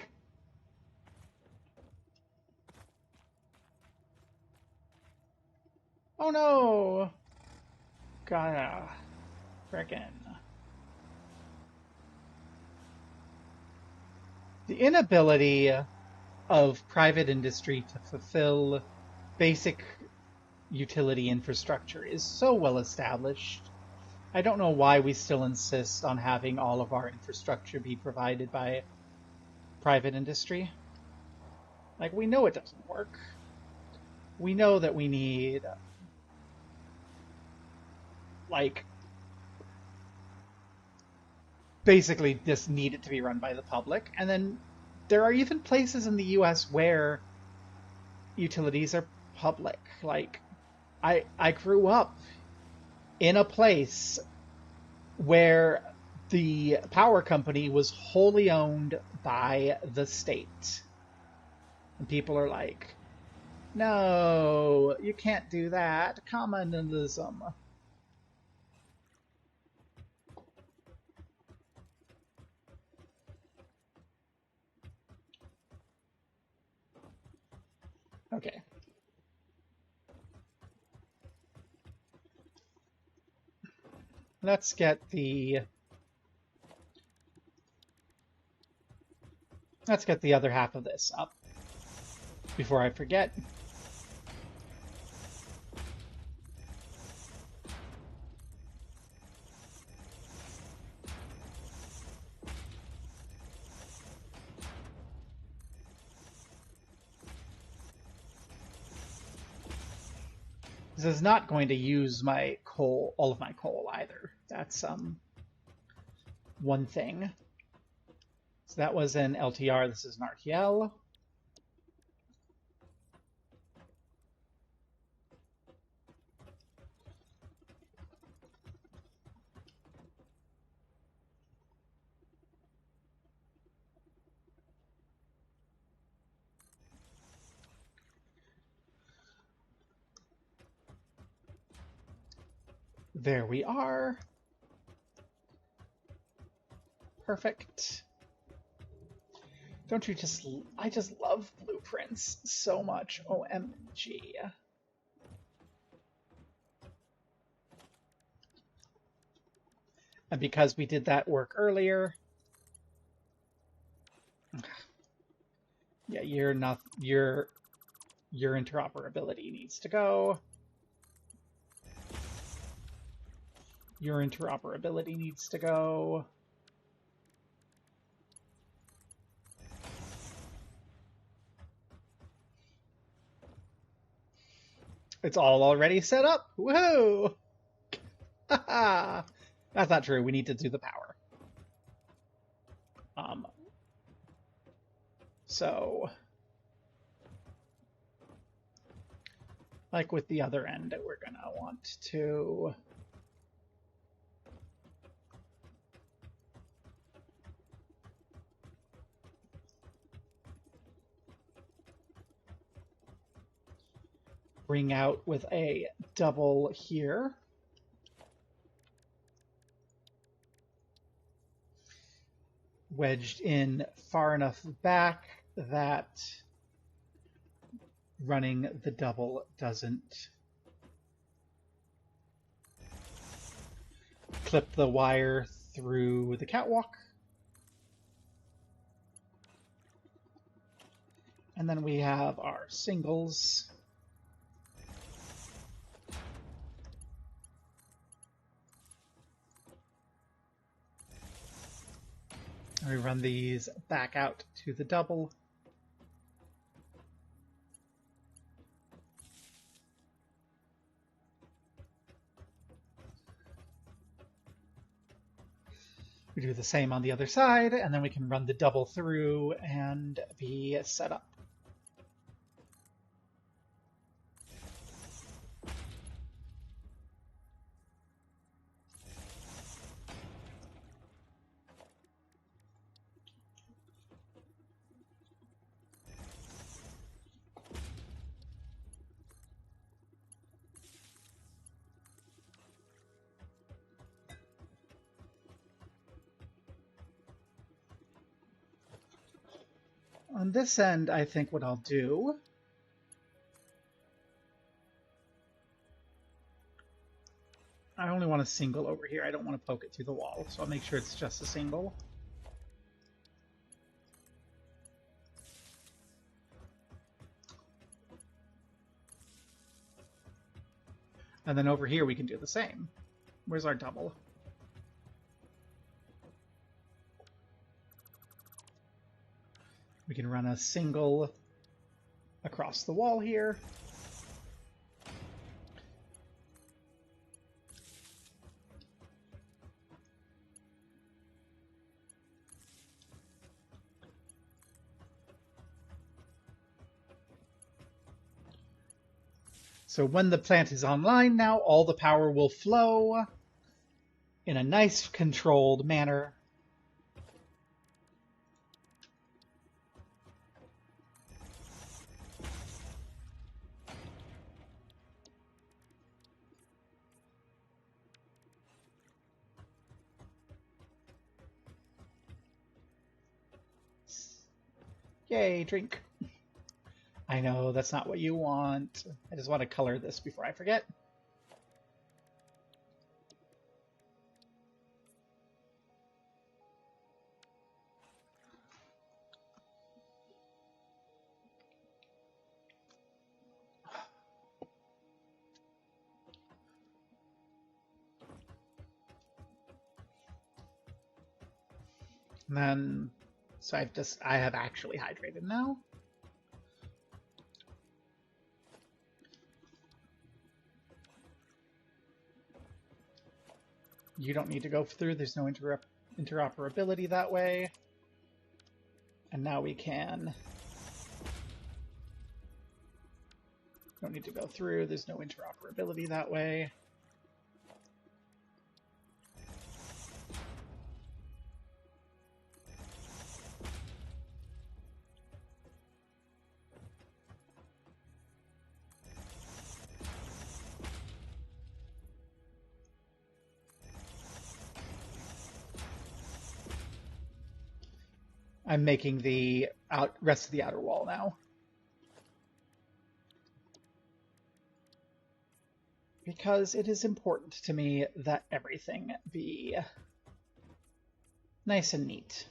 Oh no! Gotta frickin'. The inability of private industry to fulfill basic utility infrastructure is so well established. I don't know why we still insist on having all of our infrastructure be provided by private industry. Like, we know it doesn't work. We know that we need, like, basically this needed to be run by the public. And then there are even places in the US where utilities are public. Like, I grew up in a place where the power company was wholly owned by the state. And people are like, no, you can't do that. Communism. Okay. Let's get the other half of this up before I forget. This is not going to use my coal, all of my coal either. That's one thing. So that was an LTR, this is an RTL. There we are. Perfect. Don't you just... I just love blueprints so much. OMG. And because we did that work earlier... Yeah, you're not... Your interoperability needs to go. Your interoperability needs to go. It's all already set up. Woohoo! That's not true. We need to do the power. So, like with the other end, we're gonna want to bring out with a double here. Wedged in far enough back that running the double doesn't clip the wire through the catwalk. And then we have our singles. And we run these back out to the double. We do the same on the other side, and then we can run the double through and be set up. On this end, I think what I'll do a single over here. I don't want to poke it through the wall, so I'll make sure it's just a single. And then over here we can do the same. Where's our double? We can run a single across the wall here. So when the plant is online now, all the power will flow in a nice, controlled manner. Yay, drink. I know, that's not what you want. I just want to color this before I forget. And then, so I have actually hydrated now. You don't need to go through, there's no interoperability that way. And now we can... Don't need to go through, there's no interoperability that way. I'm making the rest of the outer wall now. Because it is important to me that everything be nice and neat.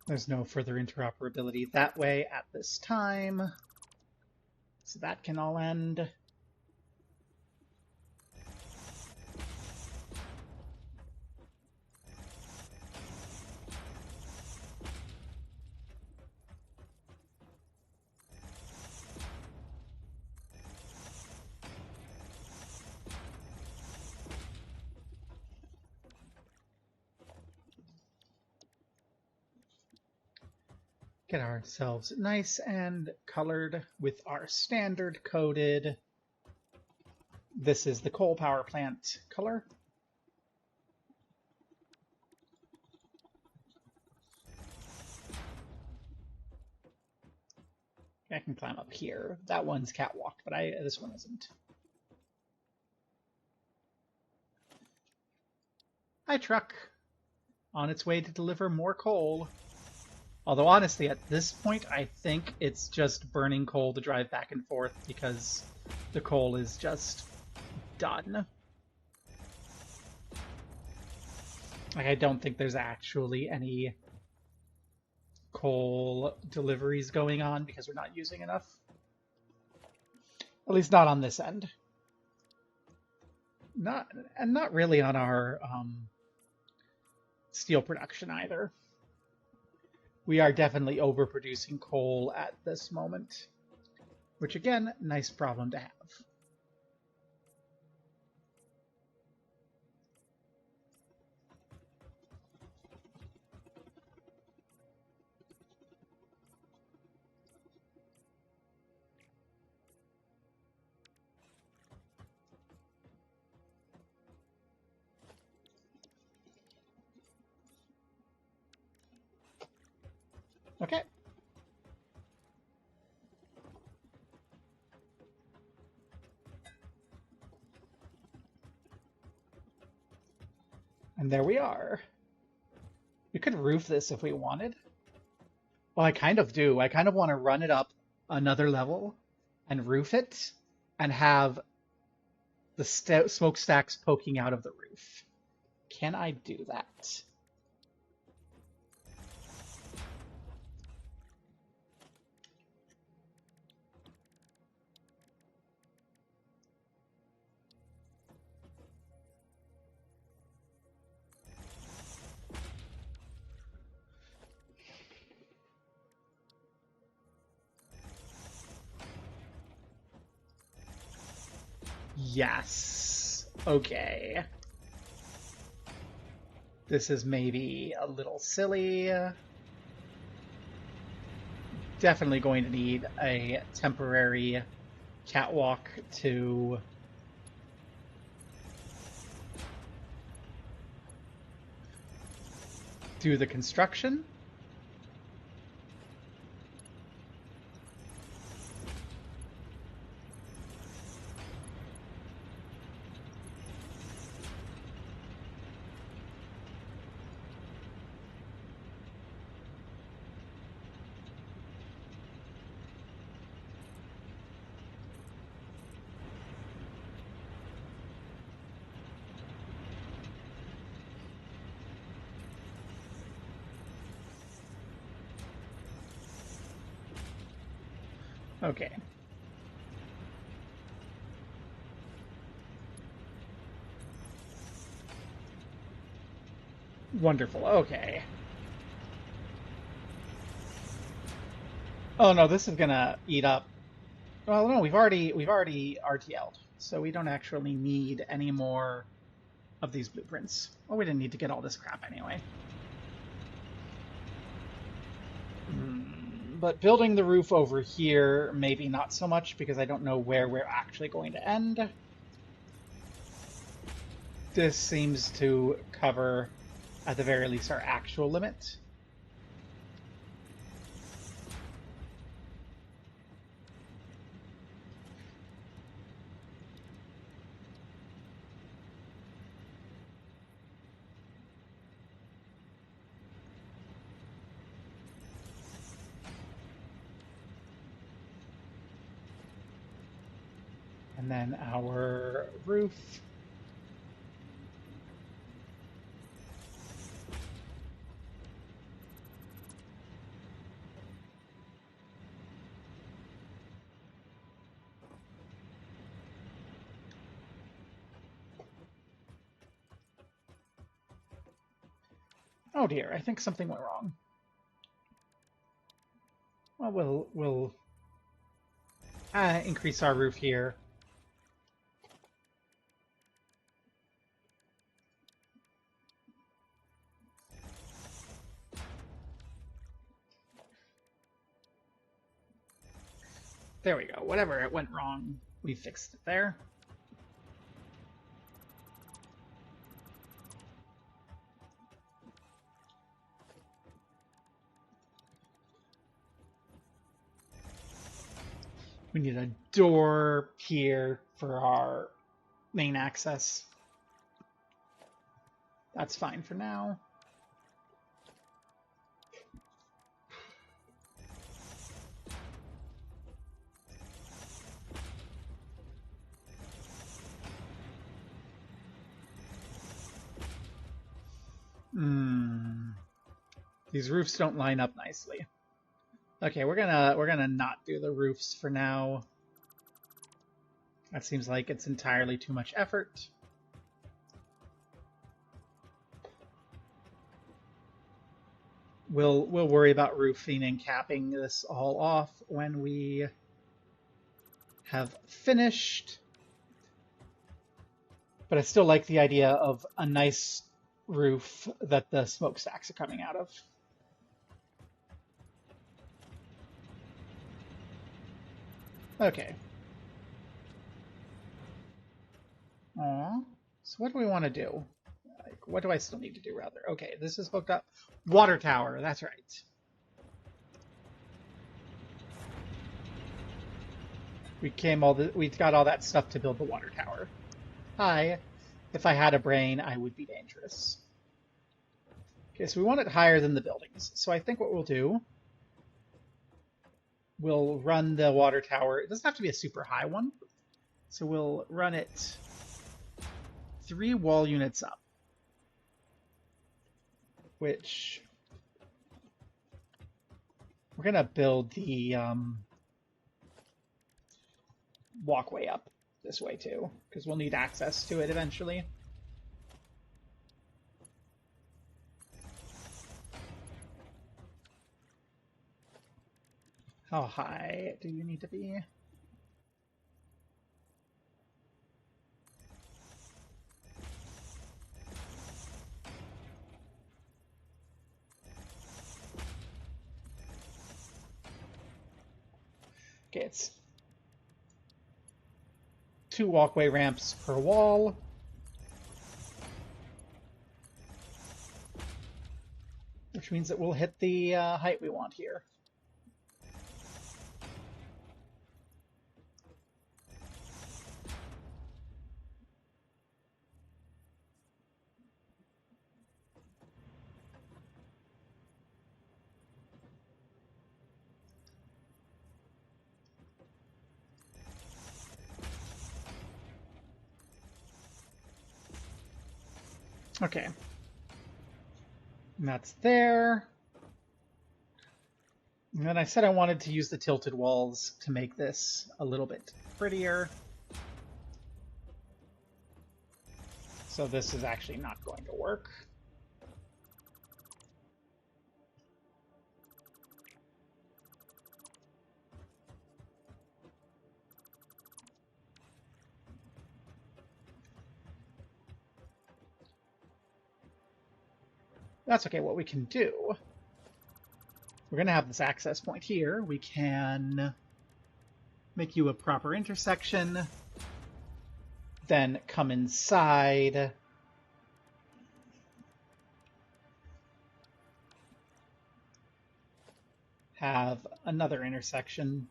There's no further interoperability that way at this time. So that can all end. Get ourselves nice and colored with our standard coded. This is the coal power plant color. I can climb up here. That one's catwalk, but this one isn't. Hi, truck. On its way to deliver more coal. Although honestly, at this point, I think it's just burning coal to drive back and forth because the coal is just done. Like, I don't think there's actually any coal deliveries going on because we're not using enough. At least not on this end. Not really on our steel production either. We are definitely overproducing coal at this moment, which again, nice problem to have. Okay. And there we are. We could roof this if we wanted. Well, I kind of do. I kind of want to run it up another level and roof it and have the smokestacks poking out of the roof. Can I do that? Yes. Okay. This is maybe a little silly. Definitely going to need a temporary catwalk to do the construction. Okay. Wonderful. Okay. Oh no, this is gonna eat up. Well, no, we've already RTL'd, so we don't actually need any more of these blueprints. Well, we didn't need to get all this crap anyway. But building the roof over here, maybe not so much, because I don't know where we're actually going to end. This seems to cover, at the very least, our actual limit. And then our roof. Oh dear, I think something went wrong. Well, we'll increase our roof here. There we go. Whatever it went wrong, we fixed it there. We need a door here for our main access. That's fine for now. These roofs don't line up nicely. Okay, we're gonna not do the roofs for now. That seems like it's entirely too much effort. We'll worry about roofing and capping this all off when we have finished. But I still like the idea of a nice roof that the smokestacks are coming out of. Okay. Aww. So what do we want to do? Like, what do I still need to do, rather? Okay, this is hooked up. Water tower, that's right. We got all that stuff to build the water tower. Hi. If I had a brain, I would be dangerous. Okay, so we want it higher than the buildings. So I think what we'll do, we'll run the water tower. It doesn't have to be a super high one. So we'll run it 3 wall units up, which we're going to build the walkway up this way too, because we'll need access to it eventually. How high do you need to be? Okay, it's 2 walkway ramps per wall. Which means that we'll hit the height we want here. Okay. And that's there. And then I said I wanted to use the tilted walls to make this a little bit prettier. So this is actually not going to work. That's okay. What we can do, we're going to have this access point here. We can make you a proper intersection, then come inside. Have another intersection.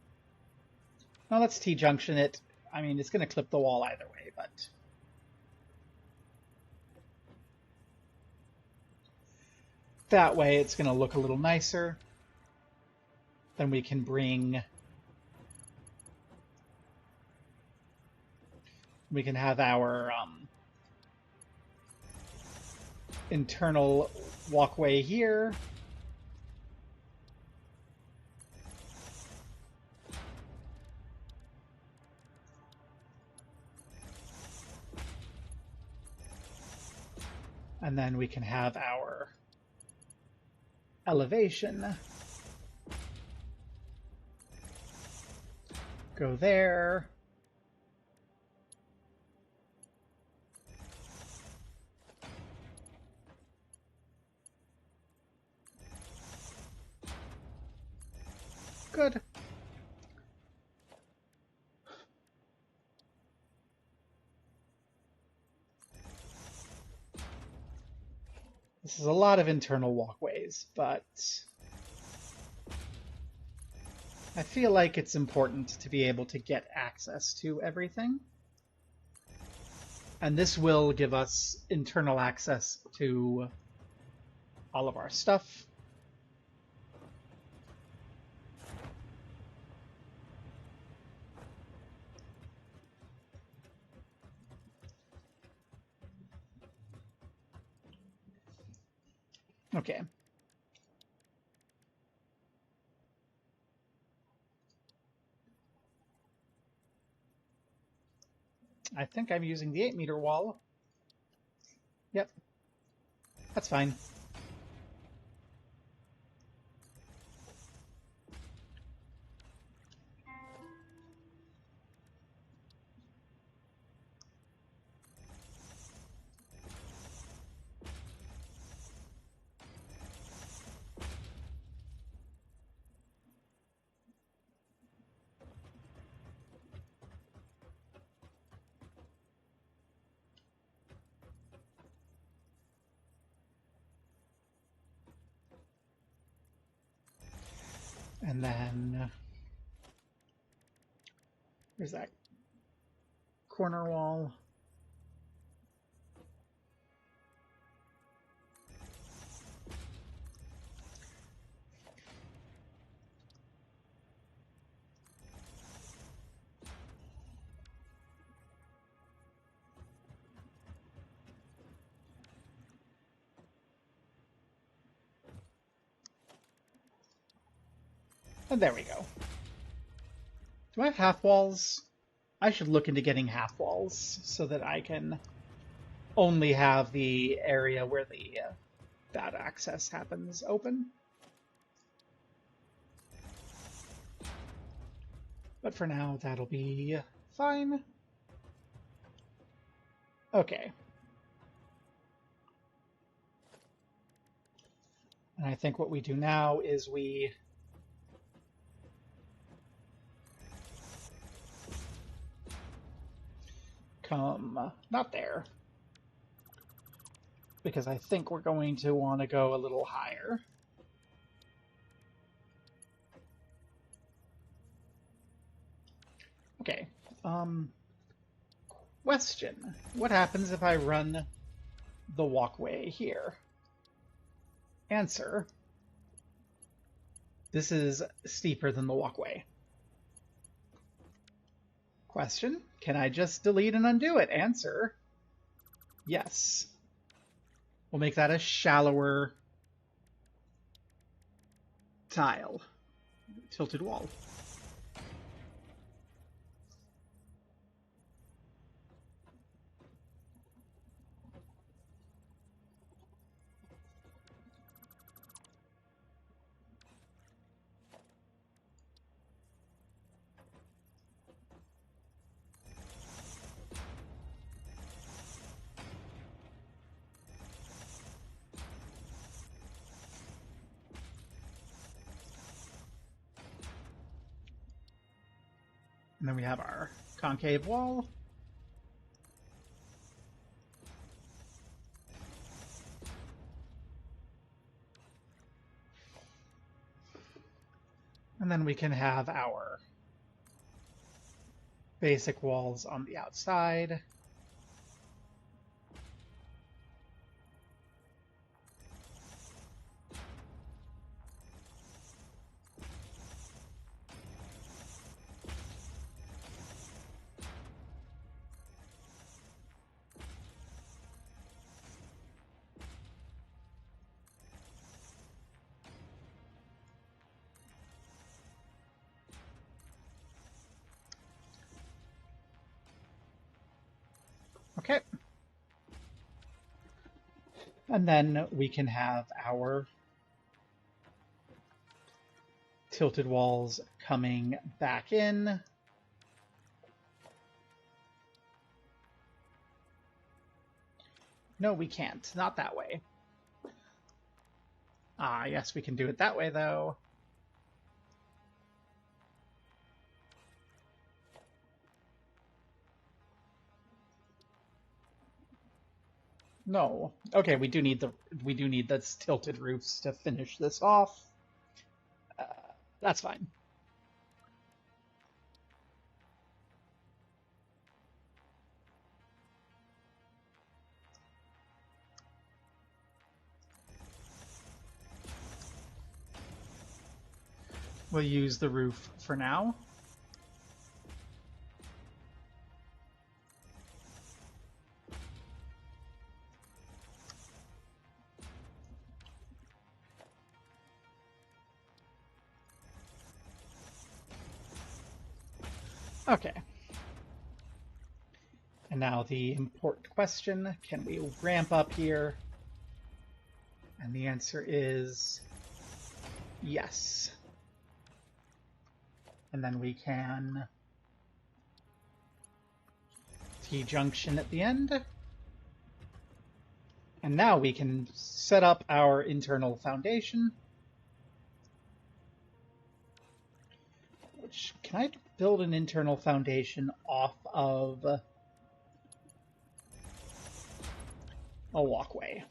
Now let's T-junction it. I mean, it's going to clip the wall either way, but... that way it's going to look a little nicer. Then we can bring... we can have our internal walkway here. And then we can have our elevation go there. Good. This is a lot of internal walkways, but I feel like it's important to be able to get access to everything. And this will give us internal access to all of our stuff. Okay. I think I'm using the 8-meter wall. Yep. That's fine. And then There's that corner wall. And there we go. Do I have half walls? I should look into getting half walls so that I can only have the area where the bad access happens open. But for now, that'll be fine. Okay. And I think what we do now is we come not there, because I think we're going to want to go a little higher. Okay. Question. What happens if I run the walkway here? Answer. This is steeper than the walkway. Question. Can I just delete and undo it? Answer. Yes. We'll make that a shallower tile. Tilted wall. And then we have our concave wall. And then we can have our basic walls on the outside. Okay. And then we can have our tilted walls coming back in. No, we can't. Not that way. Ah, yes, we can do it that way, though. No. Okay, we do need the tilted roofs to finish this off. That's fine. We'll use the roof for now. Okay. And now the important question, can we ramp up here? And the answer is yes. And then we can T-junction at the end. And now we can set up our internal foundation. Which, can I build an internal foundation off of a walkway?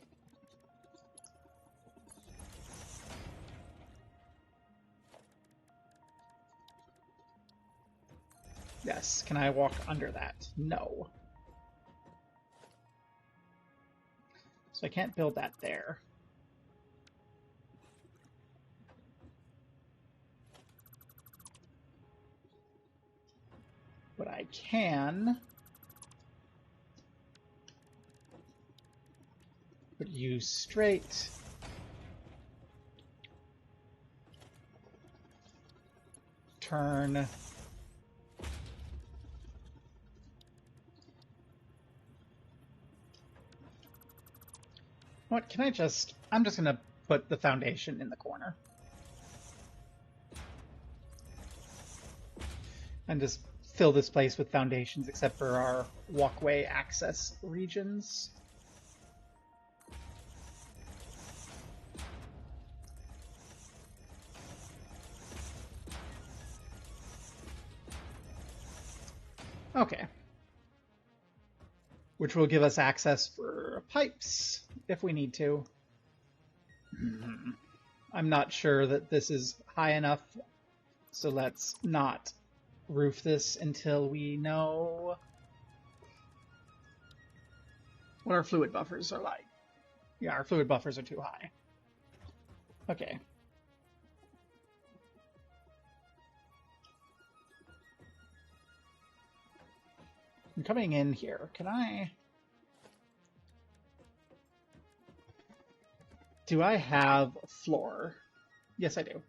Yes. Can I walk under that? No. So I can't build that there. But I can put you straight. Turn. What can I just... I'm just going to put the foundation in the corner. And just fill this place with foundations except for our walkway access regions. Okay. Which will give us access for pipes if we need to. I'm not sure that this is high enough, so let's not roof this until we know what our fluid buffers are like. Yeah, our fluid buffers are too high. Okay. I'm coming in here. Can I... Do I have a floor? Yes, I do.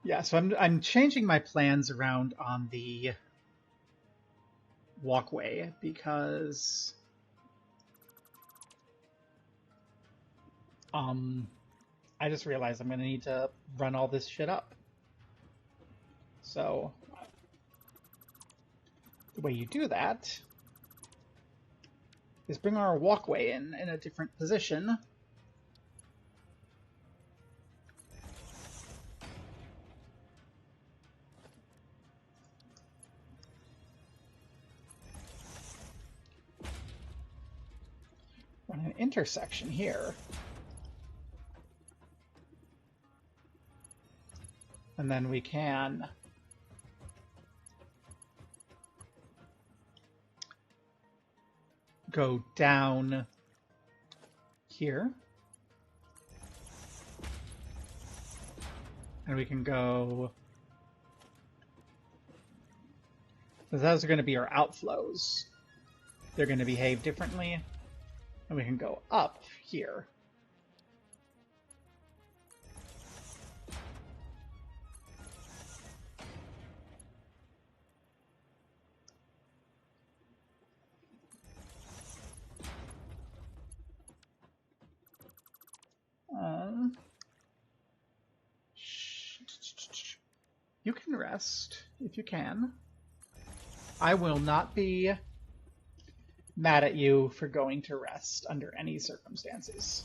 Yeah, so I'm changing my plans around on the walkway because I just realized I'm gonna need to run all this shit up. So the way you do that is bring our walkway in a different position. Run an intersection here. And then we can go down here. And we can go... Those are going to be our outflows. They're going to behave differently. And we can go up here. You can rest if you can. I will not be mad at you for going to rest under any circumstances.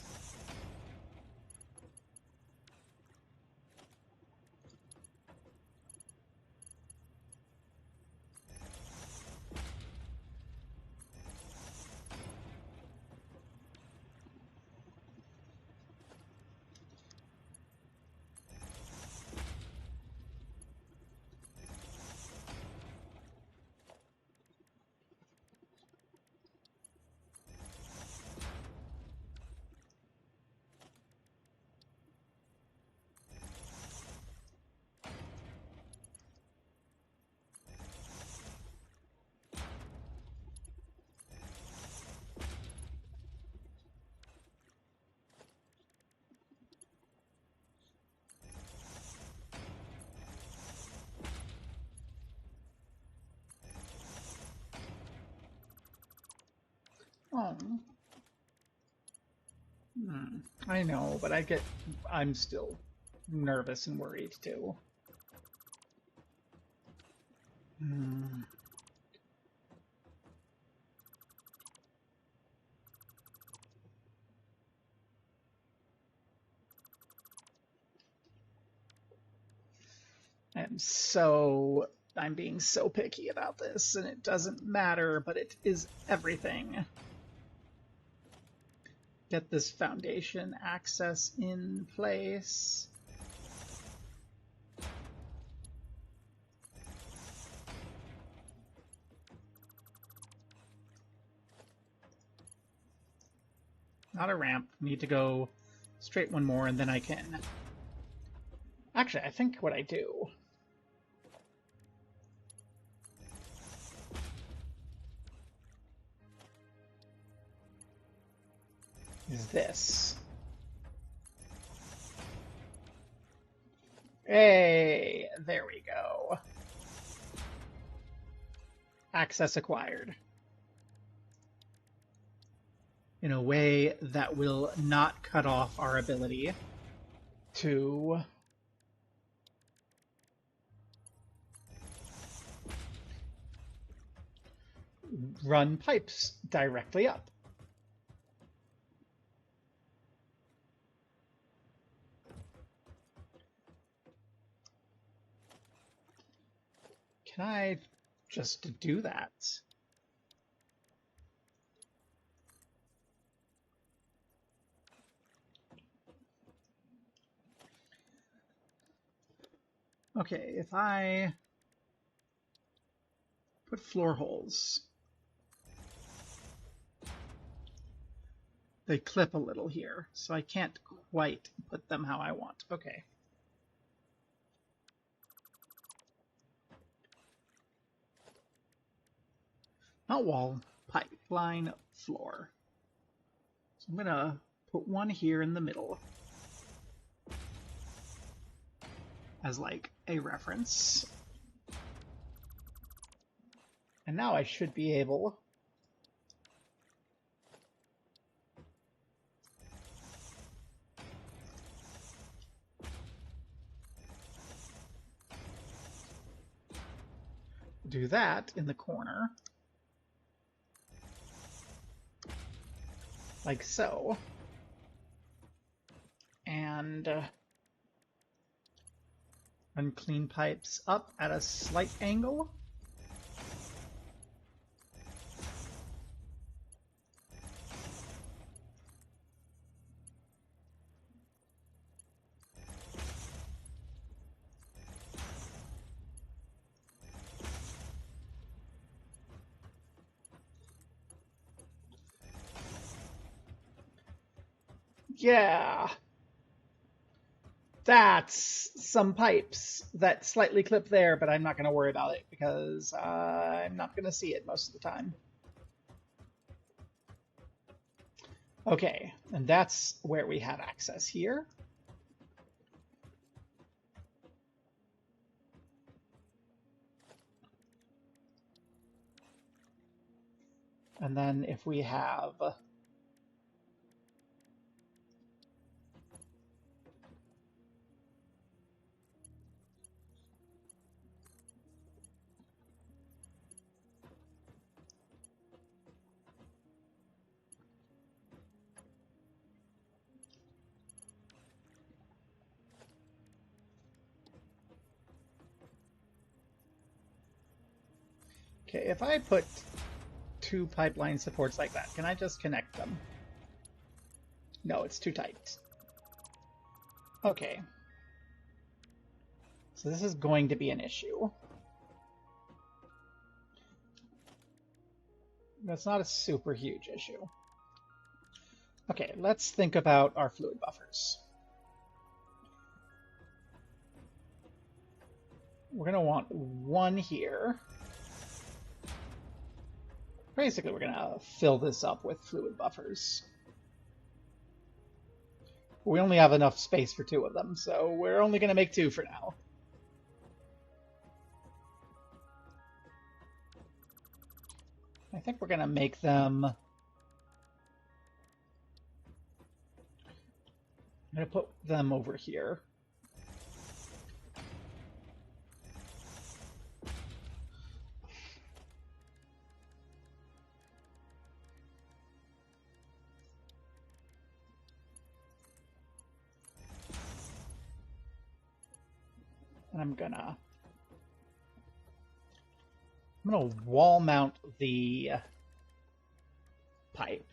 I know, but I'm still nervous and worried too. I'm being so picky about this, and it doesn't matter, but it is everything. Get this foundation access in place. Not a ramp. Need to go straight one more, and then I can... Actually, I think what I do... is this. Hey, there we go. Access acquired. In a way that will not cut off our ability to run pipes directly up. Can I just do that? Okay, if I put floor holes, they clip a little here, so I can't quite put them how I want. Okay. Not wall, pipeline, floor. So I'm gonna put one here in the middle as like a reference. And now I should be able to do that in the corner. Like so. And run clean pipes up at a slight angle. Yeah. That's some pipes that slightly clip there, but I'm not going to worry about it because I'm not going to see it most of the time. Okay, and that's where we have access here. And then if we have okay, if I put two pipeline supports like that, can I just connect them? No, it's too tight. Okay. So this is going to be an issue. That's not a super huge issue. Okay, let's think about our fluid buffers. We're going to want one here. Basically, we're going to fill this up with fluid buffers. We only have enough space for two of them, so we're only going to make two for now. I think we're going to make them going to put them over here. And I'm gonna wall mount the pipe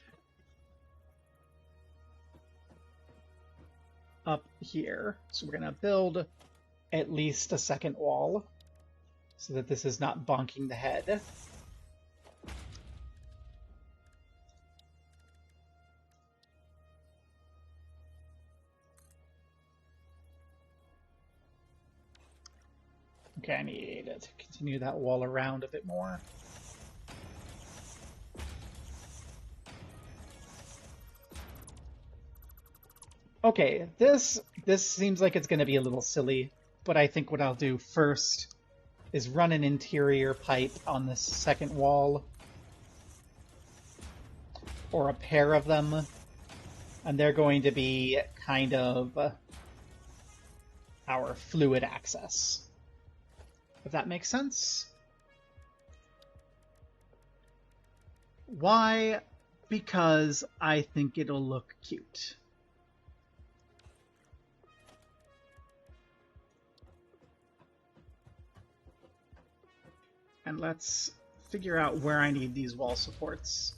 up here. So we're gonna build at least a second wall so that this is not bonking the head. Okay, I need to continue that wall around a bit more. Okay, this seems like it's going to be a little silly, but I think what I'll do first is run an interior pipe on this second wall, or a pair of them, and they're going to be kind of our fluid access. If that makes sense. Why? Because I think it'll look cute. And let's figure out where I need these wall supports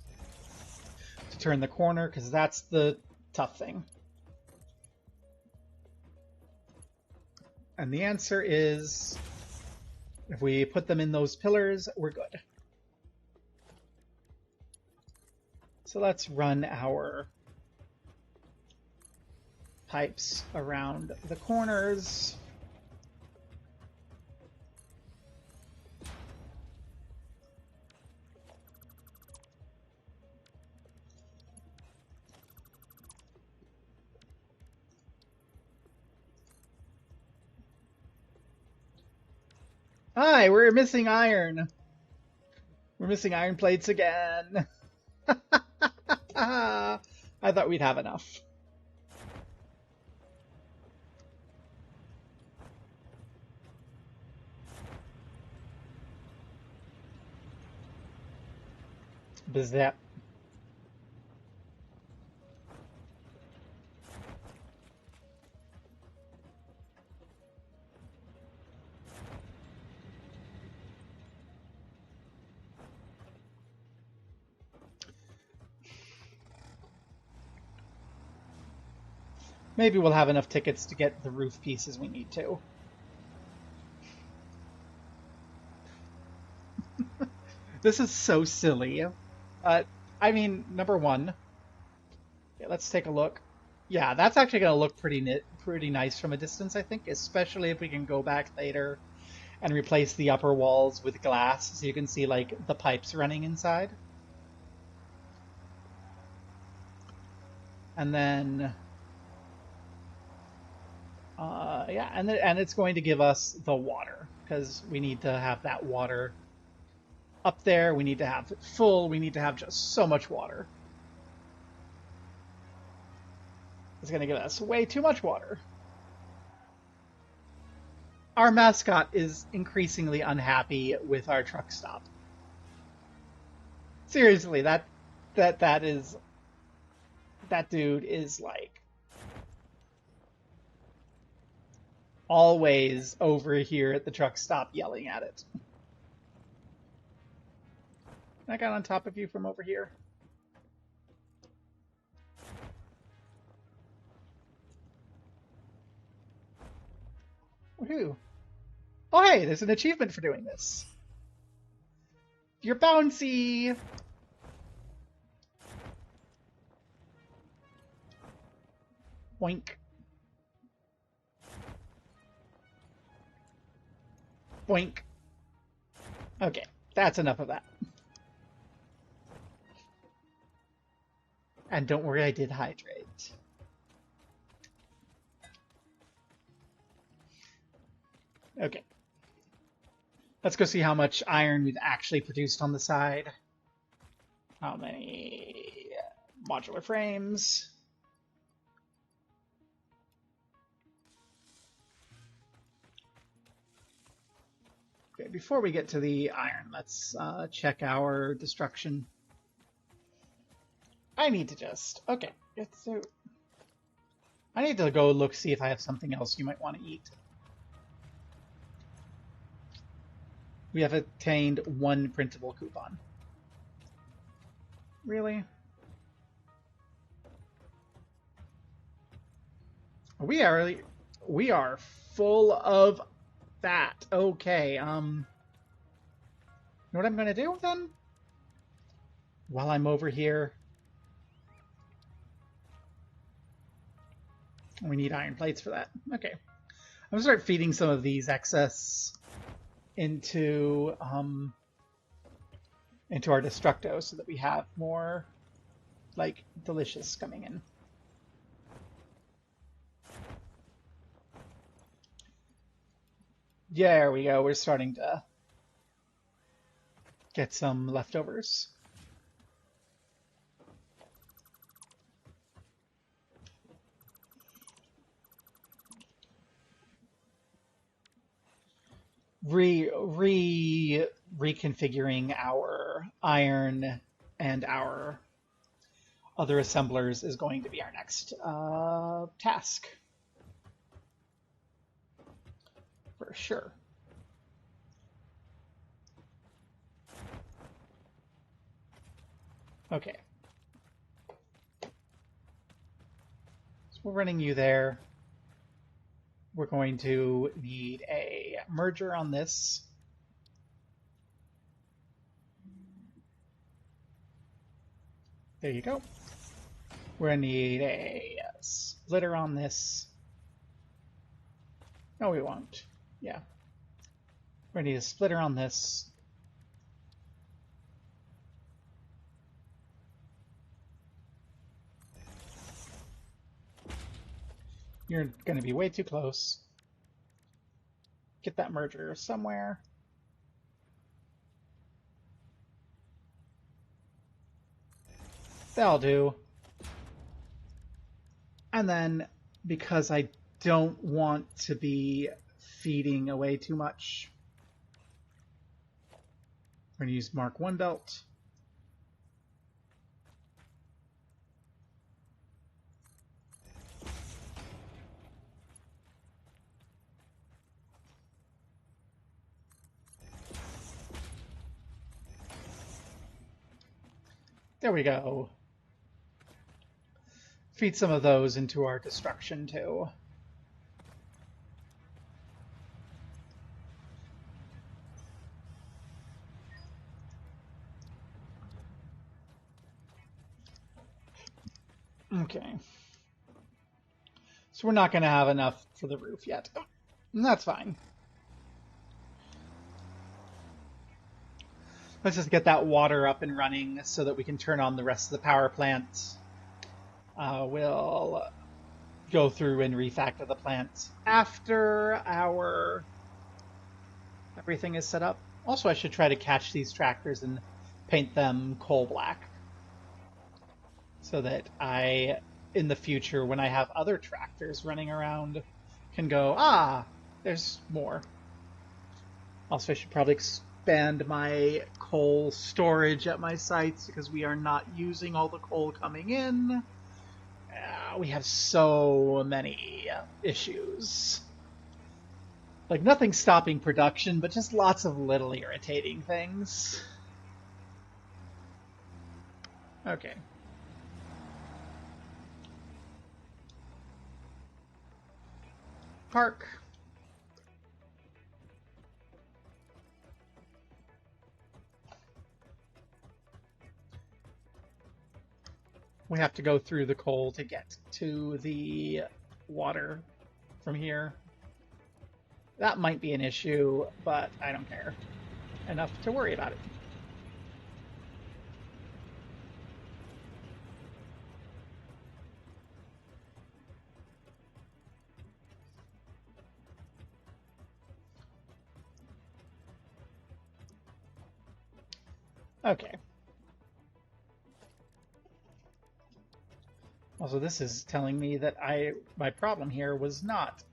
to turn the corner, because that's the tough thing. And the answer is, if we put them in those pillars, we're good. So let's run our pipes around the corners. Hi, we're missing iron. We're missing iron plates again. I thought we'd have enough. Bizap. Maybe we'll have enough tickets to get the roof pieces we need to. This is so silly. I mean, number one, yeah, let's take a look. Yeah, that's actually going to look pretty nice from a distance, I think, especially if we can go back later and replace the upper walls with glass so you can see, like, the pipes running inside. And then... yeah, and it's going to give us the water, because we need to have that water up there. We need to have it full. We need to have just so much water. It's going to give us way too much water. Our mascot is increasingly unhappy with our truck stop. Seriously, that dude is like always over here at the truck stop yelling at it. I got on top of you from over here. Woohoo! Oh hey, there's an achievement for doing this. You're bouncy! Boink. Boink. Okay, that's enough of that. And don't worry, I did hydrate. Okay. Let's go see how much iron we've actually produced on the side. How many modular frames? before we get to the iron, let's check our destruction. I need to just... Okay, so... I need to go look, see if I have something else you might want to eat. We have attained 1 printable coupon. Really? We are full of fat. Okay, you know what I'm gonna do then? While I'm over here, we need iron plates for that. Okay, I'm gonna start feeding some of these excess into our destructo so that we have more like delicious coming in. There we go. We're starting to get some leftovers. Reconfiguring our iron and our other assemblers is going to be our next task. For sure. Okay. So we're running you there. We're going to need a merger on this. There you go. We're going to need a splitter on this. No, we won't. Yeah. We're going to need a splitter on this. You're going to be way too close. Get that merger somewhere. That'll do. And then, because I don't want to be feeding away too much, we're going to use Mark 1 belt. There we go. Feed some of those into our destruction too. Okay. So we're not going to have enough for the roof yet. And that's fine. Let's just get that water up and running so that we can turn on the rest of the power plant. We'll go through and refactor the plant after our everything is set up. Also, I should try to catch these tractors and paint them coal black so that I, in the future, when I have other tractors running around, can go, ah, there's more. Also, I should probably expand my coal storage at my sites because we are not using all the coal coming in. We have so many issues. Like, nothing stopping production, but just lots of little irritating things. Okay. Park. We have to go through the coal to get to the water from here. That might be an issue, but I don't care enough to worry about it. Okay. Also, this is telling me that my problem here was not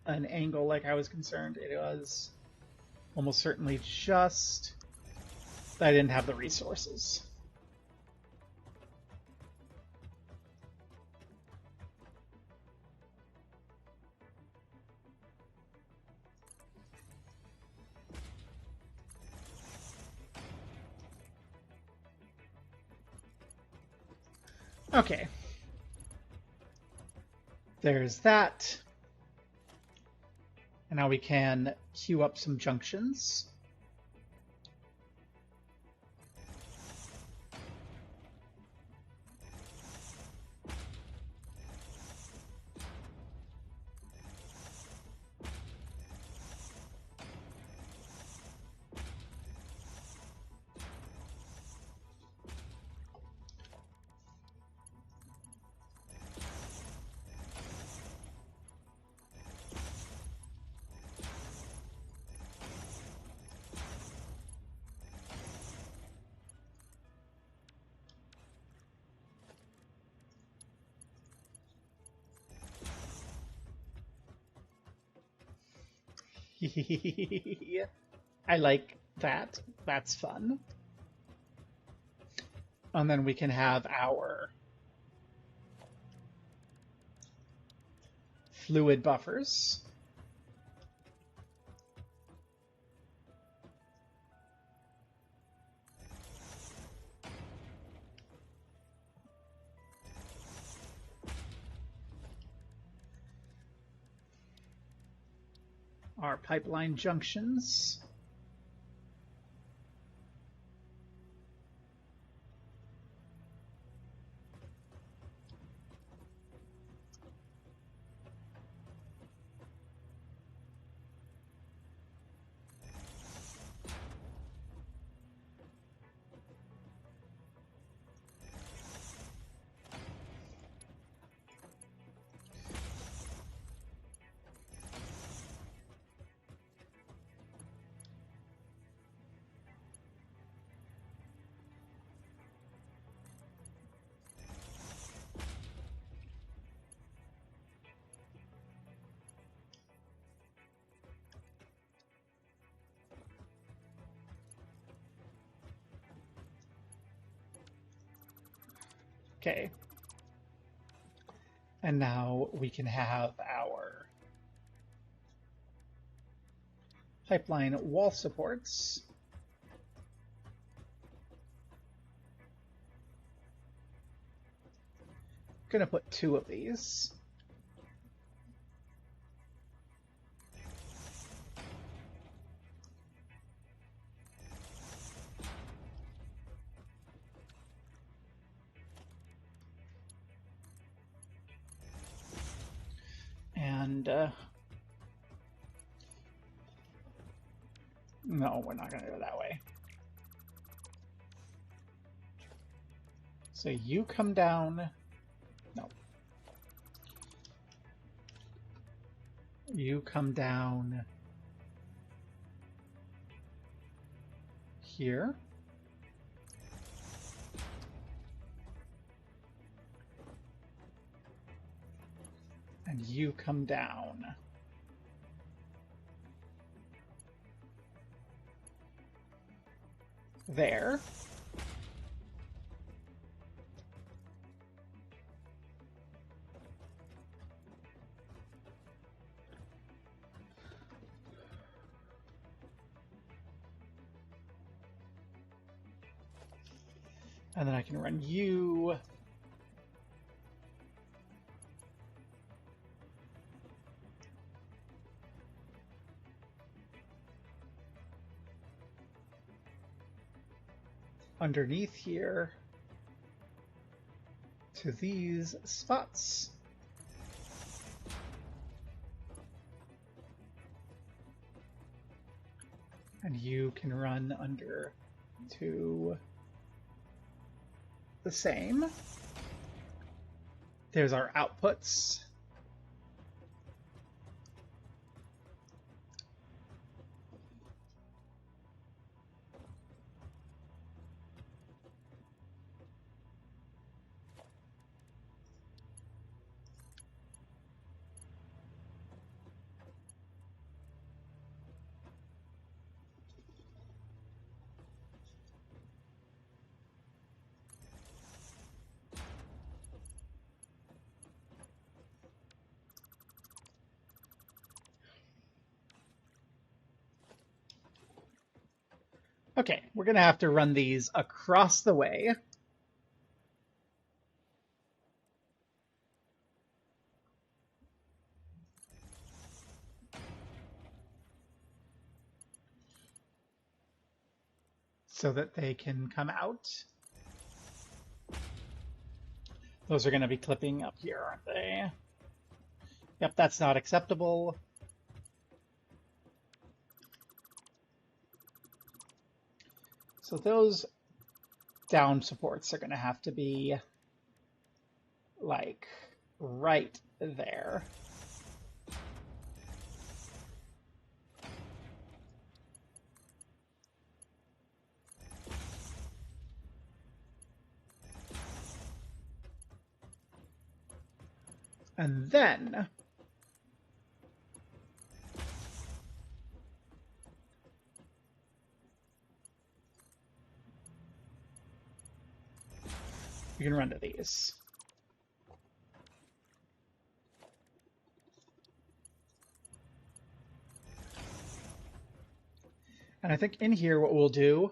an angle like I was concerned. It was Almost certainly just that I didn't have the resources. Okay. There's that. And now we can queue up some junctions. I like that. That's fun. And then we can have our fluid buffers. Our pipeline junctions. Okay. And now we can have our pipeline wall supports. I'm gonna put 2 of these. And no, we're not gonna go that way. So you come down. No. You come down here. And you come down there. And then I can run you underneath here to these spots. And you can run under to the same. There's our outputs. Okay, we're gonna have to run these across the way. So that they can come out. Those are going to be clipping up here, aren't they? Yep, that's not acceptable. So those down supports are going to have to be like right there. And then you can run to these. And I think in here what we'll do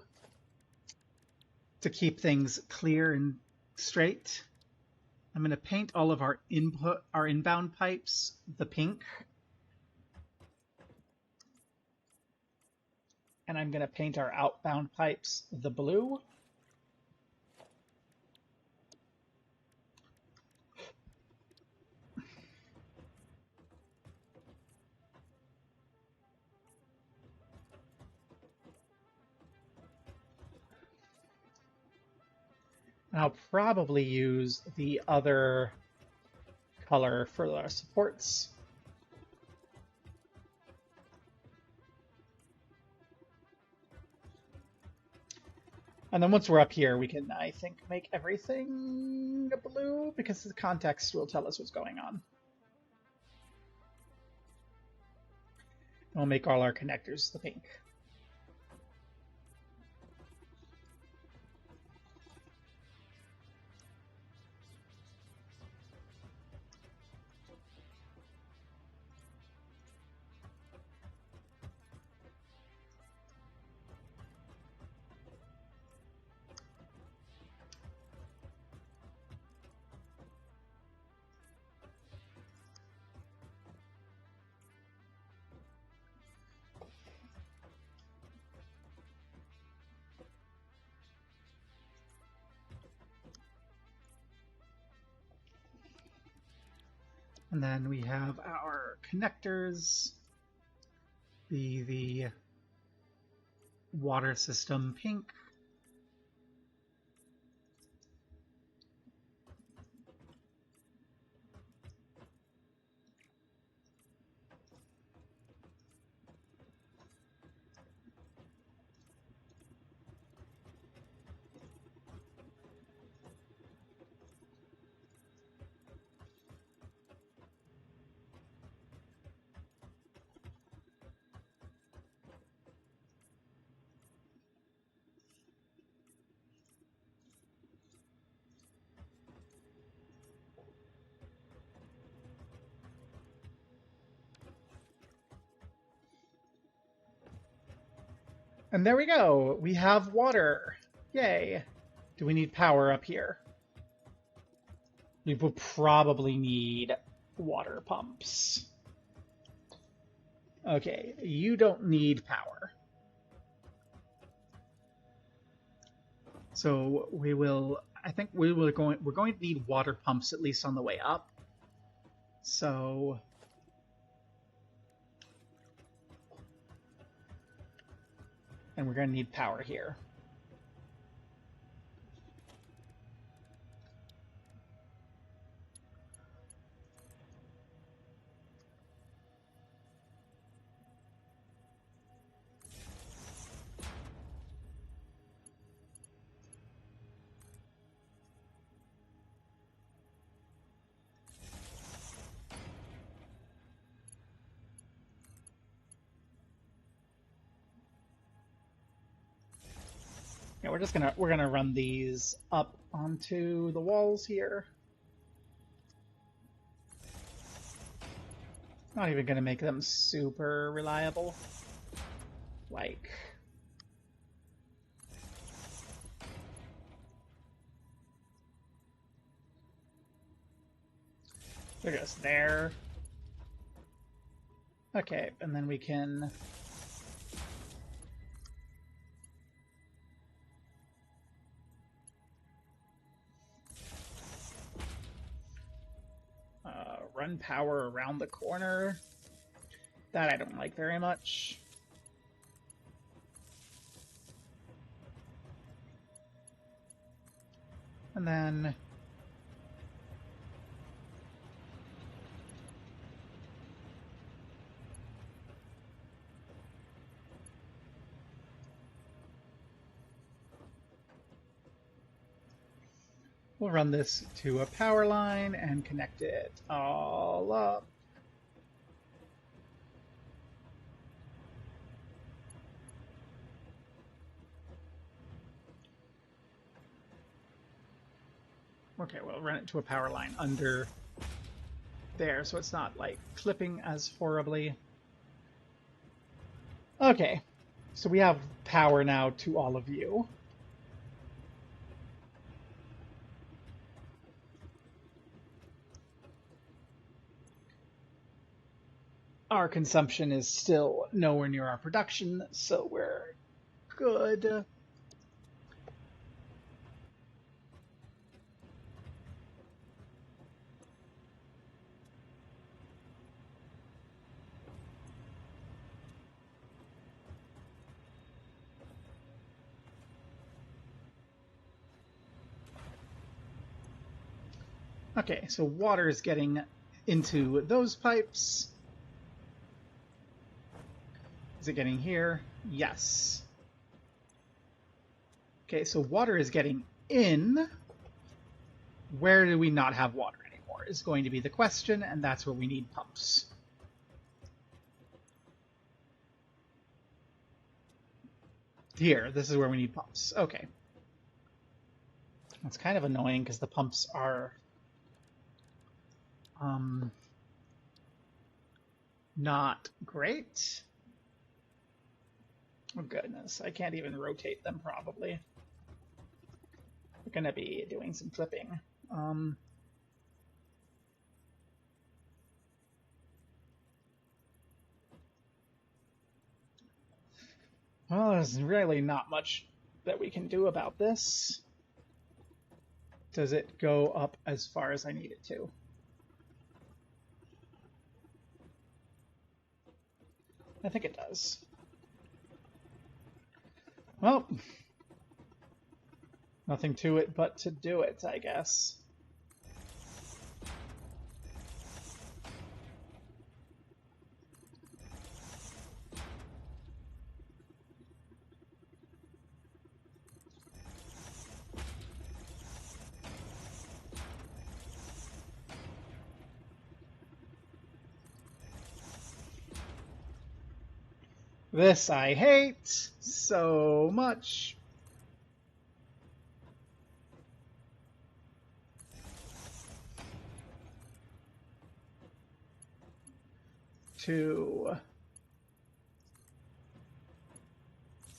to keep things clear and straight, I'm going to paint all of our inbound pipes the pink. And I'm going to paint our outbound pipes the blue. And I'll probably use the other color for our supports. And then once we're up here, we can, I think, make everything blue because the context will tell us what's going on. And we'll make all our connectors the pink. And then we have our connectors be the water system pink. And there we go. We have water. Yay. Do we need power up here? We will probably need water pumps. Okay, you don't need power. So we will, I think we're going to need water pumps at least on the way up. So and we're going to need power here. Yeah, we're gonna run these up onto the walls here. Not even gonna make them super reliable. Like They're just there. Okay, and then we can... run power around the corner. That I don't like very much. And then... we'll run this to a power line and connect it all up. Okay, we'll run it to a power line under there, so it's not, like, clipping as horribly. Okay, so we have power now to all of you. Our consumption is still nowhere near our production, so we're good. Okay, so water is getting into those pipes. Is it getting here? Yes. Okay, so water is getting in. Where do we not have water anymore is going to be the question, and that's where we need pumps. Here, this is where we need pumps. Okay. That's kind of annoying because the pumps are not great. Oh goodness, I can't even rotate them probably. We're gonna be doing some flipping. Well, there's really not much that we can do about this. Does it go up as far as I need it to? I think it does. Well, nothing to it but to do it, I guess. This I hate so much. Two,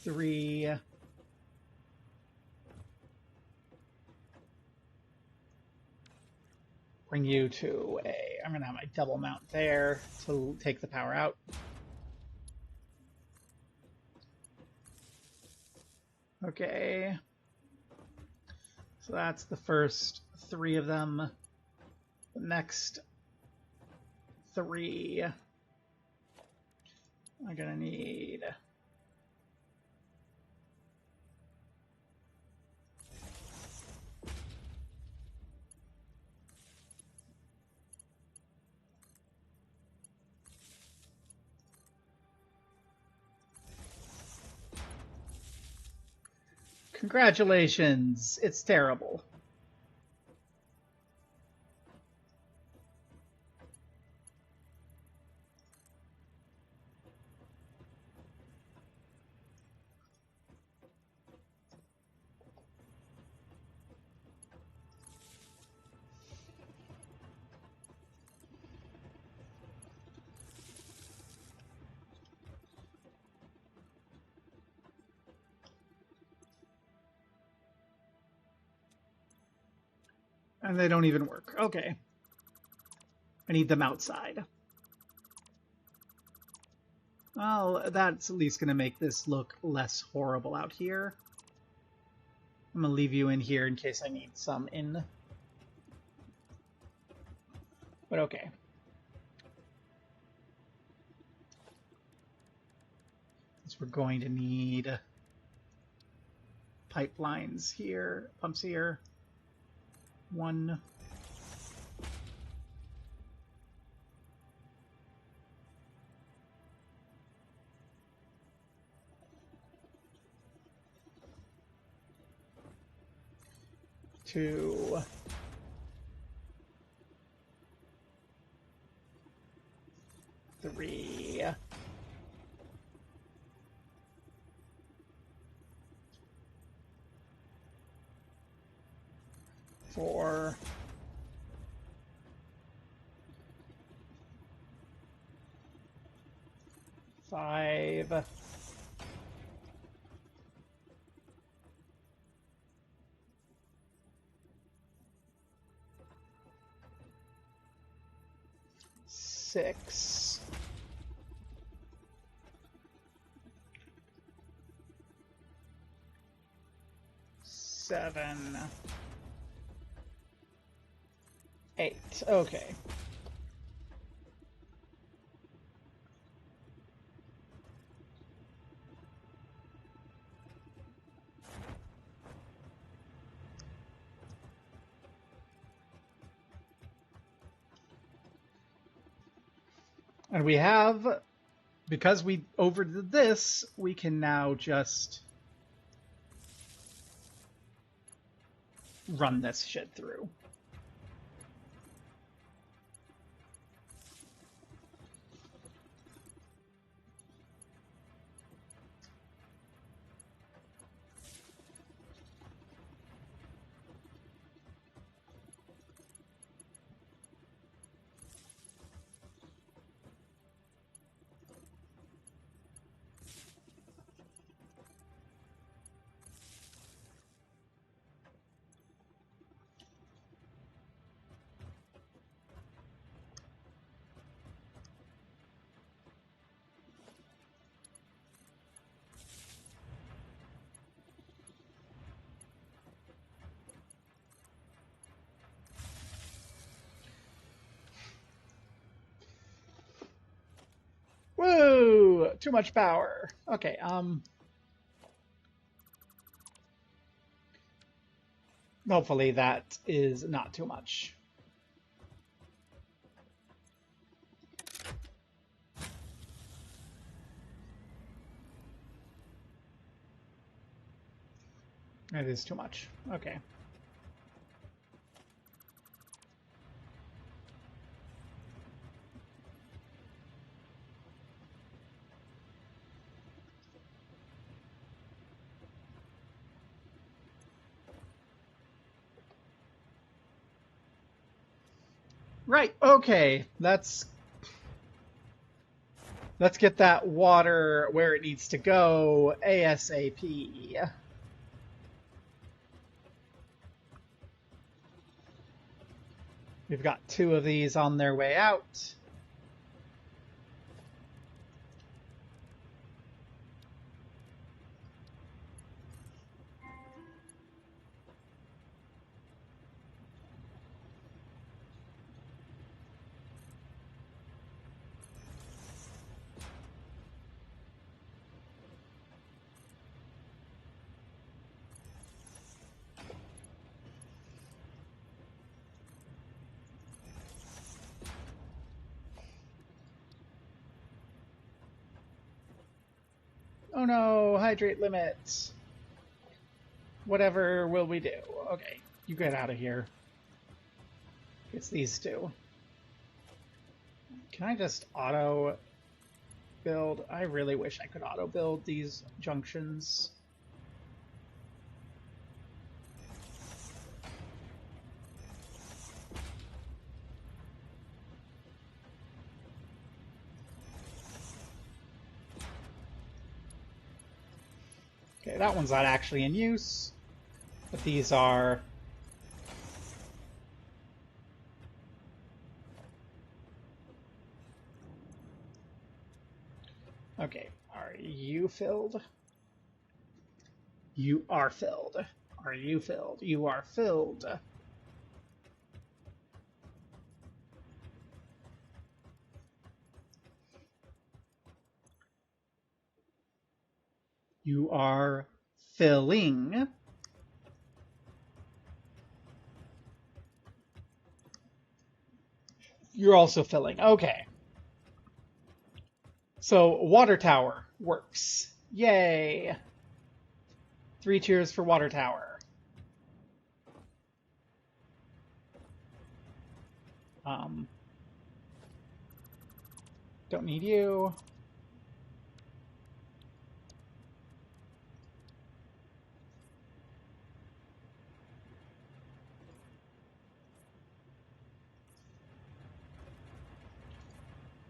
three, bring you to a, I'm gonna have my double mount there to take the power out. Okay, so that's the first three of them. The next three I'm gonna need congratulations, it's terrible. And they don't even work. Okay. I need them outside. Well, that's at least going to make this look less horrible out here. I'm going to leave you in here in case I need some in. But okay. So we're going to need pipelines here, pumps here. 1. 2. 3. 4. 5. 6. 7. 8. Okay. And we have, because we overdid this, we can now just run this shit through. Whoa! Too much power. Okay, hopefully that is not too much. It is too much. Okay. Right, okay. Let's get that water where it needs to go ASAP. We've got 2 of these on their way out. Oh no, hydrate limits. Whatever will we do? Okay, you get out of here. It's these 2. Can I just auto build? I really wish I could auto build these junctions. Okay, that one's not actually in use, but these are. Okay, are you filled? You are filled. Are you filled? You are filled. You are filling. You're also filling. Okay. So water tower works. Yay. 3 cheers for water tower. Don't need you.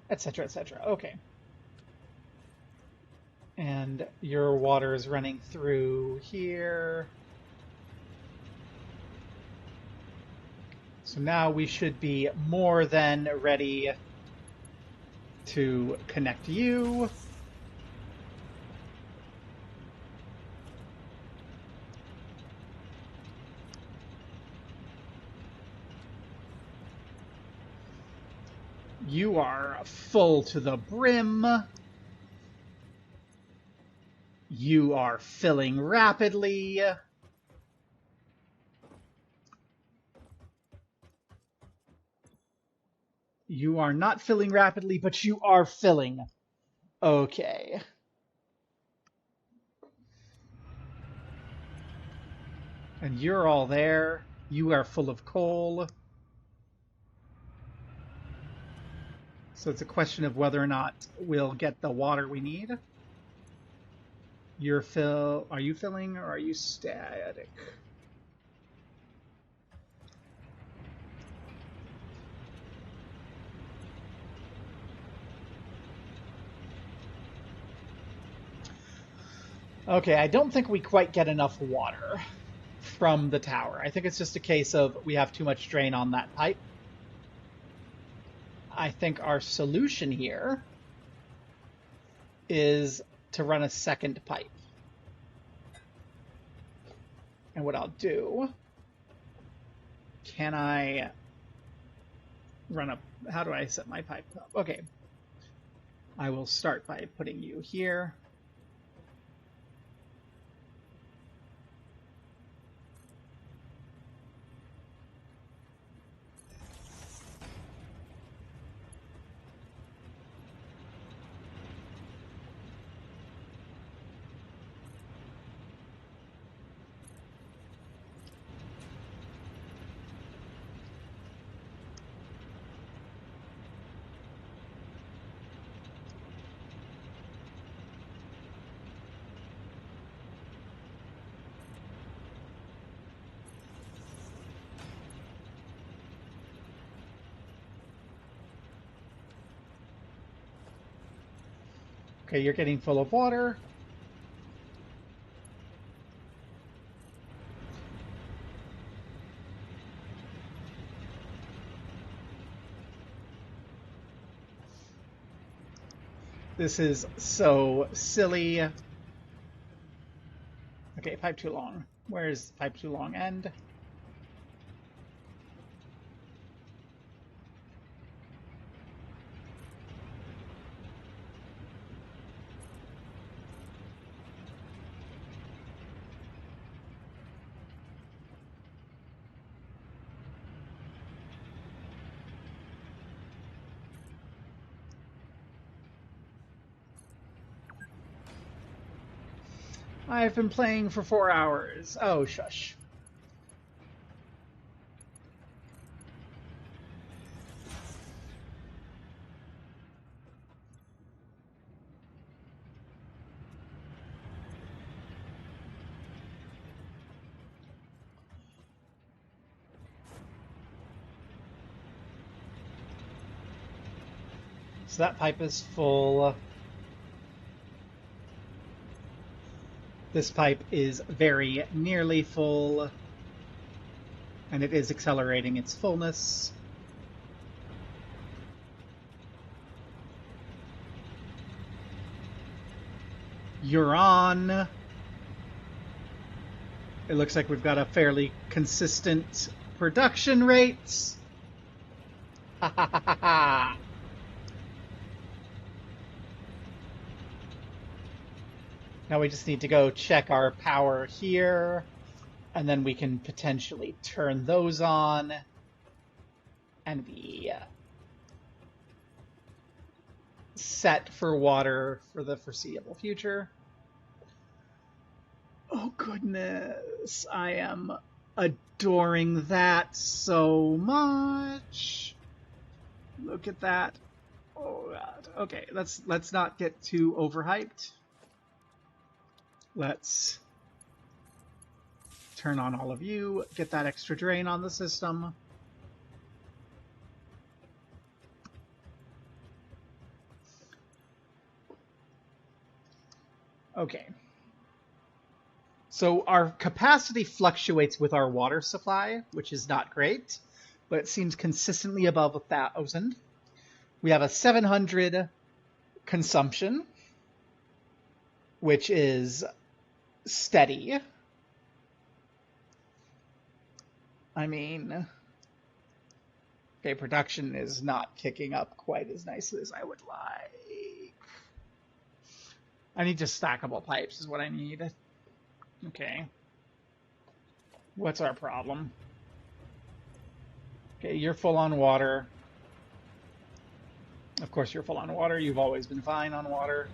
Etc., etc. Okay. And your water is running through here. So now we should be more than ready to connect you. You are full to the brim. You are filling rapidly. You are not filling rapidly, but you are filling. Okay. And you're all there. You are full of coal. So it's a question of whether or not we'll get the water we need. Are you filling or are you static? Okay, I don't think we quite get enough water from the tower. I think it's just a case of we have too much drain on that pipe. I think our solution here is to run a second pipe. And what I'll do, can I run a, how do I set my pipe up? Okay, I will start by putting you here. Okay, you're getting full of water. This is so silly. Okay, pipe too long. Where's pipe too long end? I've been playing for 4 hours. Oh, shush. So that pipe is full. This pipe is very nearly full, and it is accelerating its fullness. You're on. It looks like we've got a fairly consistent production rate. Ha ha ha ha ha. Now we just need to go check our power here, and then we can potentially turn those on and be set for water for the foreseeable future. Oh goodness, I am adoring that so much. Look at that. Oh god. Okay, let's not get too overhyped. Let's turn on all of you, get that extra drain on the system. Okay. So our capacity fluctuates with our water supply, which is not great, but it seems consistently above 1,000. We have a 700 consumption, which is steady. I mean, okay, production is not kicking up quite as nicely as I would like. I need just stackable pipes is what I need. Okay. What's our problem? Okay, you're full on water. Of course you're full on water. You've always been fine on water.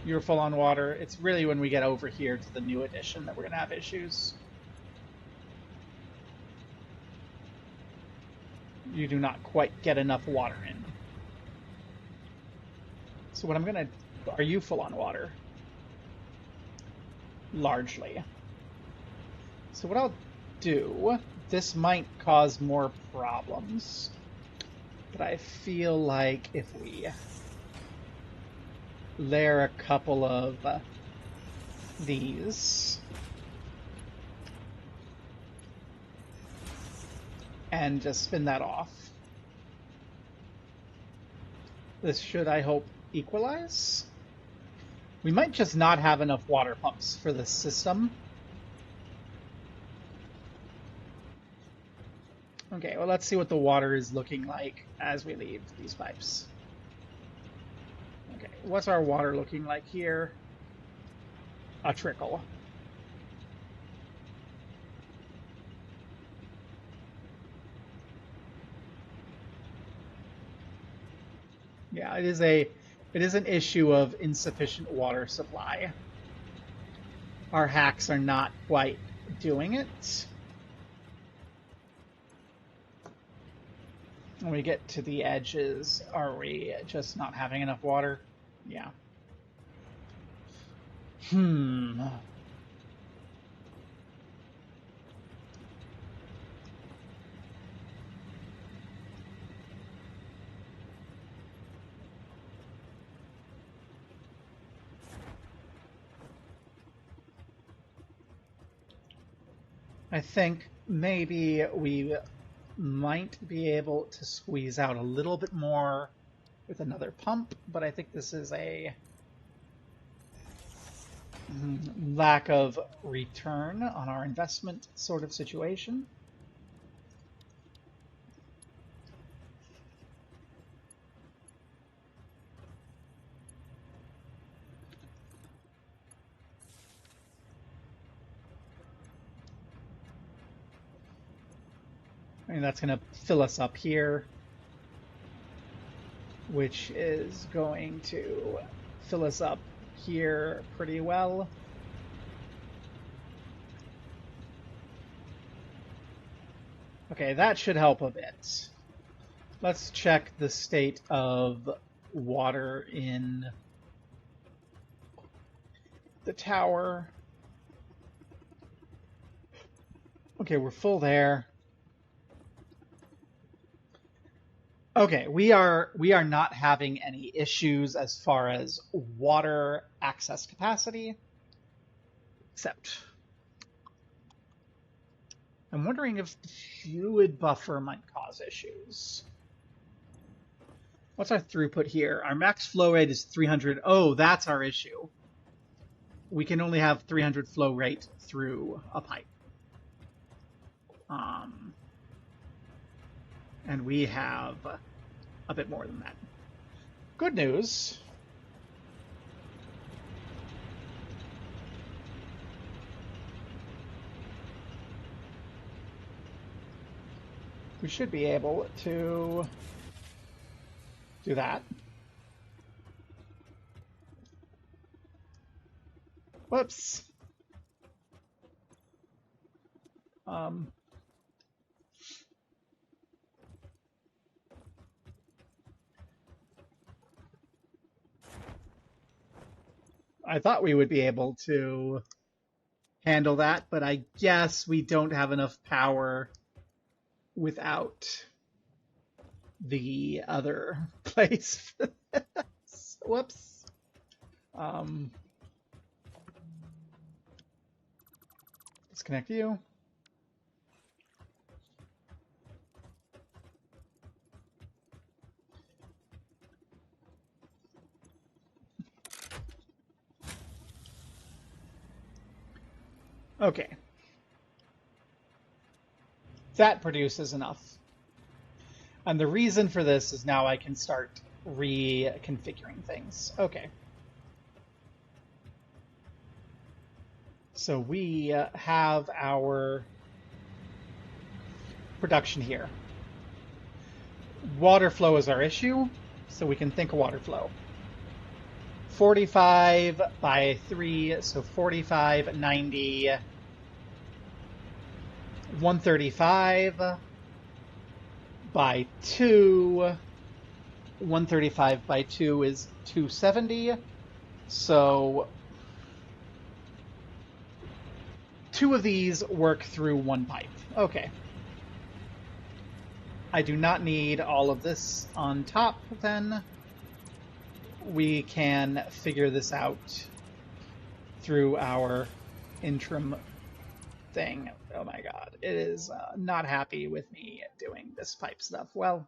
You're full on water. It's really when we get over here to the new edition that we're going to have issues. You do not quite get enough water in. So what I'm going to... Are you full on water? Largely. So what I'll do... This might cause more problems. But I feel like if we layer a couple of these and just spin that off, this should, I hope, equalize. We might just not have enough water pumps for this system. Okay, well, let's see what the water is looking like as we leave these pipes. Okay, what's our water looking like here? A trickle. Yeah, it is an issue of insufficient water supply. Our hacks are not quite doing it. When we get to the edges, are we just not having enough water? Yeah. I think maybe we might be able to squeeze out a little bit more with another pump, but I think this is a lack of return on our investment sort of situation. And that's going to fill us up here, which is going to fill us up here pretty well. Okay, that should help a bit. Let's check the state of water in the tower. Okay, we're full there. Okay, we are not having any issues as far as water access capacity, except I'm wondering if the fluid buffer might cause issues. What's our throughput here? Our max flow rate is 300. Oh, that's our issue. we can only have 300 flow rate through a pipe. And we have a bit more than that. Good news. We should be able to do that. Whoops. I thought we would be able to handle that, but I guess we don't have enough power without the other place. Whoops. Disconnect you. Okay. That produces enough. And the reason for this is now I can start reconfiguring things. Okay. So we have our production here. Water flow is our issue, so we can think of water flow. 45 by 3, so 45, 90, 135 by 2. 135 by 2 is 270. So 2 of these work through one pipe. Okay. I do not need all of this on top then. We can figure this out through our interim thing. Oh my god, it is not happy with me doing this pipe stuff. Well,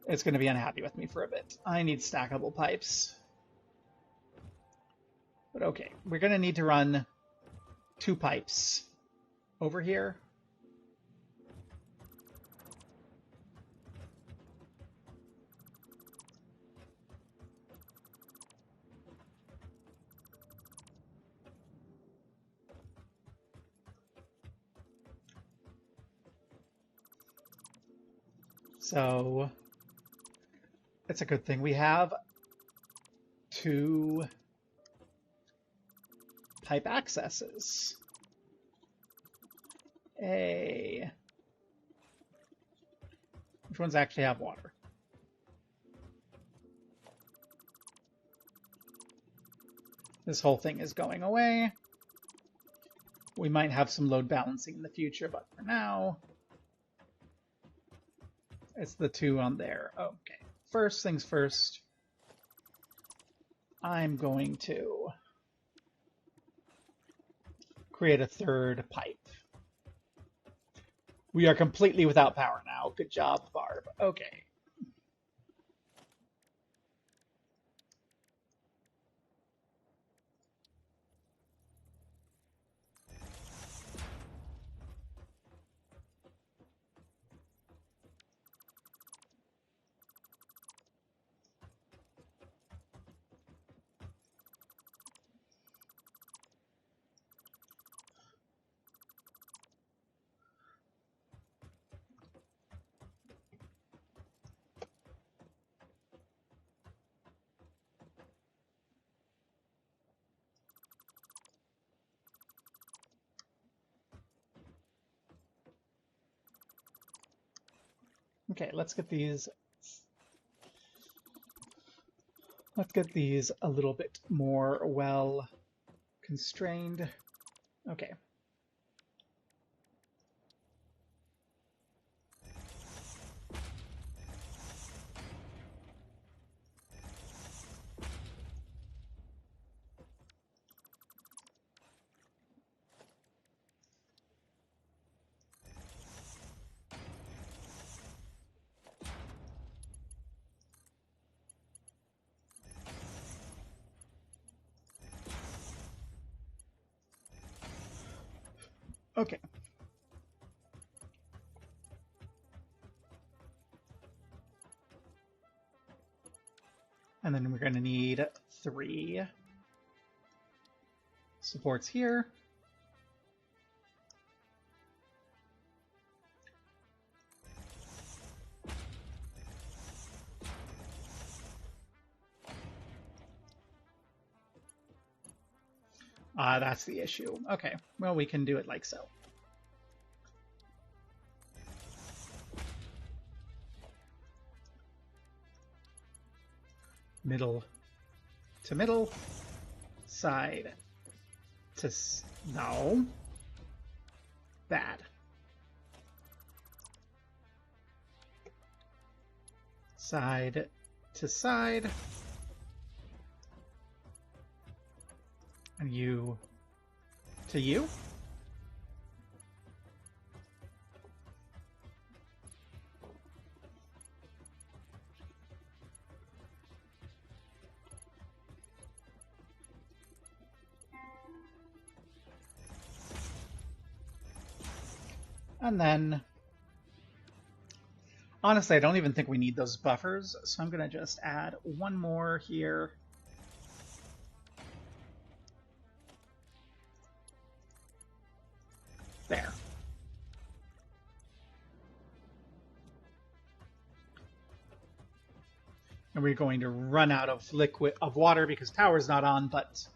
it's going to be unhappy with me for a bit. I need stackable pipes. But okay, we're going to need to run 2 pipes over here. So it's a good thing we have 2 pipe accesses. Which ones actually have water? This whole thing is going away. We might have some load balancing in the future, but for now, it's the 2 on there. Okay. First things first, I'm going to create a 3rd pipe. We are completely without power now. Good job, Barb. Okay. Okay, let's get these a little bit more well constrained. Okay. Okay. And then we're going to need 3 supports here. That's the issue. Okay, well, we can do it like so. Middle to middle, side to... no. Bad. Side to side. And you to you. And then, honestly, I don't even think we need those buffers, so I'm going to just add 1 more here. There. And we're going to run out of water because power's not on, but...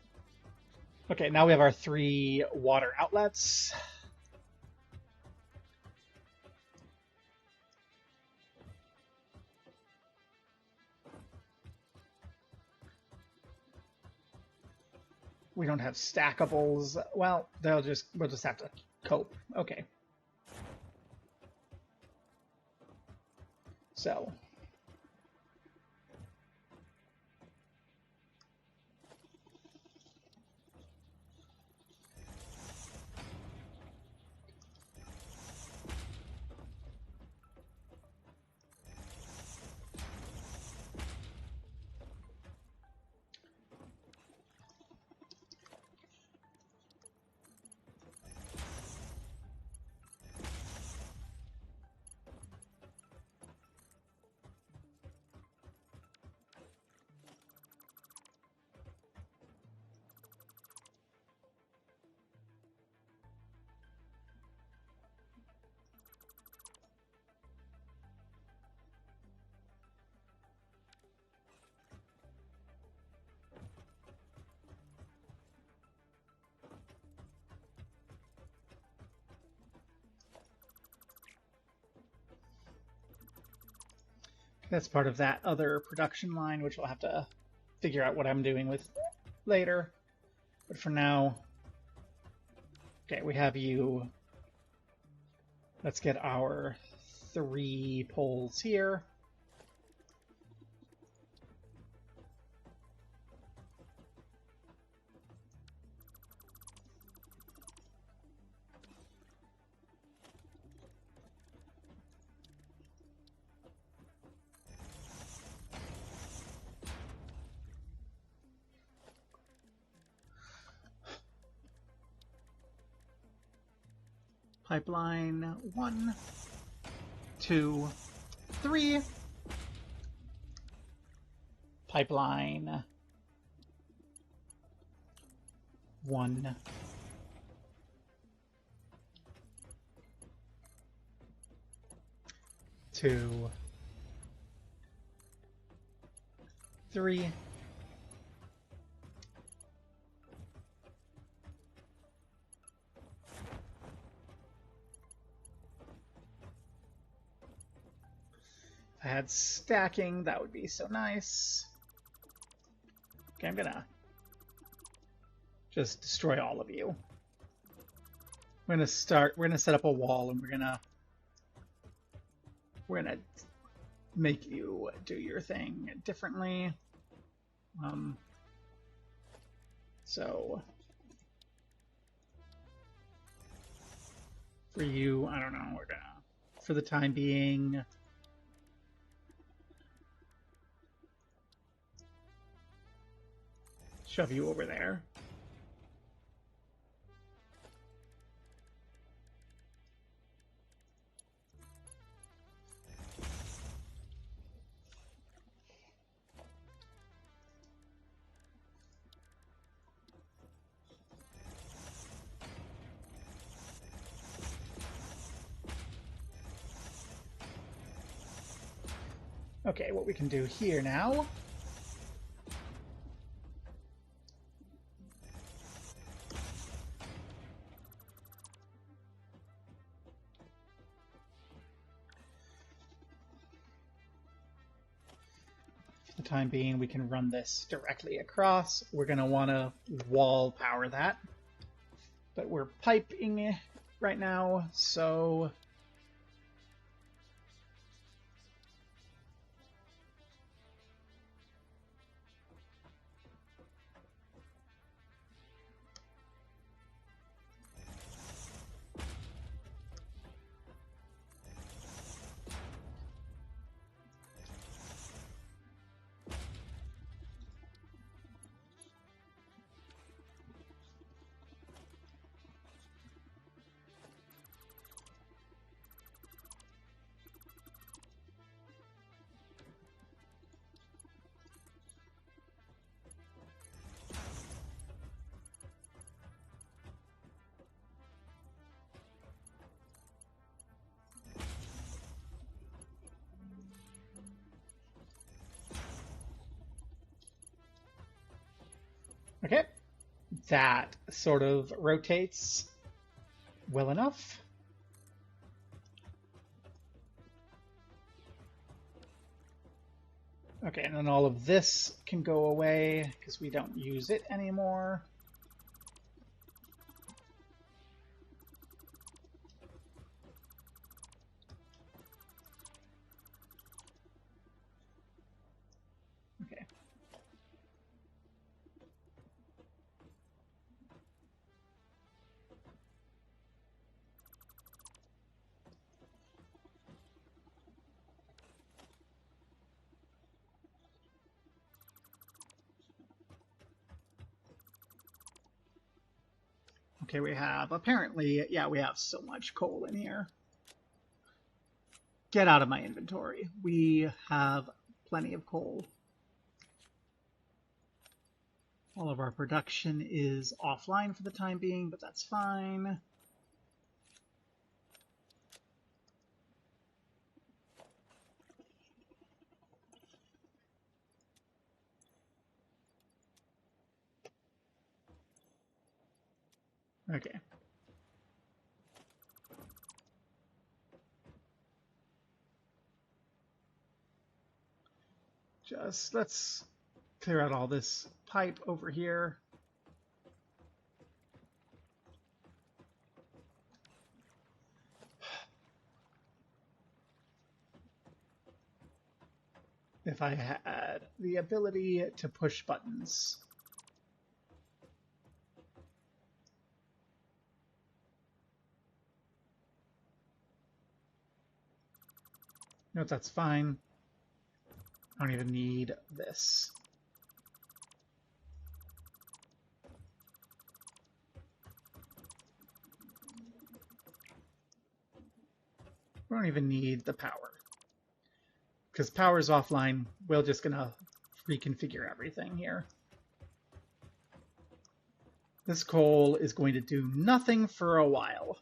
Okay, now we have our 3 water outlets. We don't have stackables. Well, we'll just have to cope. Okay. So. That's part of that other production line, which I'll have to figure out what I'm doing with later. But for now, okay, we have you. Let's get our 3 poles here. Pipeline 1, 2, 3. Pipeline 1, 2, 3. If I had stacking, that would be so nice. Okay, I'm gonna just destroy all of you. We're gonna set up a wall, and we're gonna make you do your thing differently. So for you, I don't know, we're gonna, for the time being, shove you over there. Okay, what we can do here now. For the time being, we can run this directly across. We're going to want to wall power that. But we're piping right now, so okay. That sort of rotates well enough. Okay, and then all of this can go away because we don't use it anymore. Okay. Okay, we have, apparently, yeah, we have so much coal in here. Get out of my inventory. We have plenty of coal. All of our production is offline for the time being, but that's fine. Okay. Just let's clear out all this pipe over here. If I had the ability to push buttons. No, that's fine. I don't even need this. We don't even need the power. Because power's offline, we're just gonna reconfigure everything here. This coal is going to do nothing for a while.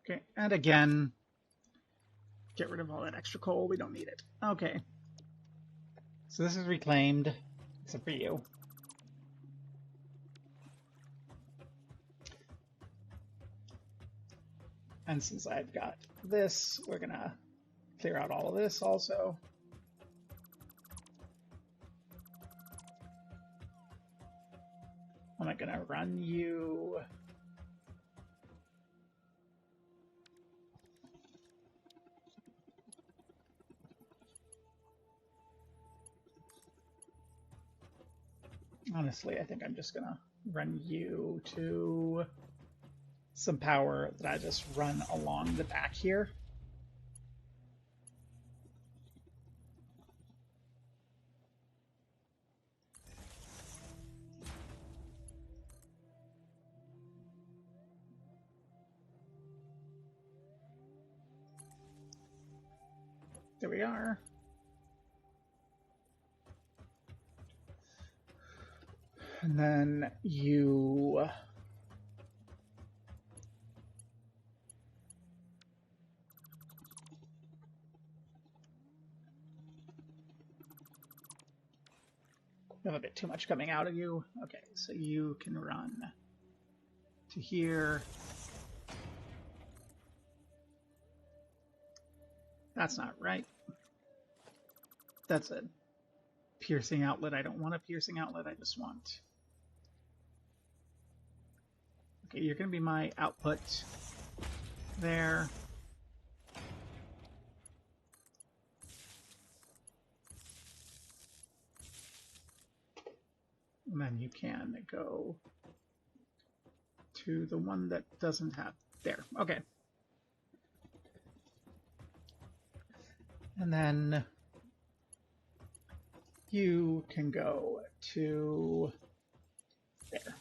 Okay, and again, get rid of all that extra coal. We don't need it. Okay. So this is reclaimed, except for you. And since I've got this, we're gonna clear out all of this also. I'm not gonna run you. Honestly, I think I'm just gonna run you to some power that I just run along the back here. There we are. And then you have a bit too much coming out of you. Okay, so you can run to here. That's not right. That's a piercing outlet. I don't want a piercing outlet. I just want... Okay, you're going to be my output there. And then you can go to the one that doesn't have... There, okay. And then you can go to there.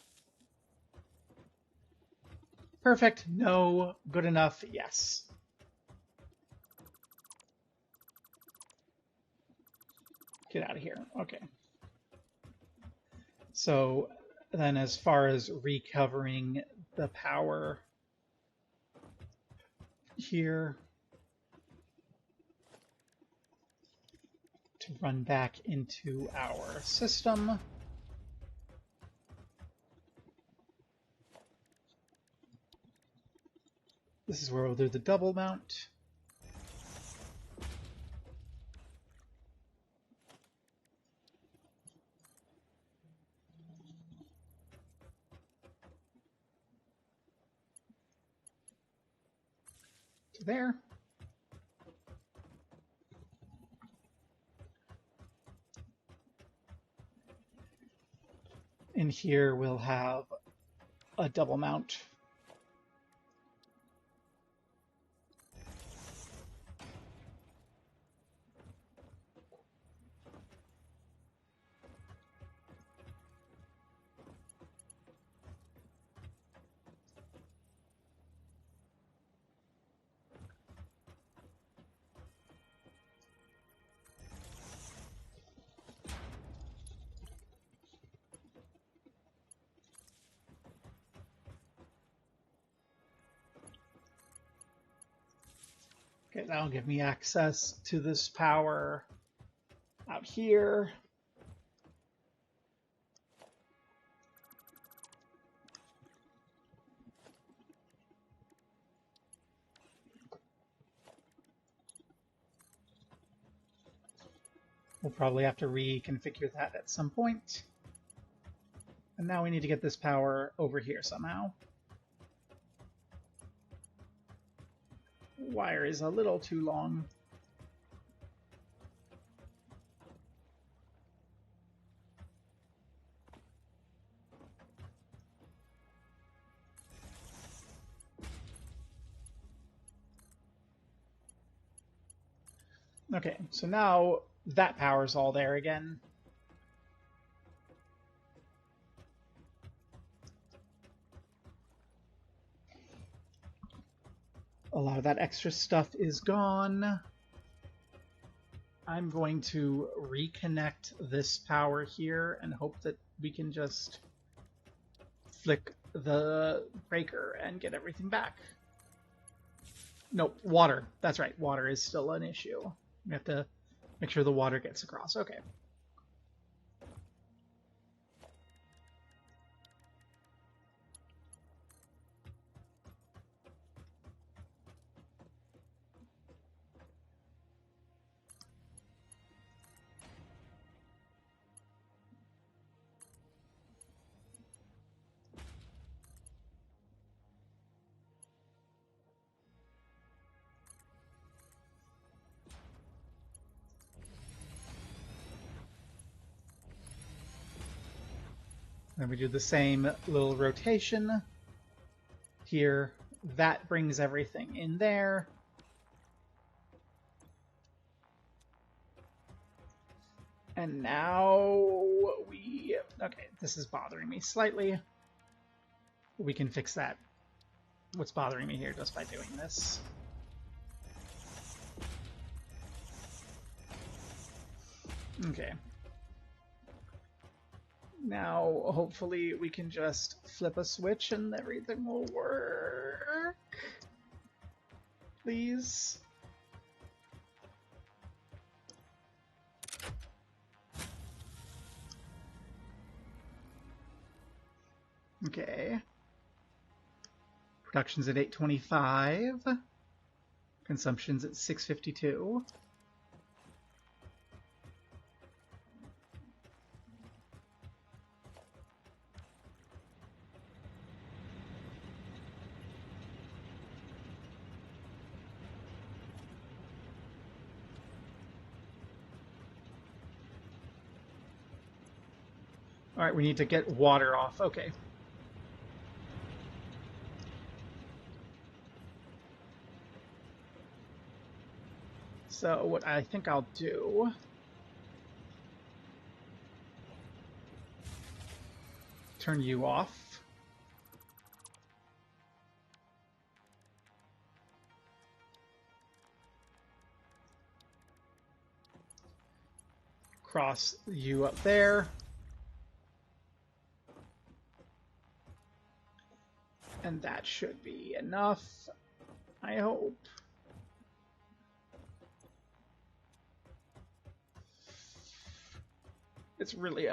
Perfect. No. Good enough. Yes. Get out of here. Okay. So then as far as recovering the power here to run back into our system. This is where we'll do the double mount. To there. In here we'll have a double mount. Okay, that'll give me access to this power out here. We'll probably have to reconfigure that at some point. And now we need to get this power over here somehow. Wire is a little too long. Okay, so now that power's all there again. A lot of that extra stuff is gone. I'm going to reconnect this power here and hope that we can just flick the breaker and get everything back. Nope, water. That's right, water is still an issue. We have to make sure the water gets across. Okay. Then we do the same little rotation here. That brings everything in there. And now we... Okay, this is bothering me slightly. We can fix that. What's bothering me here just by doing this. Okay. Now, hopefully, we can just flip a switch and everything will work. Please. Okay. Production's at 825. Consumption's at 652. All right, we need to get water off. Okay. So what I think I'll do... turn you off. Cross you up there. And that should be enough, I hope. It's really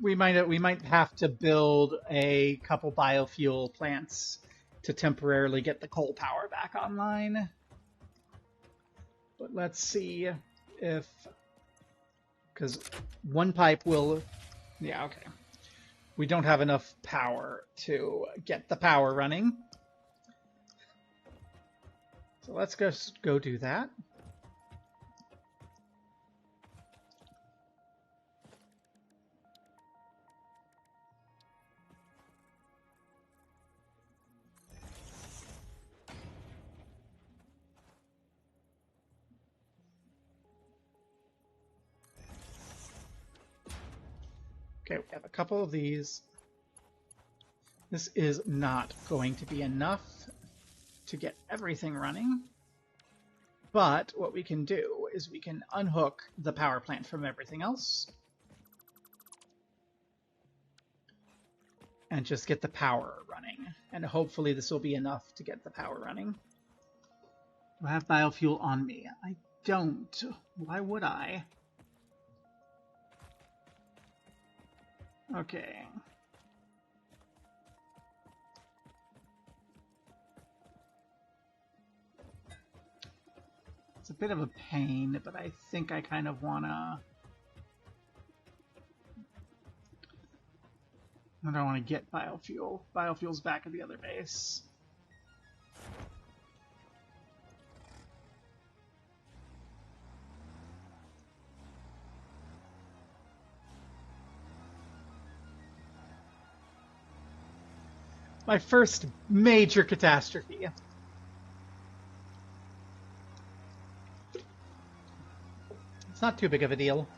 we might have to build a couple biofuel plants to temporarily get the coal power back online. But let's see if, because one pipe will, yeah, okay. We don't have enough power to get the power running. So let's just go do that. Okay, we have a couple of these. This is not going to be enough to get everything running. But what we can do is we can unhook the power plant from everything else. And just get the power running. And hopefully this will be enough to get the power running. Do I have biofuel on me? I don't. Why would I? Okay. It's a bit of a pain, but I think I kind of wanna... I don't want to get biofuel. Biofuel's back at the other base. My first major catastrophe. It's not too big of a deal.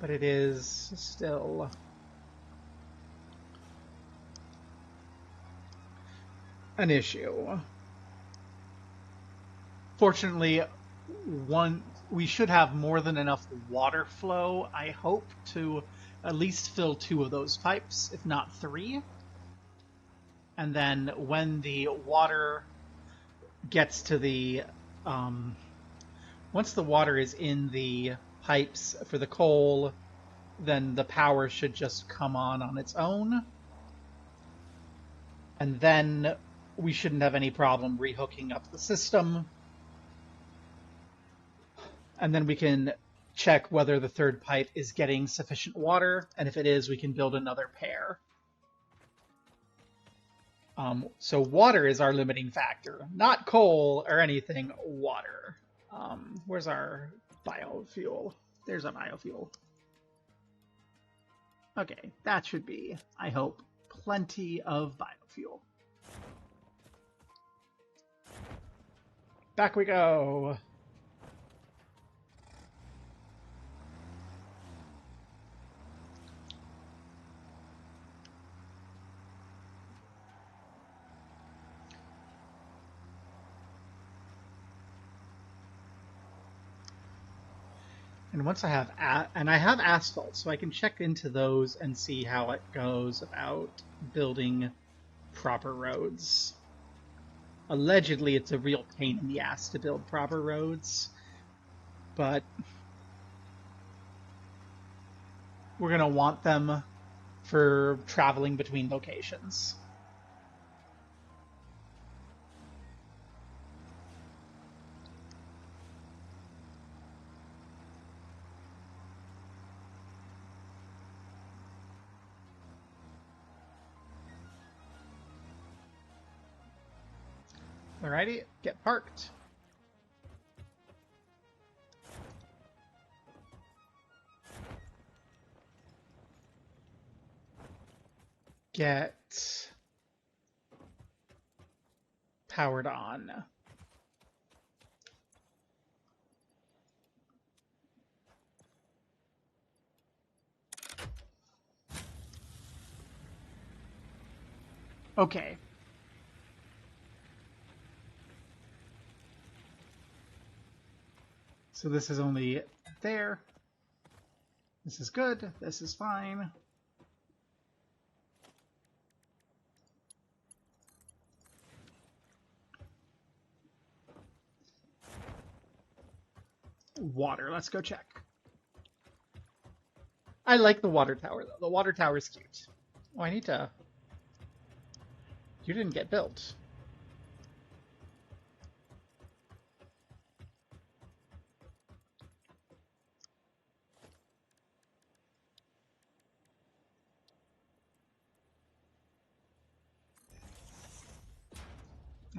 But it is still... an issue. Fortunately, we should have more than enough water flow, I hope, to at least fill 2 of those pipes, if not 3. And then when the water gets to the... once the water is in the pipes for the coal, then the power should just come on its own. And then we shouldn't have any problem rehooking up the system. And then we can check whether the 3rd pipe is getting sufficient water, and if it is, we can build another pair. So water is our limiting factor, not coal or anything, water. Where's our biofuel? There's our biofuel. Okay, that should be, I hope, plenty of biofuel. Back we go. And once I have I have asphalt, so I can check into those and see how it goes about building proper roads. Allegedly, it's a real pain in the ass to build proper roads, but we're going to want them for traveling between locations. Alrighty, get parked. Get powered on. Okay. So this is only there. This is good. This is fine. Water. Let's go check. I like the water tower, though. The water tower is cute. Oh, I need to... You didn't get built.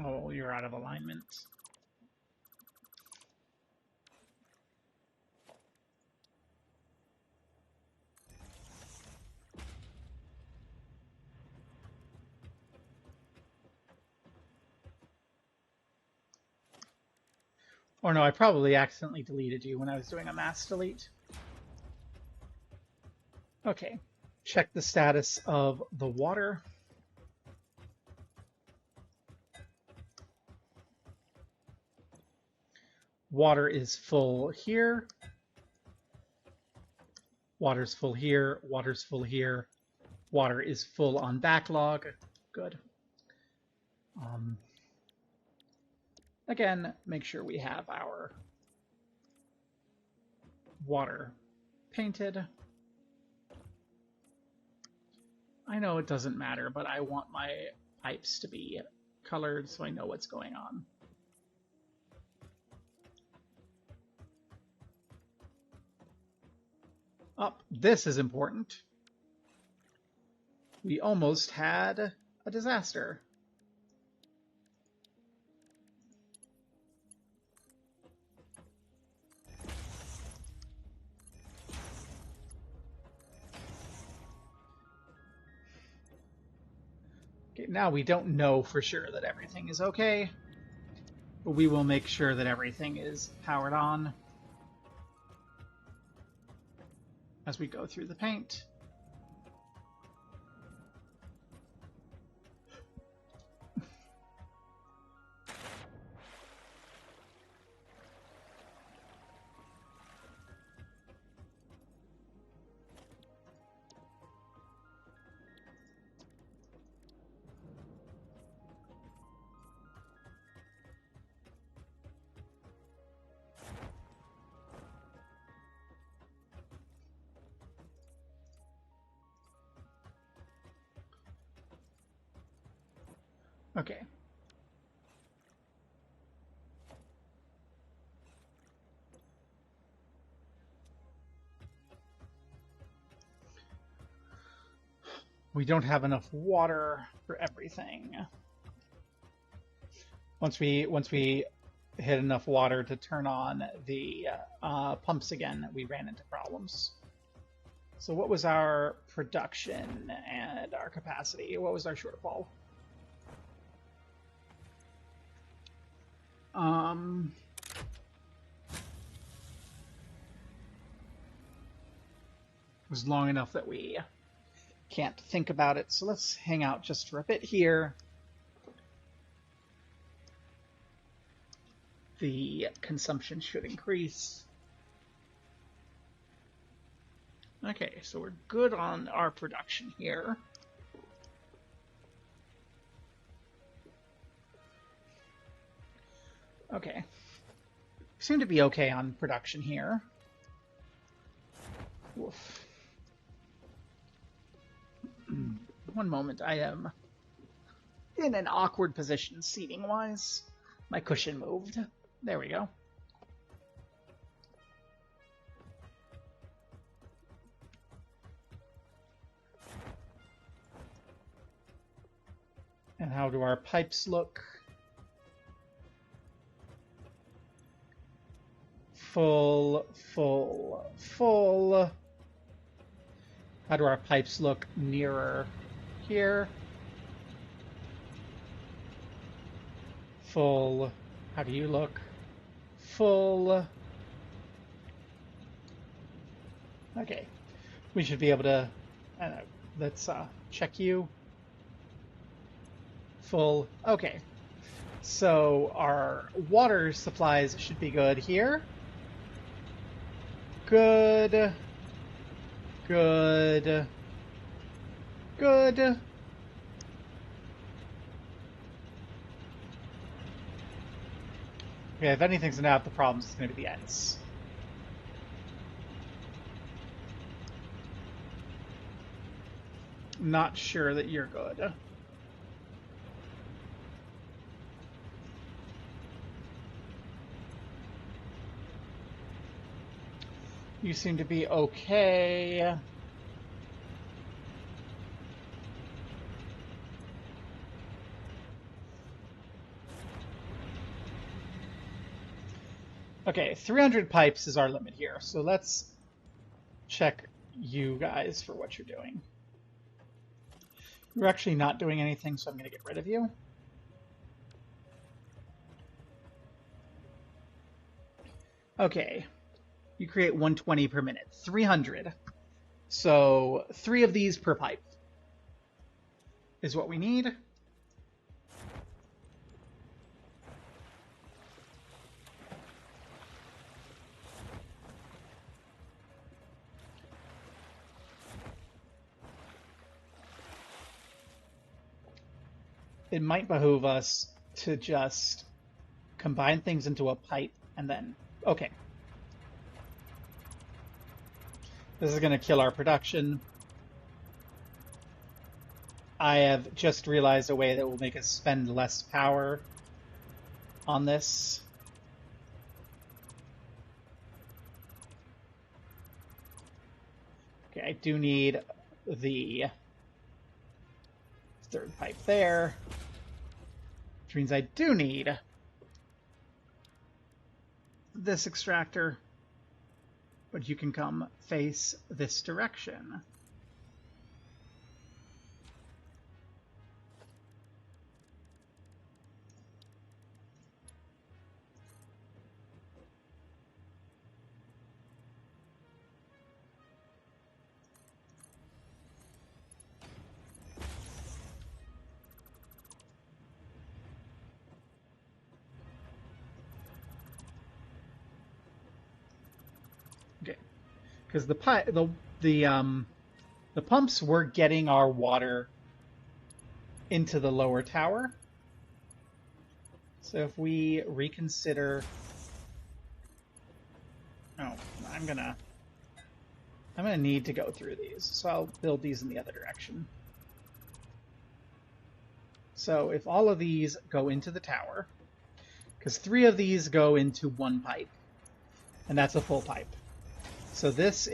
Oh, you're out of alignment. Or no, I probably accidentally deleted you when I was doing a mass delete. Okay, check the status of the water. Water is full here. Water's full here. Water's full here. Water is full on backlog. Good. Again, make sure we have our water painted. I know it doesn't matter, but I want my pipes to be colored so I know what's going on. This is important. We almost had a disaster. Okay, now we don't know for sure that everything is okay, but we will make sure that everything is powered on as we go through the paint. Okay. We don't have enough water for everything. Once we hit enough water to turn on the pumps again, we ran into problems. So what was our production and our capacity? What was our shortfall? It was long enough that we can't think about it, so let's hang out just for a bit here. The consumption should increase. Okay, so we're good on our production here. Okay. Seem to be okay on production here. Woof. One moment, I am in an awkward position seating-wise. My cushion moved. There we go. And how do our pipes look? Full, full, full. How do our pipes look nearer here? Full. How do you look? Full. Okay. We should be able to... let's check you. Full. Okay. So our water supplies should be good here. Good. Good. Good. Okay, if anything's gonna have the problems, it's gonna be the ends. Not sure that you're good. You seem to be okay. Okay, 300 pipes is our limit here, so let's check you guys for what you're doing. You're actually not doing anything, so I'm going to get rid of you. Okay, you create 120 per minute, 300. So 3 of these per pipe is what we need. It might behoove us to just combine things into a pipe and then... Okay. This is going to kill our production. I have just realized a way that will make us spend less power on this. Okay, I do need the 3rd pipe there, which means I do need this extractor, but you can come face this direction. Okay, because the pumps were getting our water into the lower tower. So if we reconsider, oh, I'm gonna need to go through these, so I'll build these in the other direction. So if all of these go into the tower, because 3 of these go into 1 pipe, and that's a full pipe. So this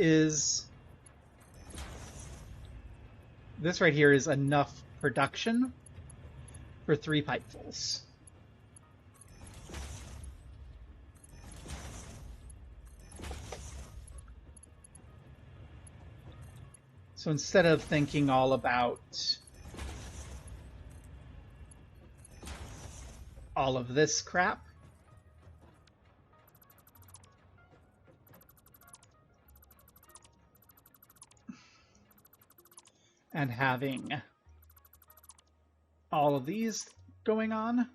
right here is enough production for 3 pipefuls. So instead of thinking all about all of this crap, and having all of these going on,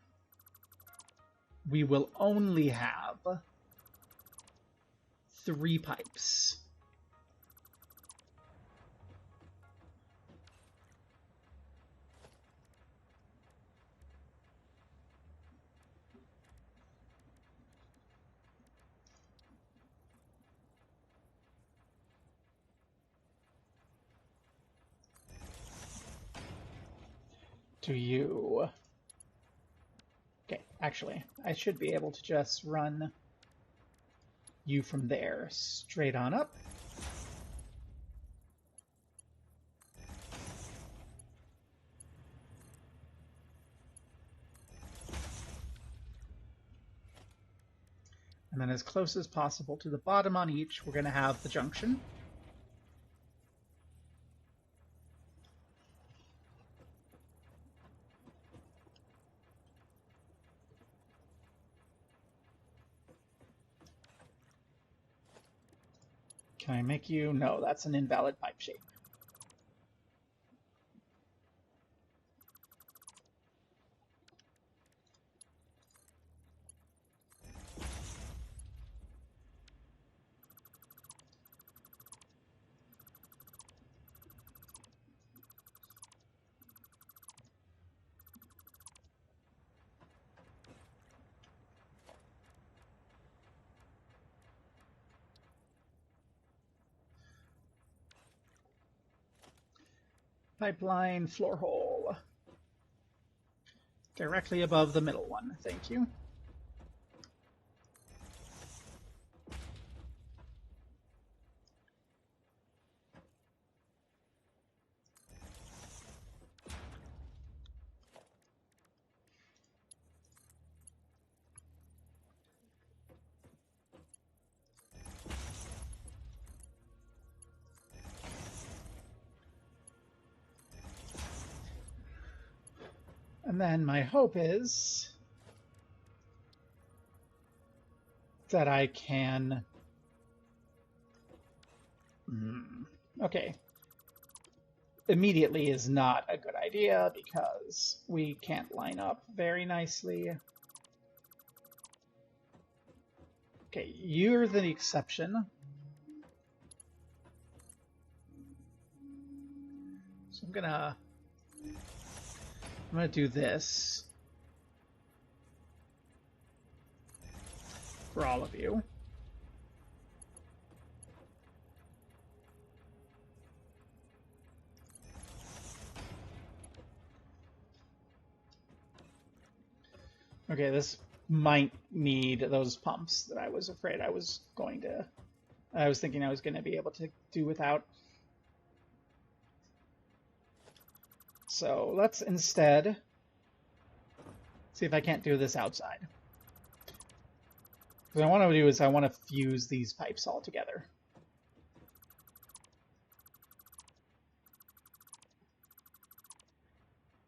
we will only have 3 pipes. Do you... Okay, actually, I should be able to just run you from there straight on up. And then as close as possible to the bottom on each, we're going to have the junction. Can I make you? No, that's an invalid pipe shape. Pipeline floor hole. Directly above the middle one. Thank you. And then my hope is that I can... Okay. Immediately is not a good idea because we can't line up very nicely. Okay, you're the exception. So I'm gonna do this for all of you. Okay, this might need those pumps that I was afraid I was going to... I was thinking I was going to be able to do without. So let's instead see if I can't do this outside. What I want to do is I want to fuse these pipes all together.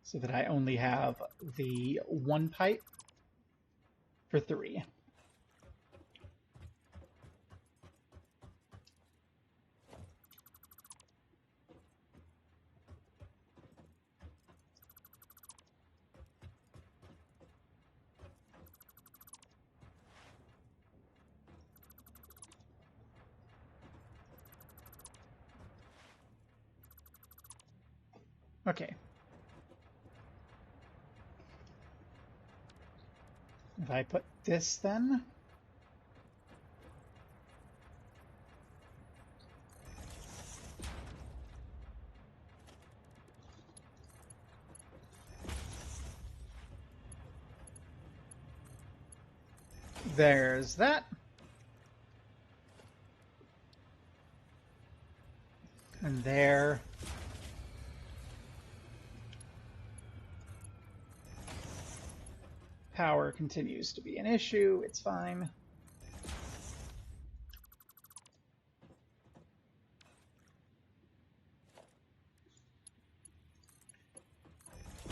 So that I only have the one pipe for 3. Okay. If I put this then... There's that. And there. Power continues to be an issue. It's fine.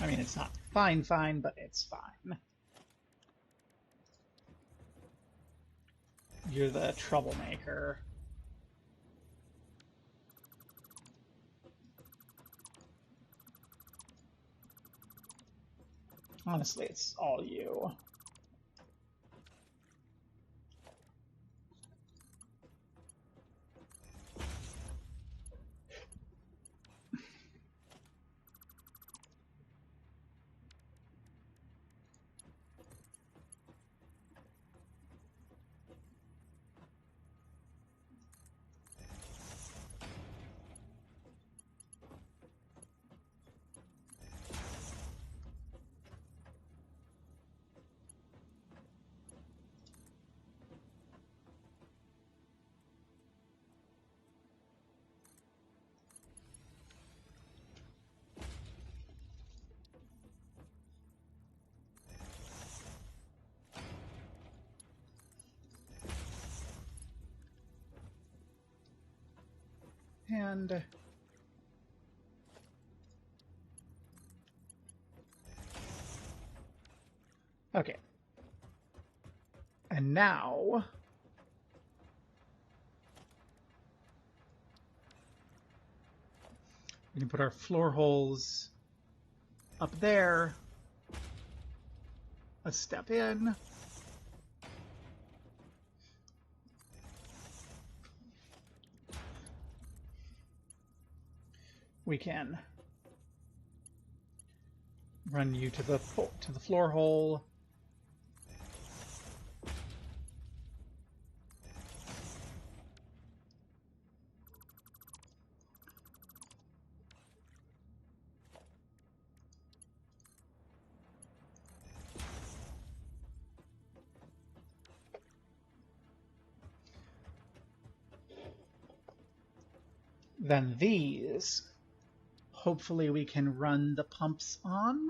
I mean, it's not fine, but it's fine. You're the troublemaker. Honestly, it's all you. And okay. And now we can put our floor holes up there. Let's step in. We can run you to the floor hole. Then these, hopefully we can run the pumps on.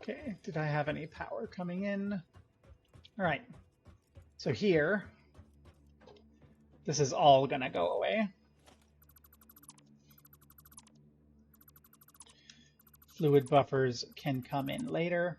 Okay, did I have any power coming in? All right, so here, this is all gonna go away. Fluid buffers can come in later.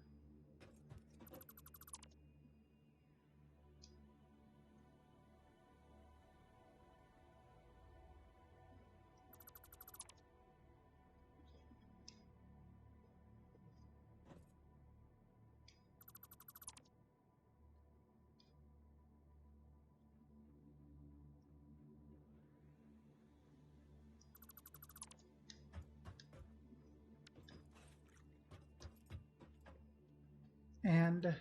And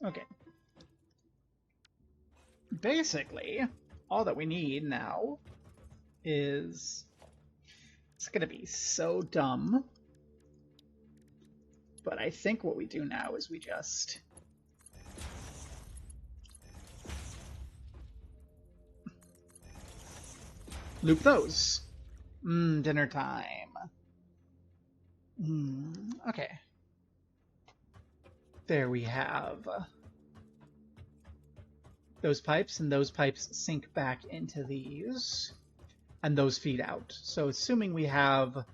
okay. Basically, all that we need now is, it's gonna be so dumb, but I think what we do now is we just loop those. Dinner time. Okay. There we have those pipes, and those pipes sink back into these, and those feed out. So assuming we have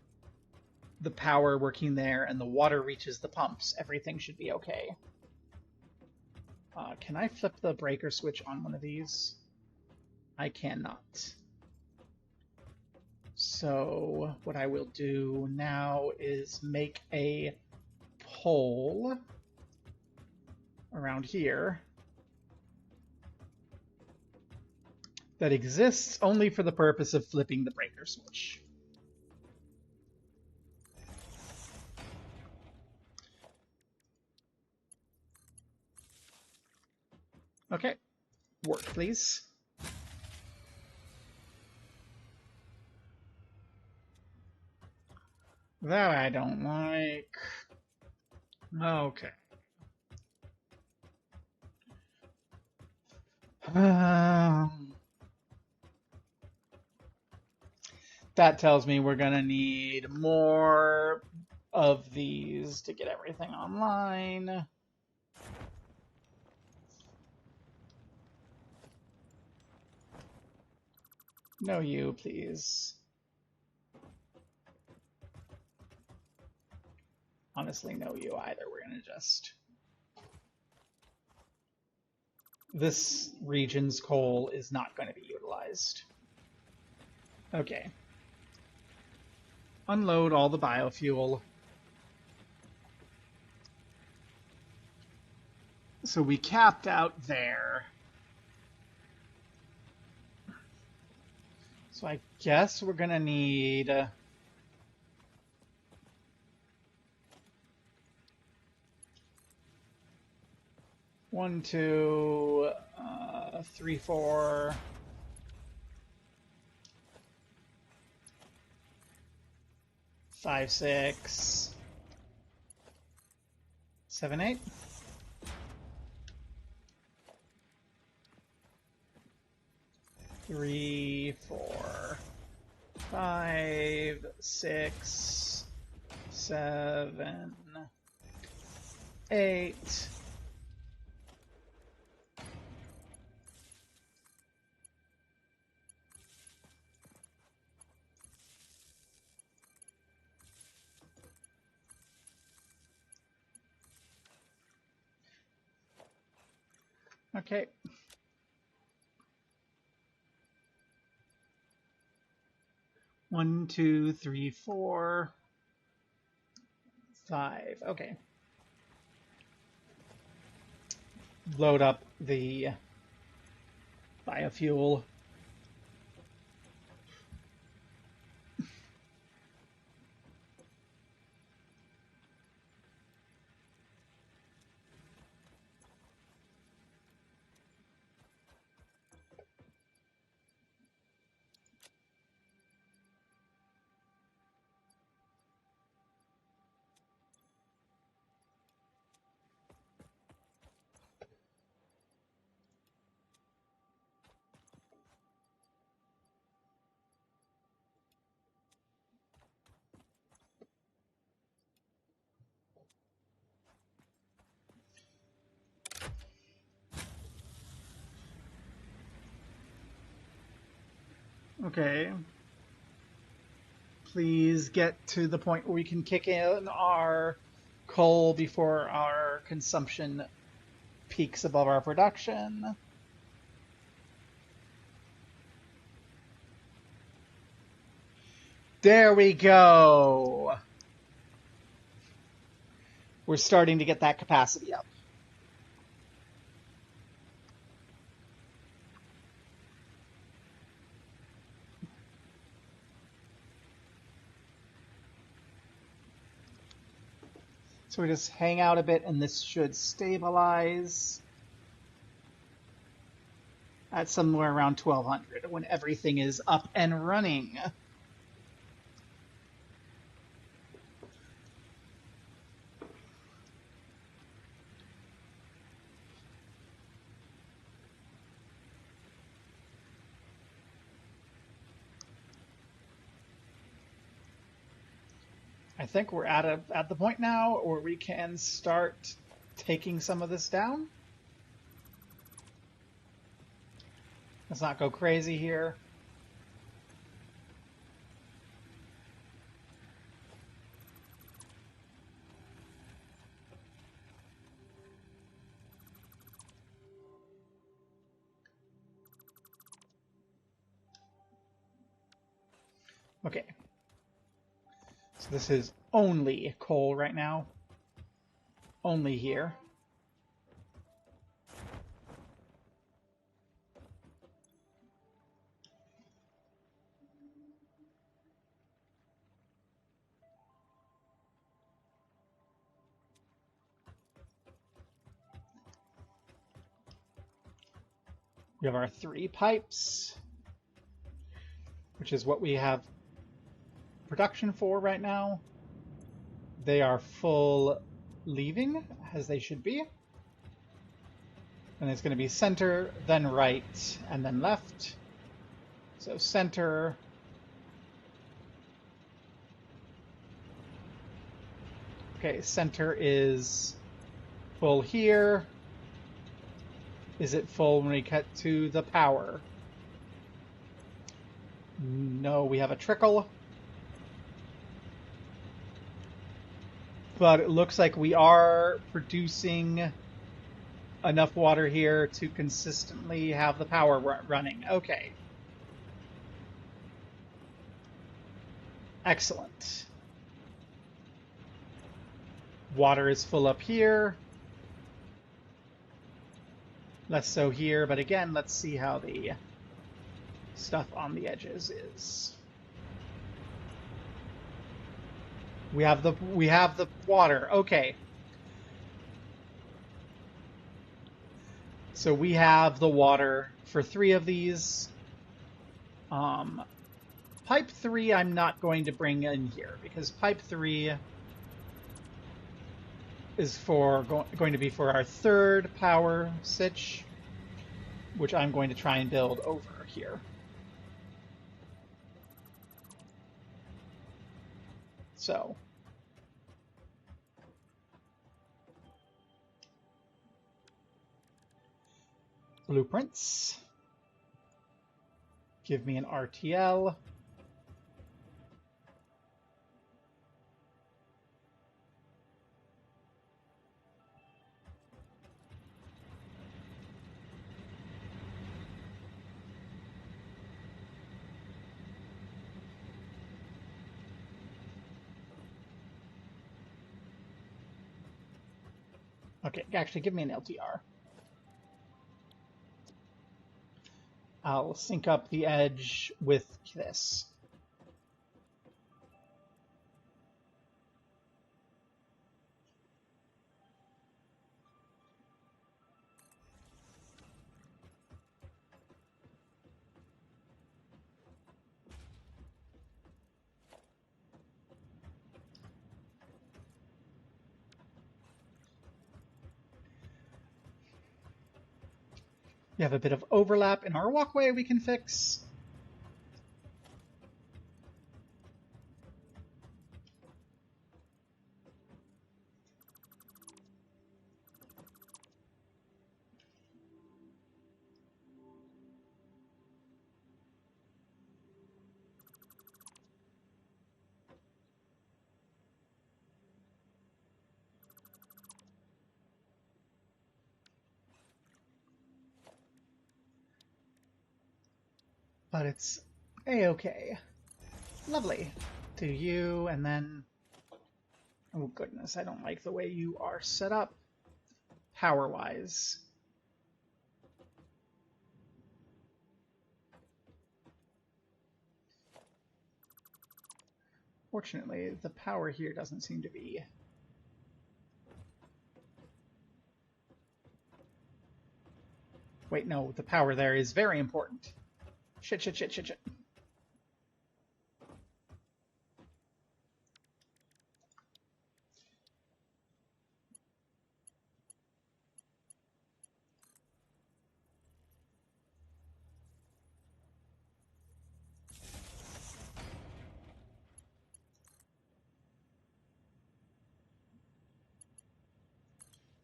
the power working there and the water reaches the pumps, everything should be okay. Can I flip the breaker switch on one of these? I cannot. So what I will do now is make a pole around here that exists only for the purpose of flipping the breaker switch. Okay, work please. That I don't like. Okay. That tells me we're gonna need more of these to get everything online. No you, please. Honestly, no you either. We're gonna just... This region's coal is not going to be utilized. Okay. Unload all the biofuel. So we capped out there. So I guess we're going to need... 1, 2, 3, 4... 5, 6, 7, 8. Three, 4, 5, 6, 7, 8. Okay. One, 2, 3, 4, 5. Okay. Load up the biofuel. Okay. Please get to the point where we can kick in our coal before our consumption peaks above our production. There we go. We're starting to get that capacity up. So we just hang out a bit and this should stabilize at somewhere around 1200 when everything is up and running. I think we're at the point now where we can start taking some of this down. Let's not go crazy here. Okay. So this is only coal right now. Only here. We have our 3 pipes, which is what we have production for right now. They are full leaving, as they should be. And it's going to be center, then right, and then left. So center, Okay, center is full here. Is it full when we cut to the power? No, we have a trickle. But it looks like we are producing enough water here to consistently have the power running. Okay. Excellent. Water is full up here. Less so here, but again, let's see how the stuff on the edges is. We have the water. Okay. So we have the water for 3 of these. Pipe 3 I'm not going to bring in here because pipe 3 is going to be for our 3rd power sitch, which I'm going to try and build over here. So blueprints. Give me an RTL. Okay, actually give me an LTR. I'll sync up the edge with this. We have a bit of overlap in our walkway we can fix. But it's a-okay. Lovely. Do you, and then... Oh goodness, I don't like the way you are set up power-wise. Fortunately, the power here doesn't seem to be... Wait, no, the power there is very important. Shit, shit, shit, shit, shit.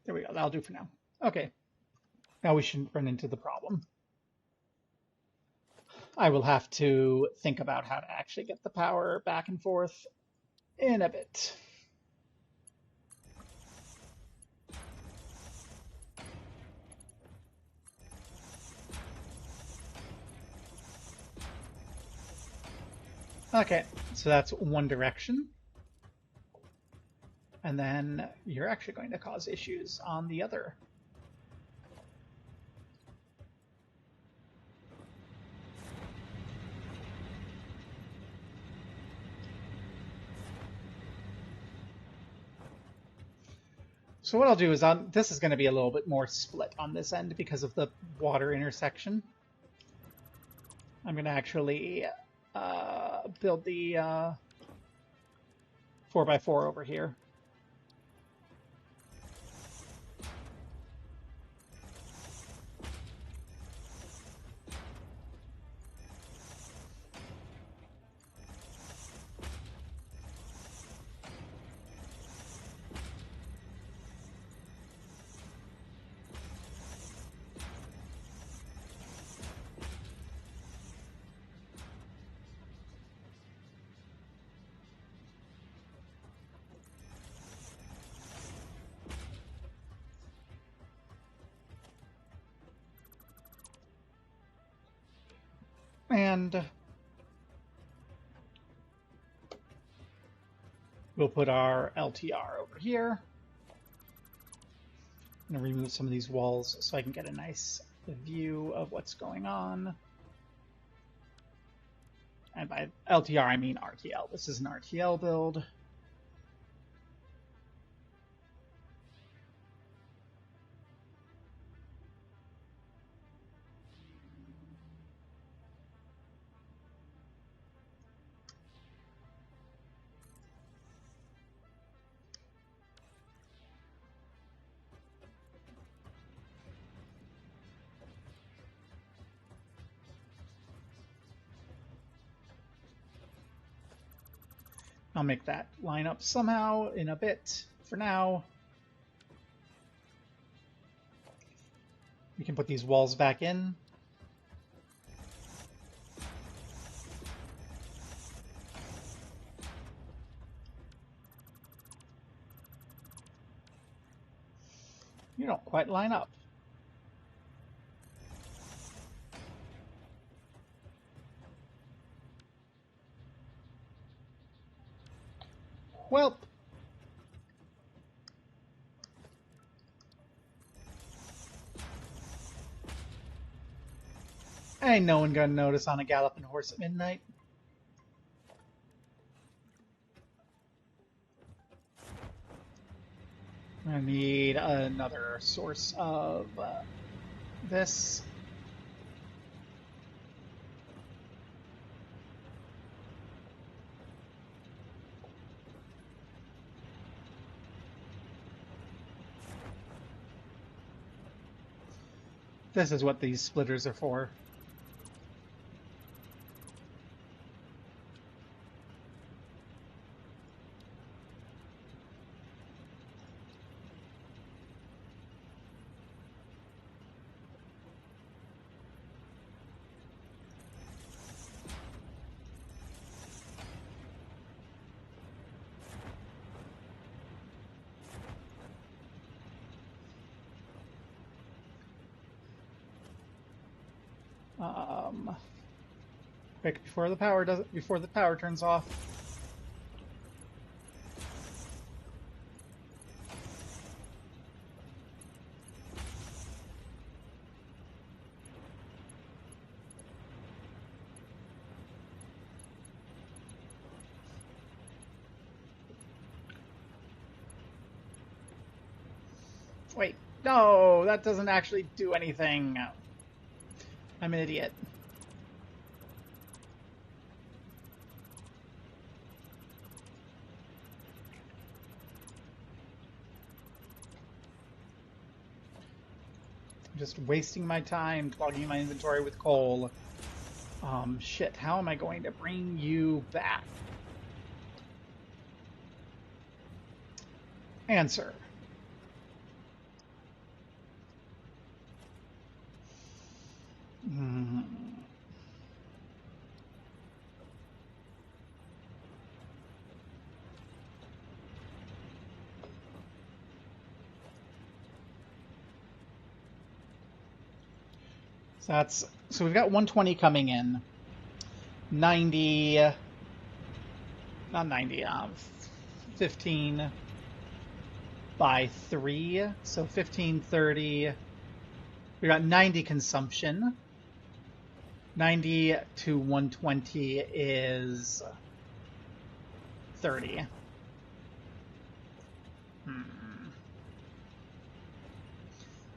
There we go, that'll do for now. Okay, now we shouldn't run into the problem. I will have to think about how to actually get the power back and forth in a bit. Okay, so that's one direction. And then you're actually going to cause issues on the other. So what I'll do is, this is going to be a little bit more split on this end because of the water intersection. I'm going to actually build the 4x4 over here. And we'll put our LTR over here. I'm going to remove some of these walls so I can get a nice view of what's going on. And by LTR, I mean RTL. This is an RTL build. I'll make that line up somehow in a bit. For now, we can put these walls back in. You don't quite line up. Welp. Ain't no one gonna notice on a galloping horse at midnight. I need another source of this. This is what these splitters are for. Quick before the power turns off. Wait, no, that doesn't actually do anything. I'm an idiot. I'm just wasting my time clogging my inventory with coal. Shit, how am I going to bring you back? Answer. So we've got 120 coming in. 90, not 90, 15 by 3, so 1530. We got 90 consumption. 90 to 120 is 30.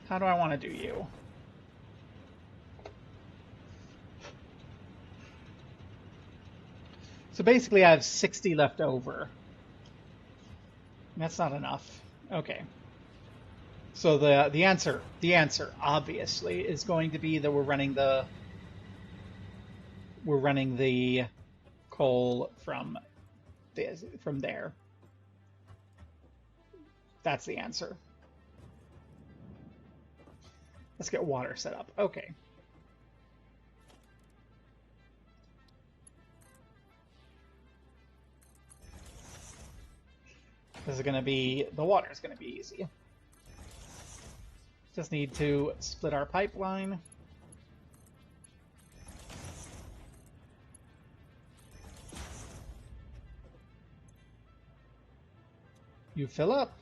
How do I want to do you? So basically I have 60 left over. That's not enough. Okay. So the answer obviously is going to be that we're running the coal from there. That's the answer. Let's get water set up. Okay. This is going to be, the water is going to be easy. Just need to split our pipeline. You fill up.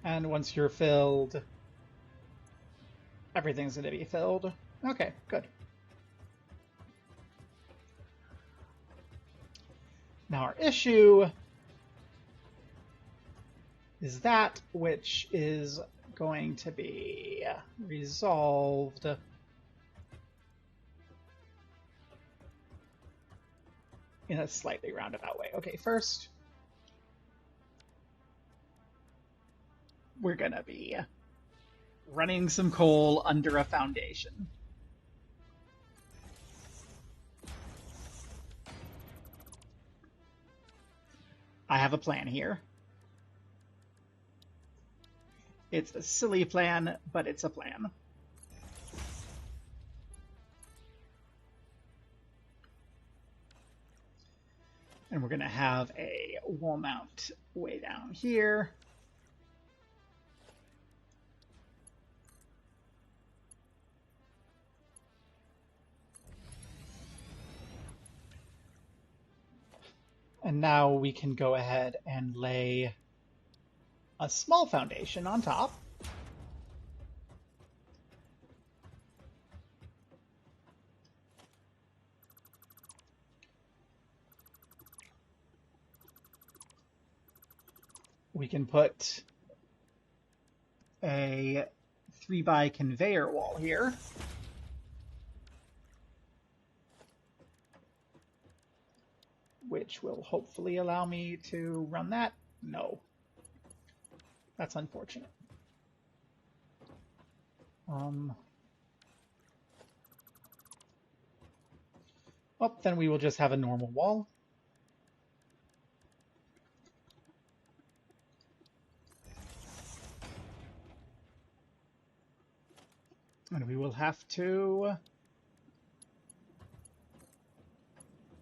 And once you're filled, everything's going to be filled. Okay, good. Now our issue is that which is going to be resolved in a slightly roundabout way. Okay, first, we're going to be running some coal under a foundation. I have a plan here. It's a silly plan, but it's a plan. And we're going to have a wall mount way down here. And now we can go ahead and lay a small foundation on top. We can put a 3x conveyor wall here. Which will hopefully allow me to run that. No. That's unfortunate. Well, then we will just have a normal wall. And we will have to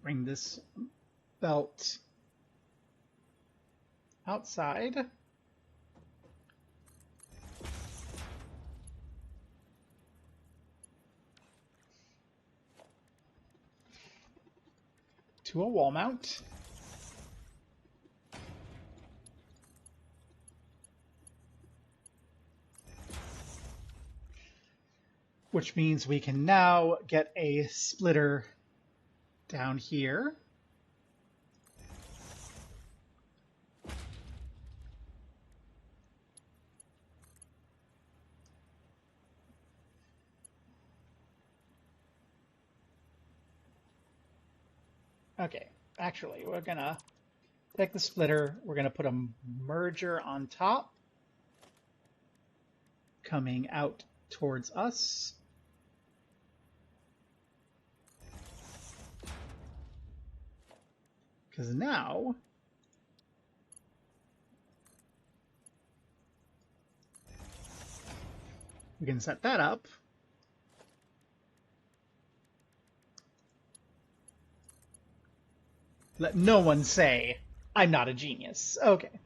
bring this belt outside. To a wall mount. Which means we can now get a splitter down here. Okay, actually, we're gonna take the splitter, we're gonna put a merger on top, coming out towards us. Because now we can set that up. Let no one say I'm not a genius. Okay.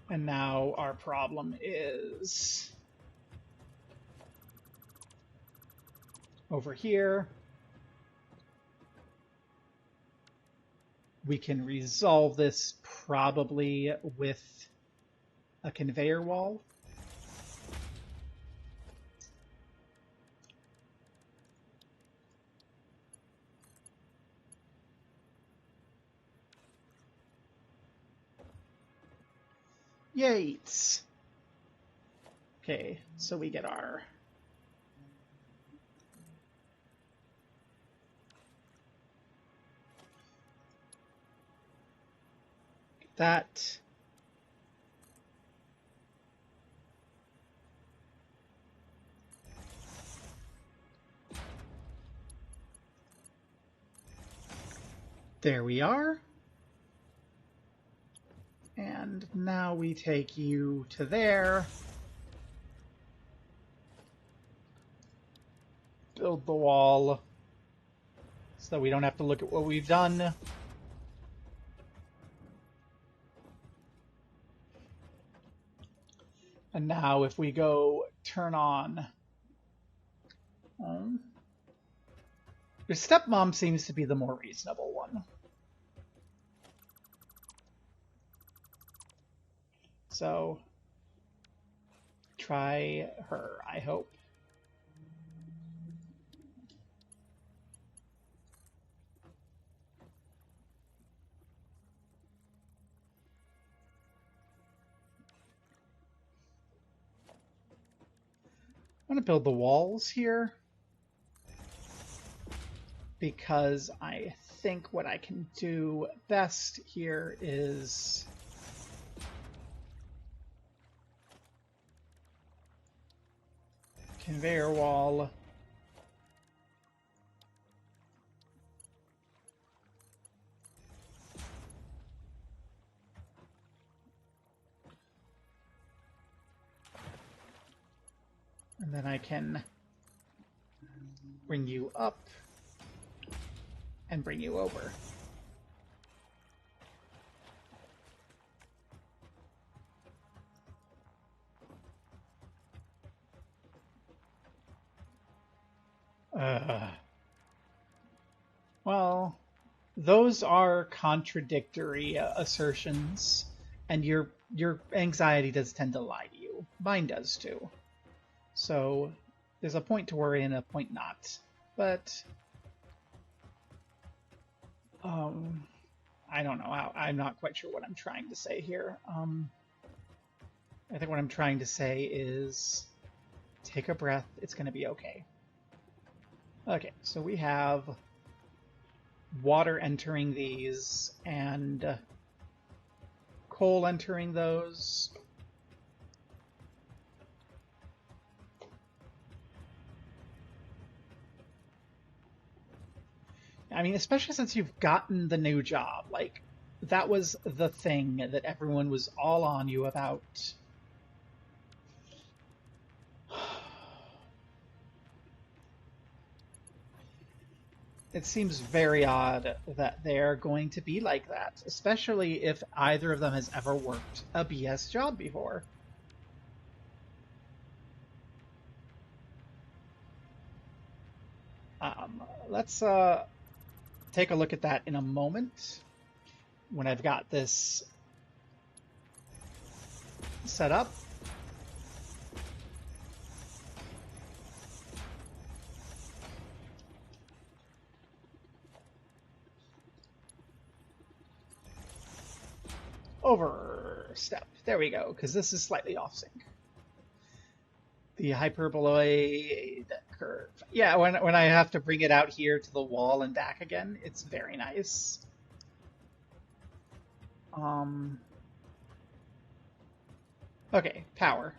And now our problem is over here. We can resolve this probably with a conveyor wall. Yates. Okay, so we get our that. There we are. And now we take you to there. Build the wall so we don't have to look at what we've done. And now if we go turn on... your stepmom seems to be the more reasonable one. So try her, I hope. I'm going to build the walls here because I think what I can do best here is conveyor wall. And then I can bring you up and bring you over. Well, those are contradictory assertions, and your anxiety does tend to lie to you. Mine does too. So there's a point to worry and a point not. But I don't know. I'm not quite sure what I'm trying to say here. I think what I'm trying to say is take a breath. It's going to be okay. Okay, so we have water entering these and coal entering those. I mean, especially since you've gotten the new job. Like, that was the thing that everyone was all on you about. It seems very odd that they're going to be like that, especially if either of them has ever worked a BS job before. Let's take a look at that in a moment when I've got this set up. Overstep. There we go, because this is slightly off sync. The hyperboloid curve. Yeah, when I have to bring it out here to the wall and back again, it's very nice. Okay, power.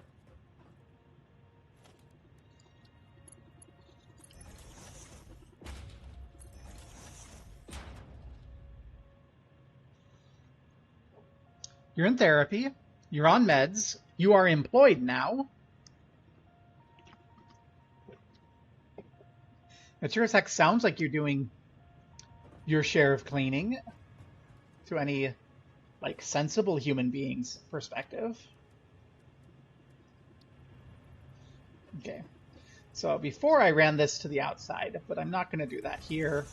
You're in therapy. You're on meds. You are employed now. It sure as heck sounds like you're doing your share of cleaning to any, like, sensible human being's perspective. Okay. So before I ran this to the outside, but I'm not going to do that here.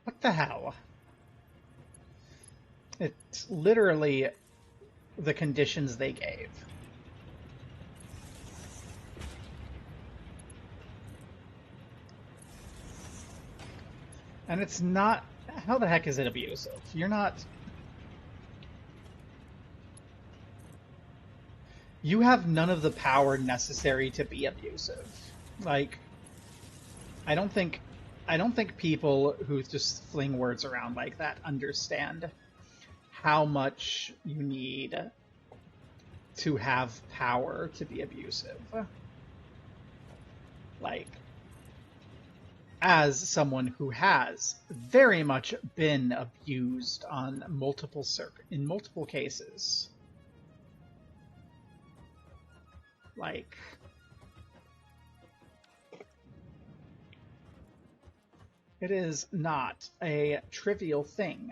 What the hell? It's literally the conditions they gave. And it's not... How the heck is it abusive? You're not... You have none of the power necessary to be abusive. Like, I don't think people who just fling words around like that understand how much you need to have power to be abusive. Like, as someone who has very much been abused on in multiple cases. Like, it is not a trivial thing.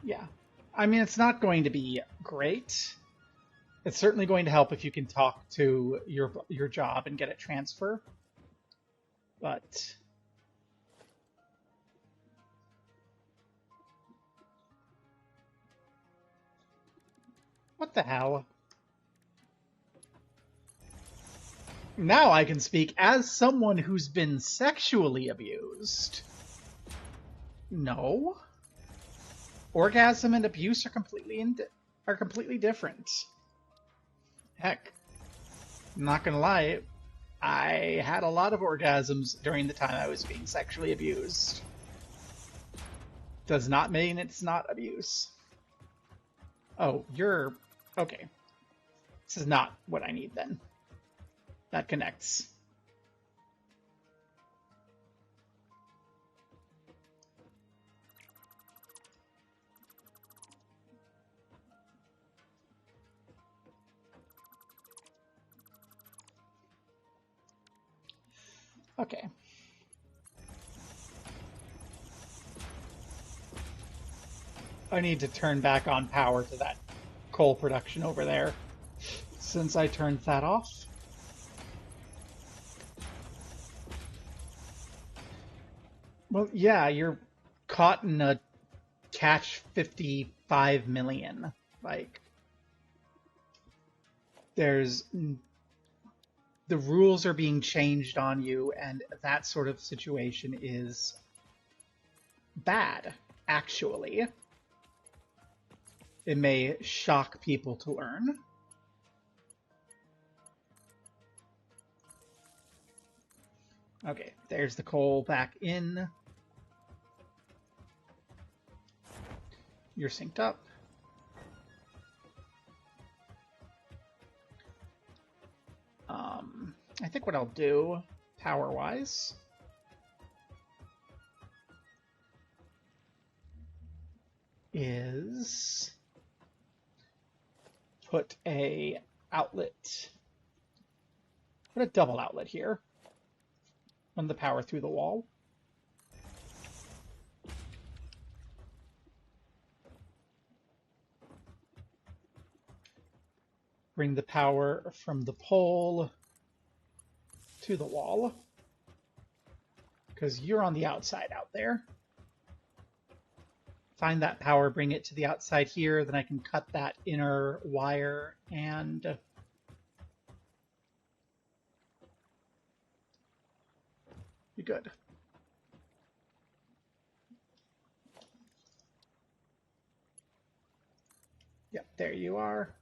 Yeah. I mean, it's not going to be great, It's certainly going to help if you can talk to your job and get it transfer. But what the hell? Now I can speak as someone who's been sexually abused. No. Orgasm and abuse are completely different. Heck, I'm not gonna lie, I had a lot of orgasms during the time I was being sexually abused. Does not mean it's not abuse. Oh, you're... okay. This is not what I need then. That connects. Okay. I need to turn back on power to that coal production over there, since I turned that off. Well, yeah, you're caught in a catch 55 million. Like, there's... the rules are being changed on you, and that sort of situation is bad, actually. It may shock people to learn. Okay, there's the coal back in. You're synced up. I think what I'll do, power-wise, is put a double outlet here. Run the power through the wall. Bring the power from the pole to the wall, because you're on the outside out there. Find that power, bring it to the outside here, then I can cut that inner wire and be good. Yep, there you are.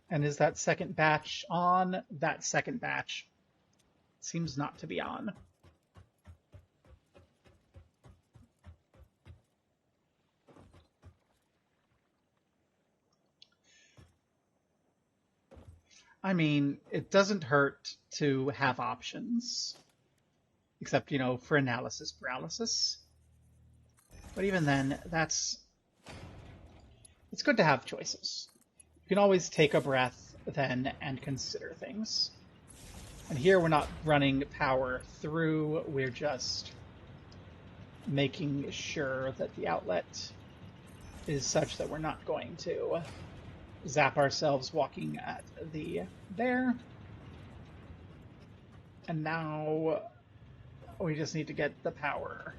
And is that second batch on? That second batch seems not to be on. I mean, it doesn't hurt to have options. Except, you know, for analysis paralysis. But even then, it's good to have choices. You can always take a breath then and consider things. And here we're not running power through, we're just making sure that the outlet is such that we're not going to zap ourselves walking at there. And now we just need to get the power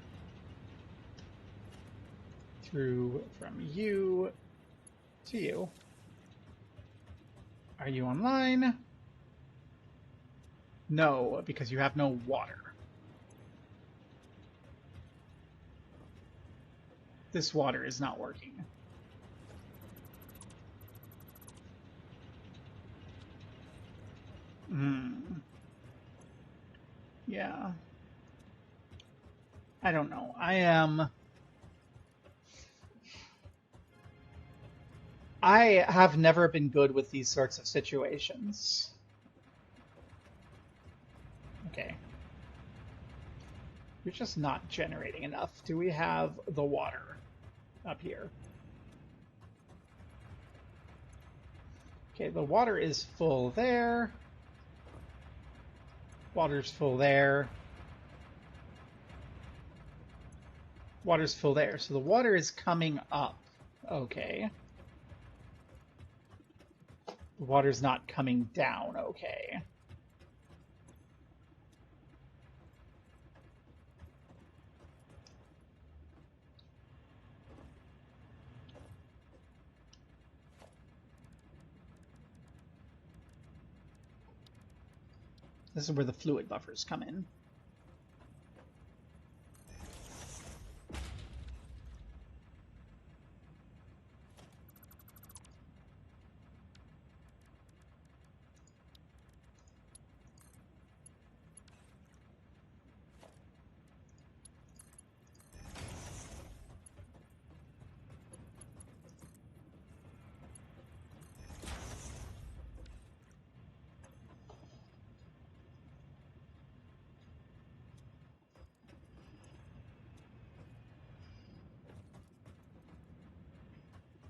through from you to you. Are you online? No, because you have no water. This water is not working. Yeah. I don't know. I have never been good with these sorts of situations. Okay. You're just not generating enough. Do we have the water up here? Okay, the water is full there. Water's full there. Water's full there. So the water is coming up. Okay. The water's not coming down. Okay. This is where the fluid buffers come in.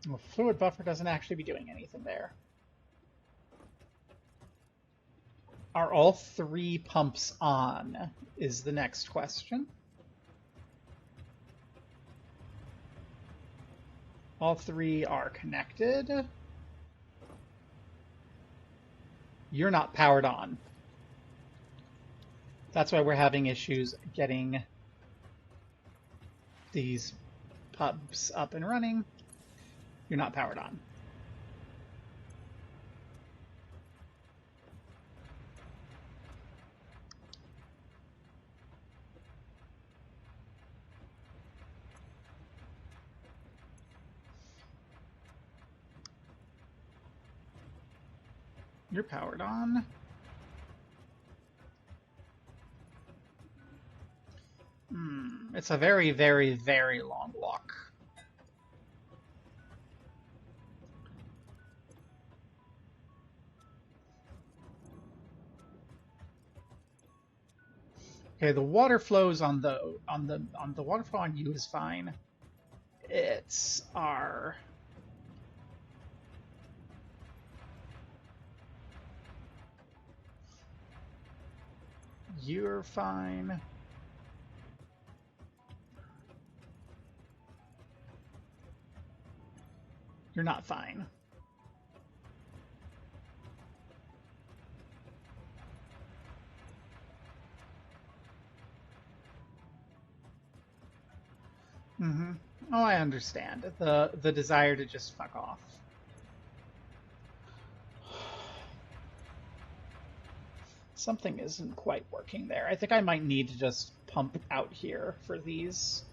Well, fluid buffer doesn't actually be doing anything there. Are all 3 pumps on, is the next question. All 3 are connected. You're not powered on. That's why we're having issues getting these pumps up and running. You're not powered on. You're powered on. It's a very, very, very long walk. Okay, the water flows on the water flow on you is fine. It's our you're fine. You're not fine. Oh, I understand. The desire to just fuck off. Something isn't quite working there. I think I might need to just pump out here for these.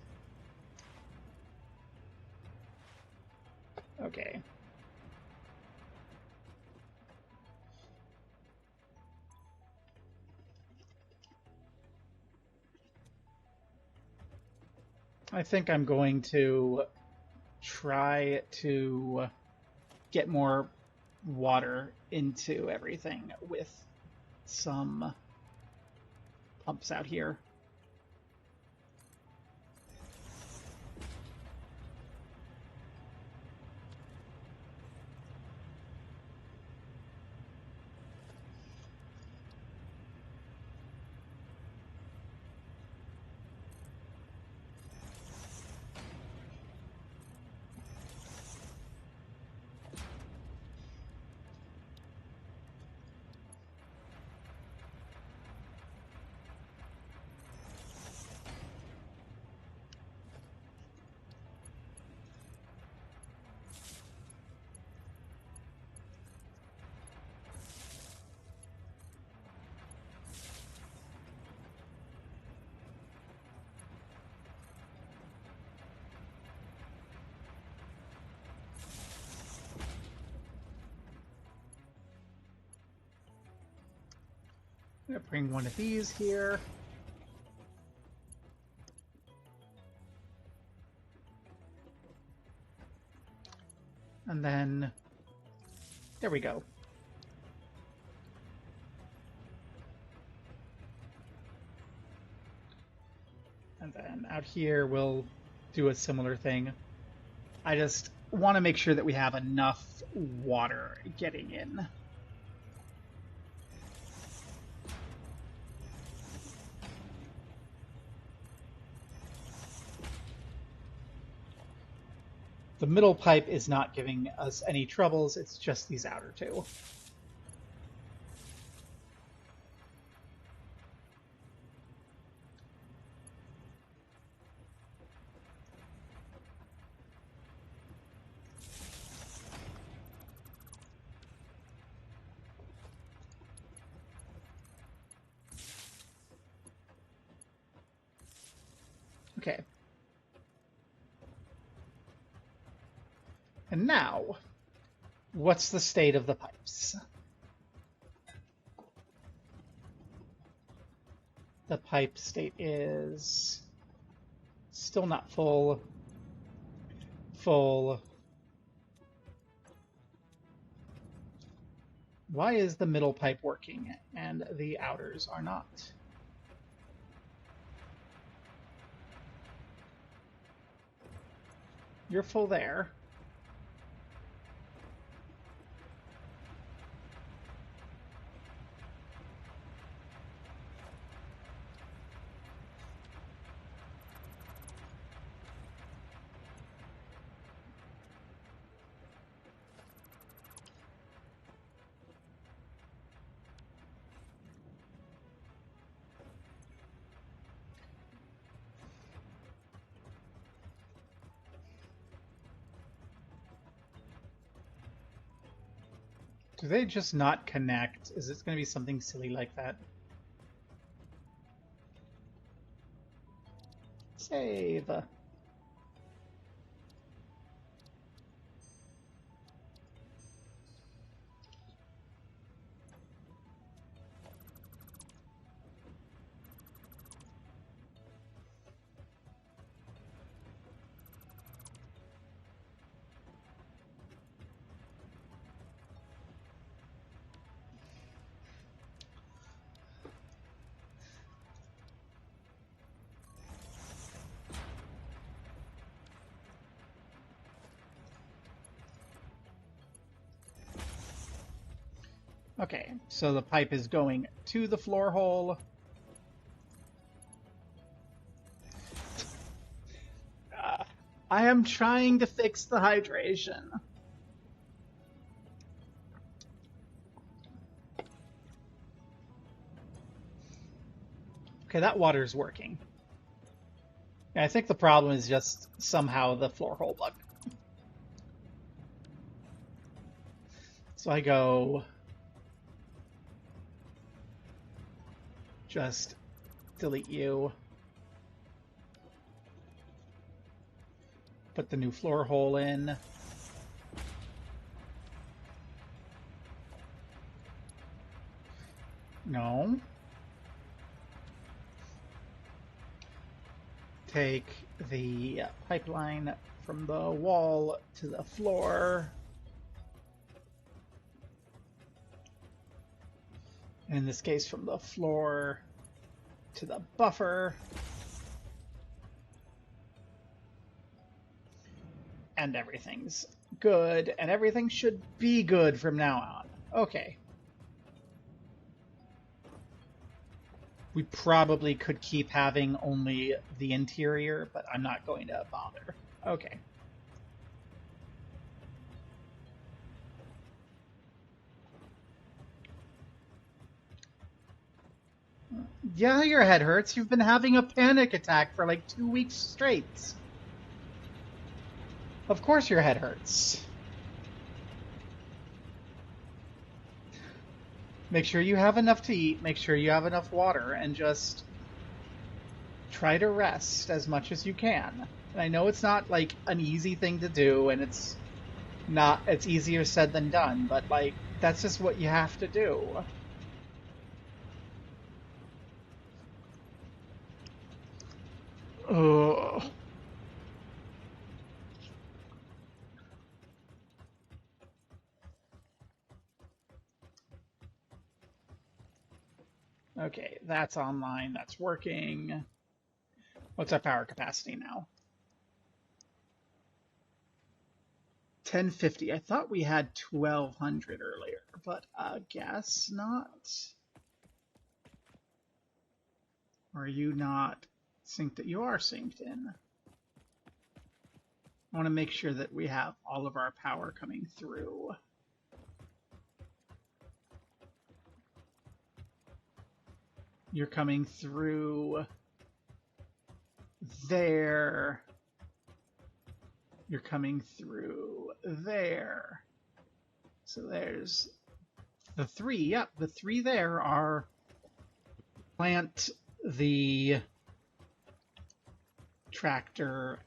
Okay. I think I'm going to try to get more water into everything with some pumps out here. I'm gonna bring one of these here. And then, there we go. And then out here, we'll do a similar thing. I just want to make sure that we have enough water getting in. The middle pipe is not giving us any troubles, it's just these outer two. Okay. And now, what's the state of the pipes? The pipe state is still not full. Full. Why is the middle pipe working and the outers are not? You're full there. Do they just not connect? Is it going to be something silly like that? Save. Okay, so the pipe is going to the floor hole. I am trying to fix the hydration. Okay, that water's working. Yeah, I think the problem is just somehow the floor hole bug. So I go... Just delete you. Put the new floor hole in. No. Take the pipeline from the wall to the floor. In this case, from the floor to the buffer. And everything's good, and everything should be good from now on. Okay. We probably could keep having only the interior, but I'm not going to bother. Okay. Yeah, your head hurts. You've been having a panic attack for like 2 weeks straight. Of course your head hurts. Make sure you have enough to eat, make sure you have enough water, and just try to rest as much as you can. And I know it's not like an easy thing to do, and it's easier said than done, but like, that's just what you have to do. Ugh. Okay, that's online, that's working. What's our power capacity now? 1050. I thought we had 1200 earlier, but I guess not. Are you not synced? You are synced in. I want to make sure that we have all of our power coming through. You're coming through there. You're coming through there. So there's the three. Yep, the three there are plant, the tractor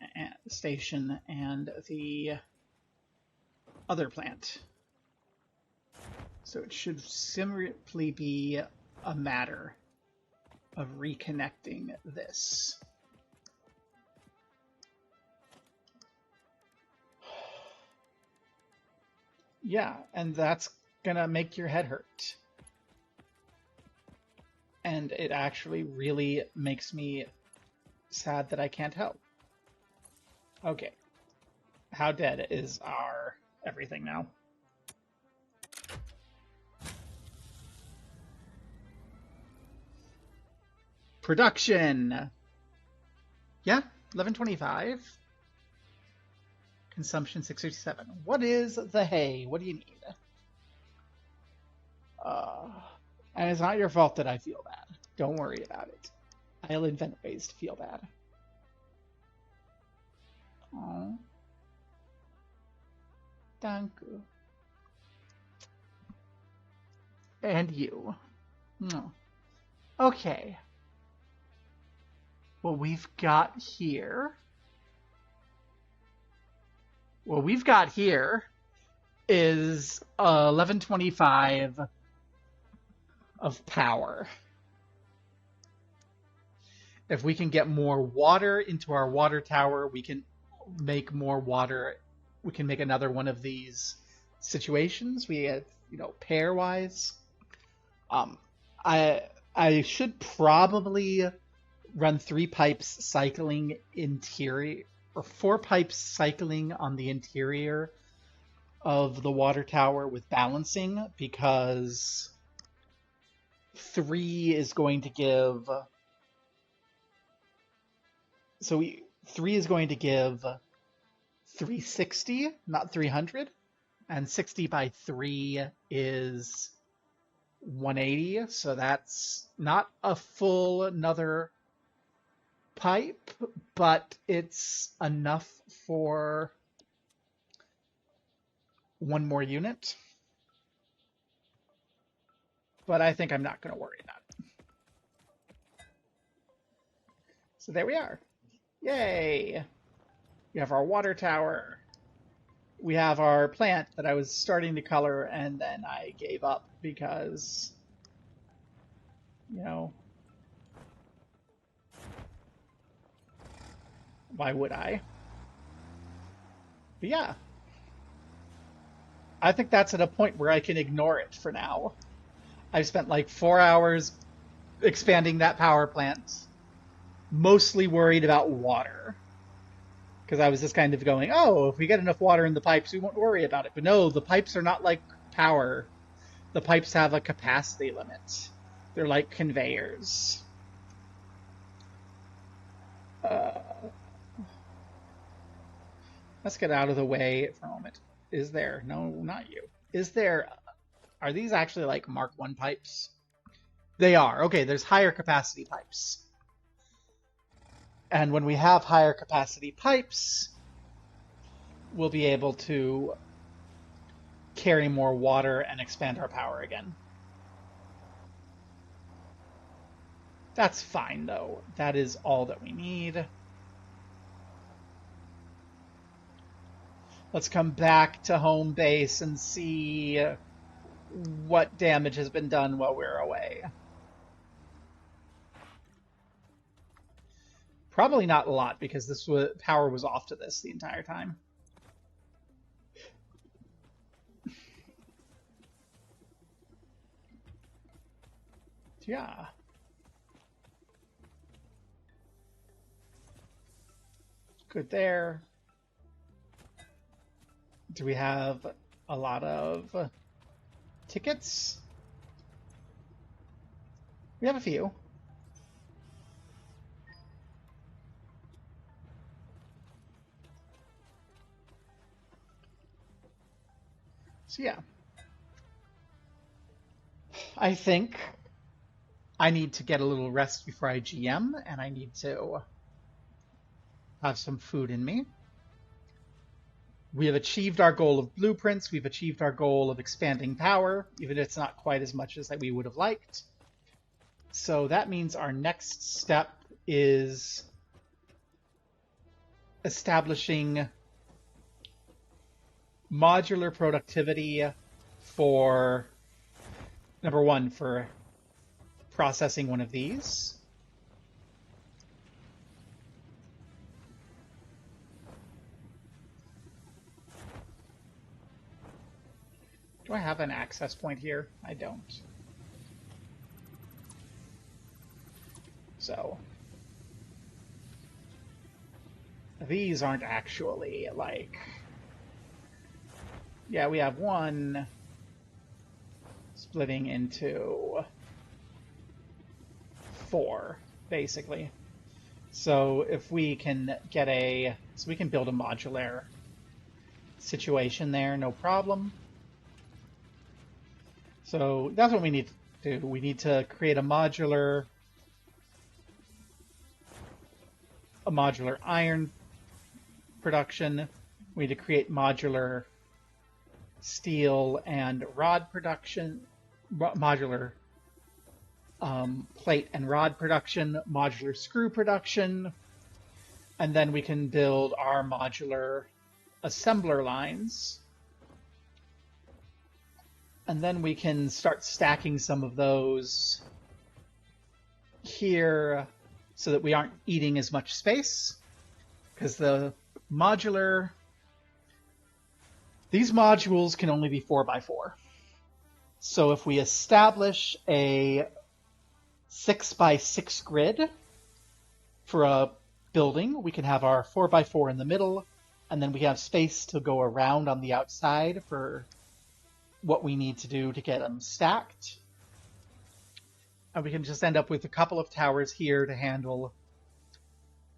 station, and the other plant. So it should simply be a matter of reconnecting this. Yeah, and that's gonna make your head hurt. And it actually really makes me sad that I can't help. Okay. How dead is our everything now? Production! Yeah, 1125. Consumption 657. What is the hay? What do you need? And it's not your fault that I feel bad. Don't worry about it. I'll invent ways to feel bad. Oh. Thank you. And you. No. Okay. What we've got here is 1125 of power. If we can get more water into our water tower, we can make more water. We can make another one of these situations. We have, pairwise. I should probably run 3 pipes cycling interior, or 4 pipes cycling on the interior of the water tower with balancing, because 3 is going to give... So 3 is going to give 360, not 300, and 60 by 3 is 180, so that's not a full another pipe, but it's enough for 1 more unit. But I think I'm not going to worry about it. So there we are. Yay! We have our water tower. We have our plant that I was starting to color, and then I gave up because, why would I? But yeah. I think that's at a point where I can ignore it for now. I've spent like 4 hours expanding that power plant, mostly worried about water. Because I was just kind of going, oh, if we get enough water in the pipes, we won't worry about it. But no, the pipes are not like power. The pipes have a capacity limit. They're like conveyors. Let's get out of the way for a moment. Is there... No, not you. Is there... Are these actually like Mark I pipes? They are. Okay, there's higher capacity pipes. And when we have higher capacity pipes, we'll be able to carry more water and expand our power again. That's fine, though. That is all that we need. Let's come back to home base and see what damage has been done while we're away. Probably not a lot, because this power was off to this the entire time. Yeah. Good there. Do we have a lot of tickets? We have a few. So yeah. I think I need to get a little rest before I GM, and I need to have some food in me. We have achieved our goal of blueprints. We've achieved our goal of expanding power, even if it's not quite as much as we would have liked. So that means our next step is establishing modular productivity for, number one, for processing one of these. Do I have an access point here? I don't. So these aren't actually like, yeah, we have one splitting into 4, basically. So if we can get so we can build a modular situation there, no problem. So that's what we need to do. We need to create a modular iron production. We need to create modular steel and rod production, modular plate and rod production, modular screw production, and then we can build our modular assembler lines. And then we can start stacking some of those here so that we aren't eating as much space, because these modules can only be 4x4. So if we establish a 6x6 grid for a building, we can have our 4x4 in the middle, and then we have space to go around on the outside for what we need to do to get them stacked. And we can just end up with a couple of towers here to handle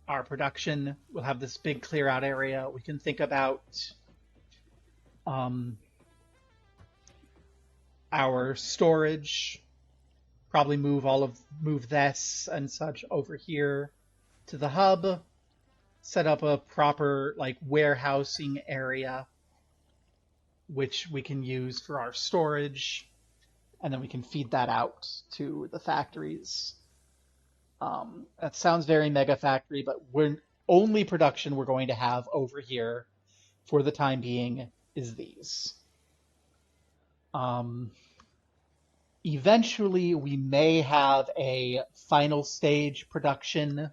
our production. We'll have this big clear out area. We can think about our storage, probably move this and such over here to the hub, set up a proper like warehousing area which we can use for our storage, and then we can feed that out to the factories. That sounds very mega factory, but only production we're going to have over here for the time being is these. Eventually, we may have a final stage production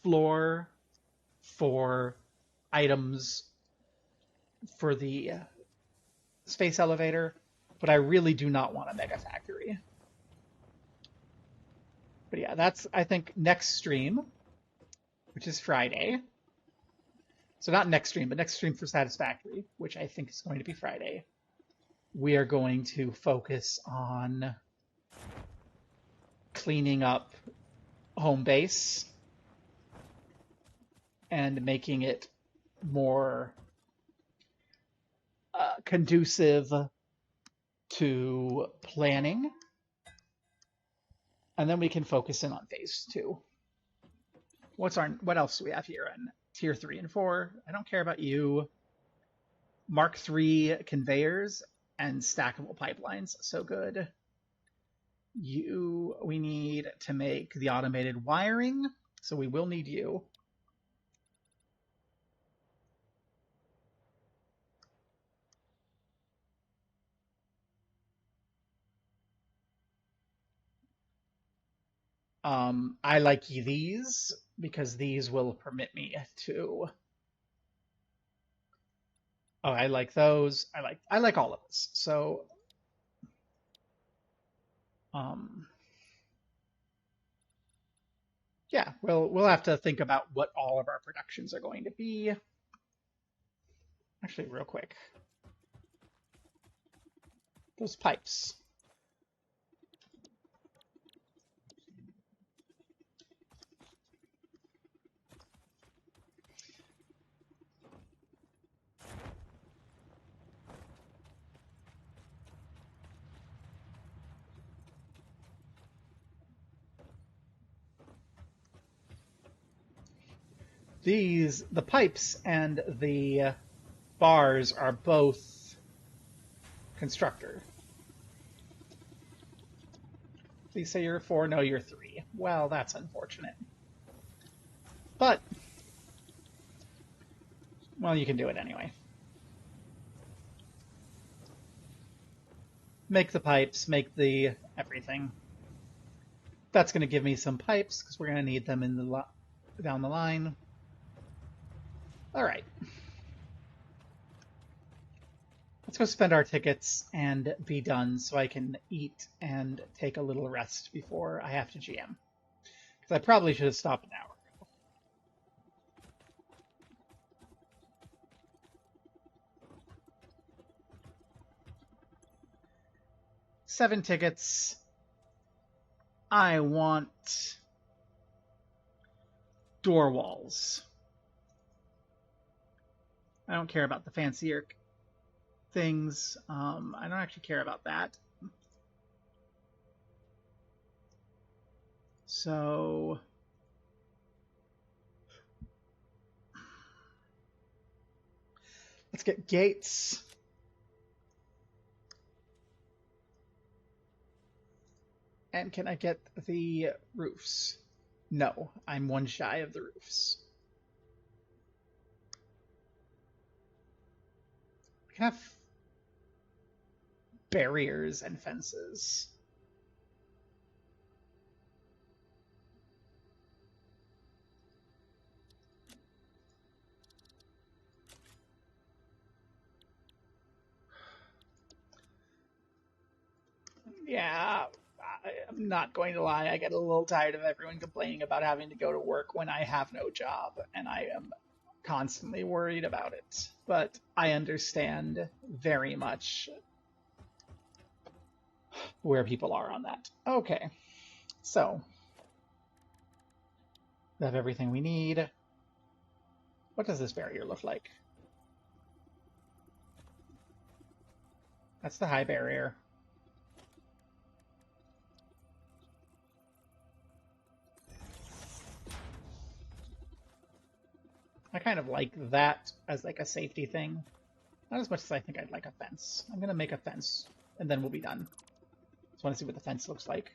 floor for items for the space elevator, but I really do not want a mega factory. But yeah, that's, I think, next stream, which is Friday. So not next stream, but next stream for Satisfactory, which I think is going to be Friday. We are going to focus on cleaning up home base and making it more conducive to planning. And then we can focus in on phase 2. What else do we have here in tier 3 and 4? I don't care about you. Mark 3 conveyors and stackable pipelines, so good. We need to make the automated wiring, so we will need you. I like these because these will permit me to. Oh, I like those. I like all of this. So, yeah, we'll have to think about what all of our productions are going to be. Actually, real quick, those pipes. the pipes and the bars are both constructor. Please say you're 4. No, you're 3. Well, that's unfortunate. But, well, you can do it anyway. Make the pipes, make the everything. That's going to give me some pipes, because we're going to need them in the down the line. Alright. Let's go spend our tickets and be done so I can eat and take a little rest before I have to GM. Because I probably should have stopped an hour ago. Seven tickets. I want door walls. I don't care about the fancier things. I don't actually care about that. So let's get gates. And can I get the roofs? No, I'm one shy of the roofs. We can have barriers and fences. Yeah, I'm not going to lie. I get a little tired of everyone complaining about having to go to work when I have no job, and I am constantly worried about it. But I understand very much where people are on that. Okay, so we have everything we need. What does this barrier look like? That's the high barrier. I kind of like that as like a safety thing. Not as much as I think I'd like a fence. I'm going to make a fence, and then we'll be done. Just want to see what the fence looks like.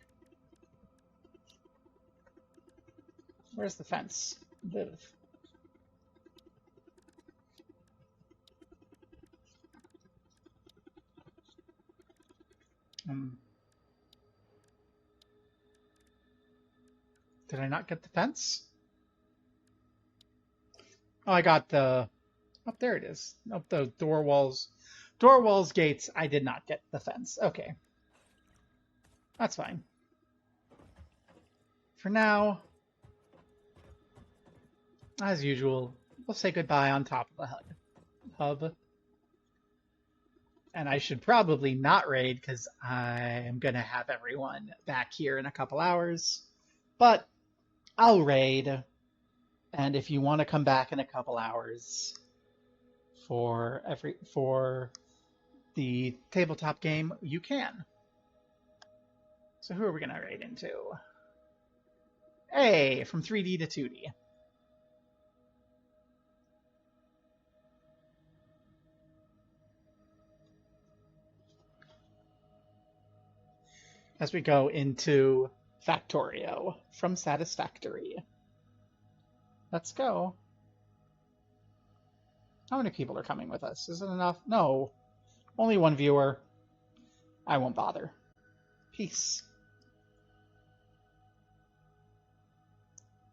Where's the fence live? Did I not get the fence? Oh, I got the... Oh, there it is. Nope, the door walls. Door walls, gates. I did not get the fence. Okay. That's fine. For now, as usual, we'll say goodbye on top of the hub. And I should probably not raid because I am going to have everyone back here in a couple hours. But I'll raid. And if you want to come back in a couple hours for the tabletop game, you can. So who are we going to raid into? Hey, from 3D to 2D. As we go into Factorio from Satisfactory. Let's go. How many people are coming with us? Is it enough? No. Only one viewer. I won't bother. Peace.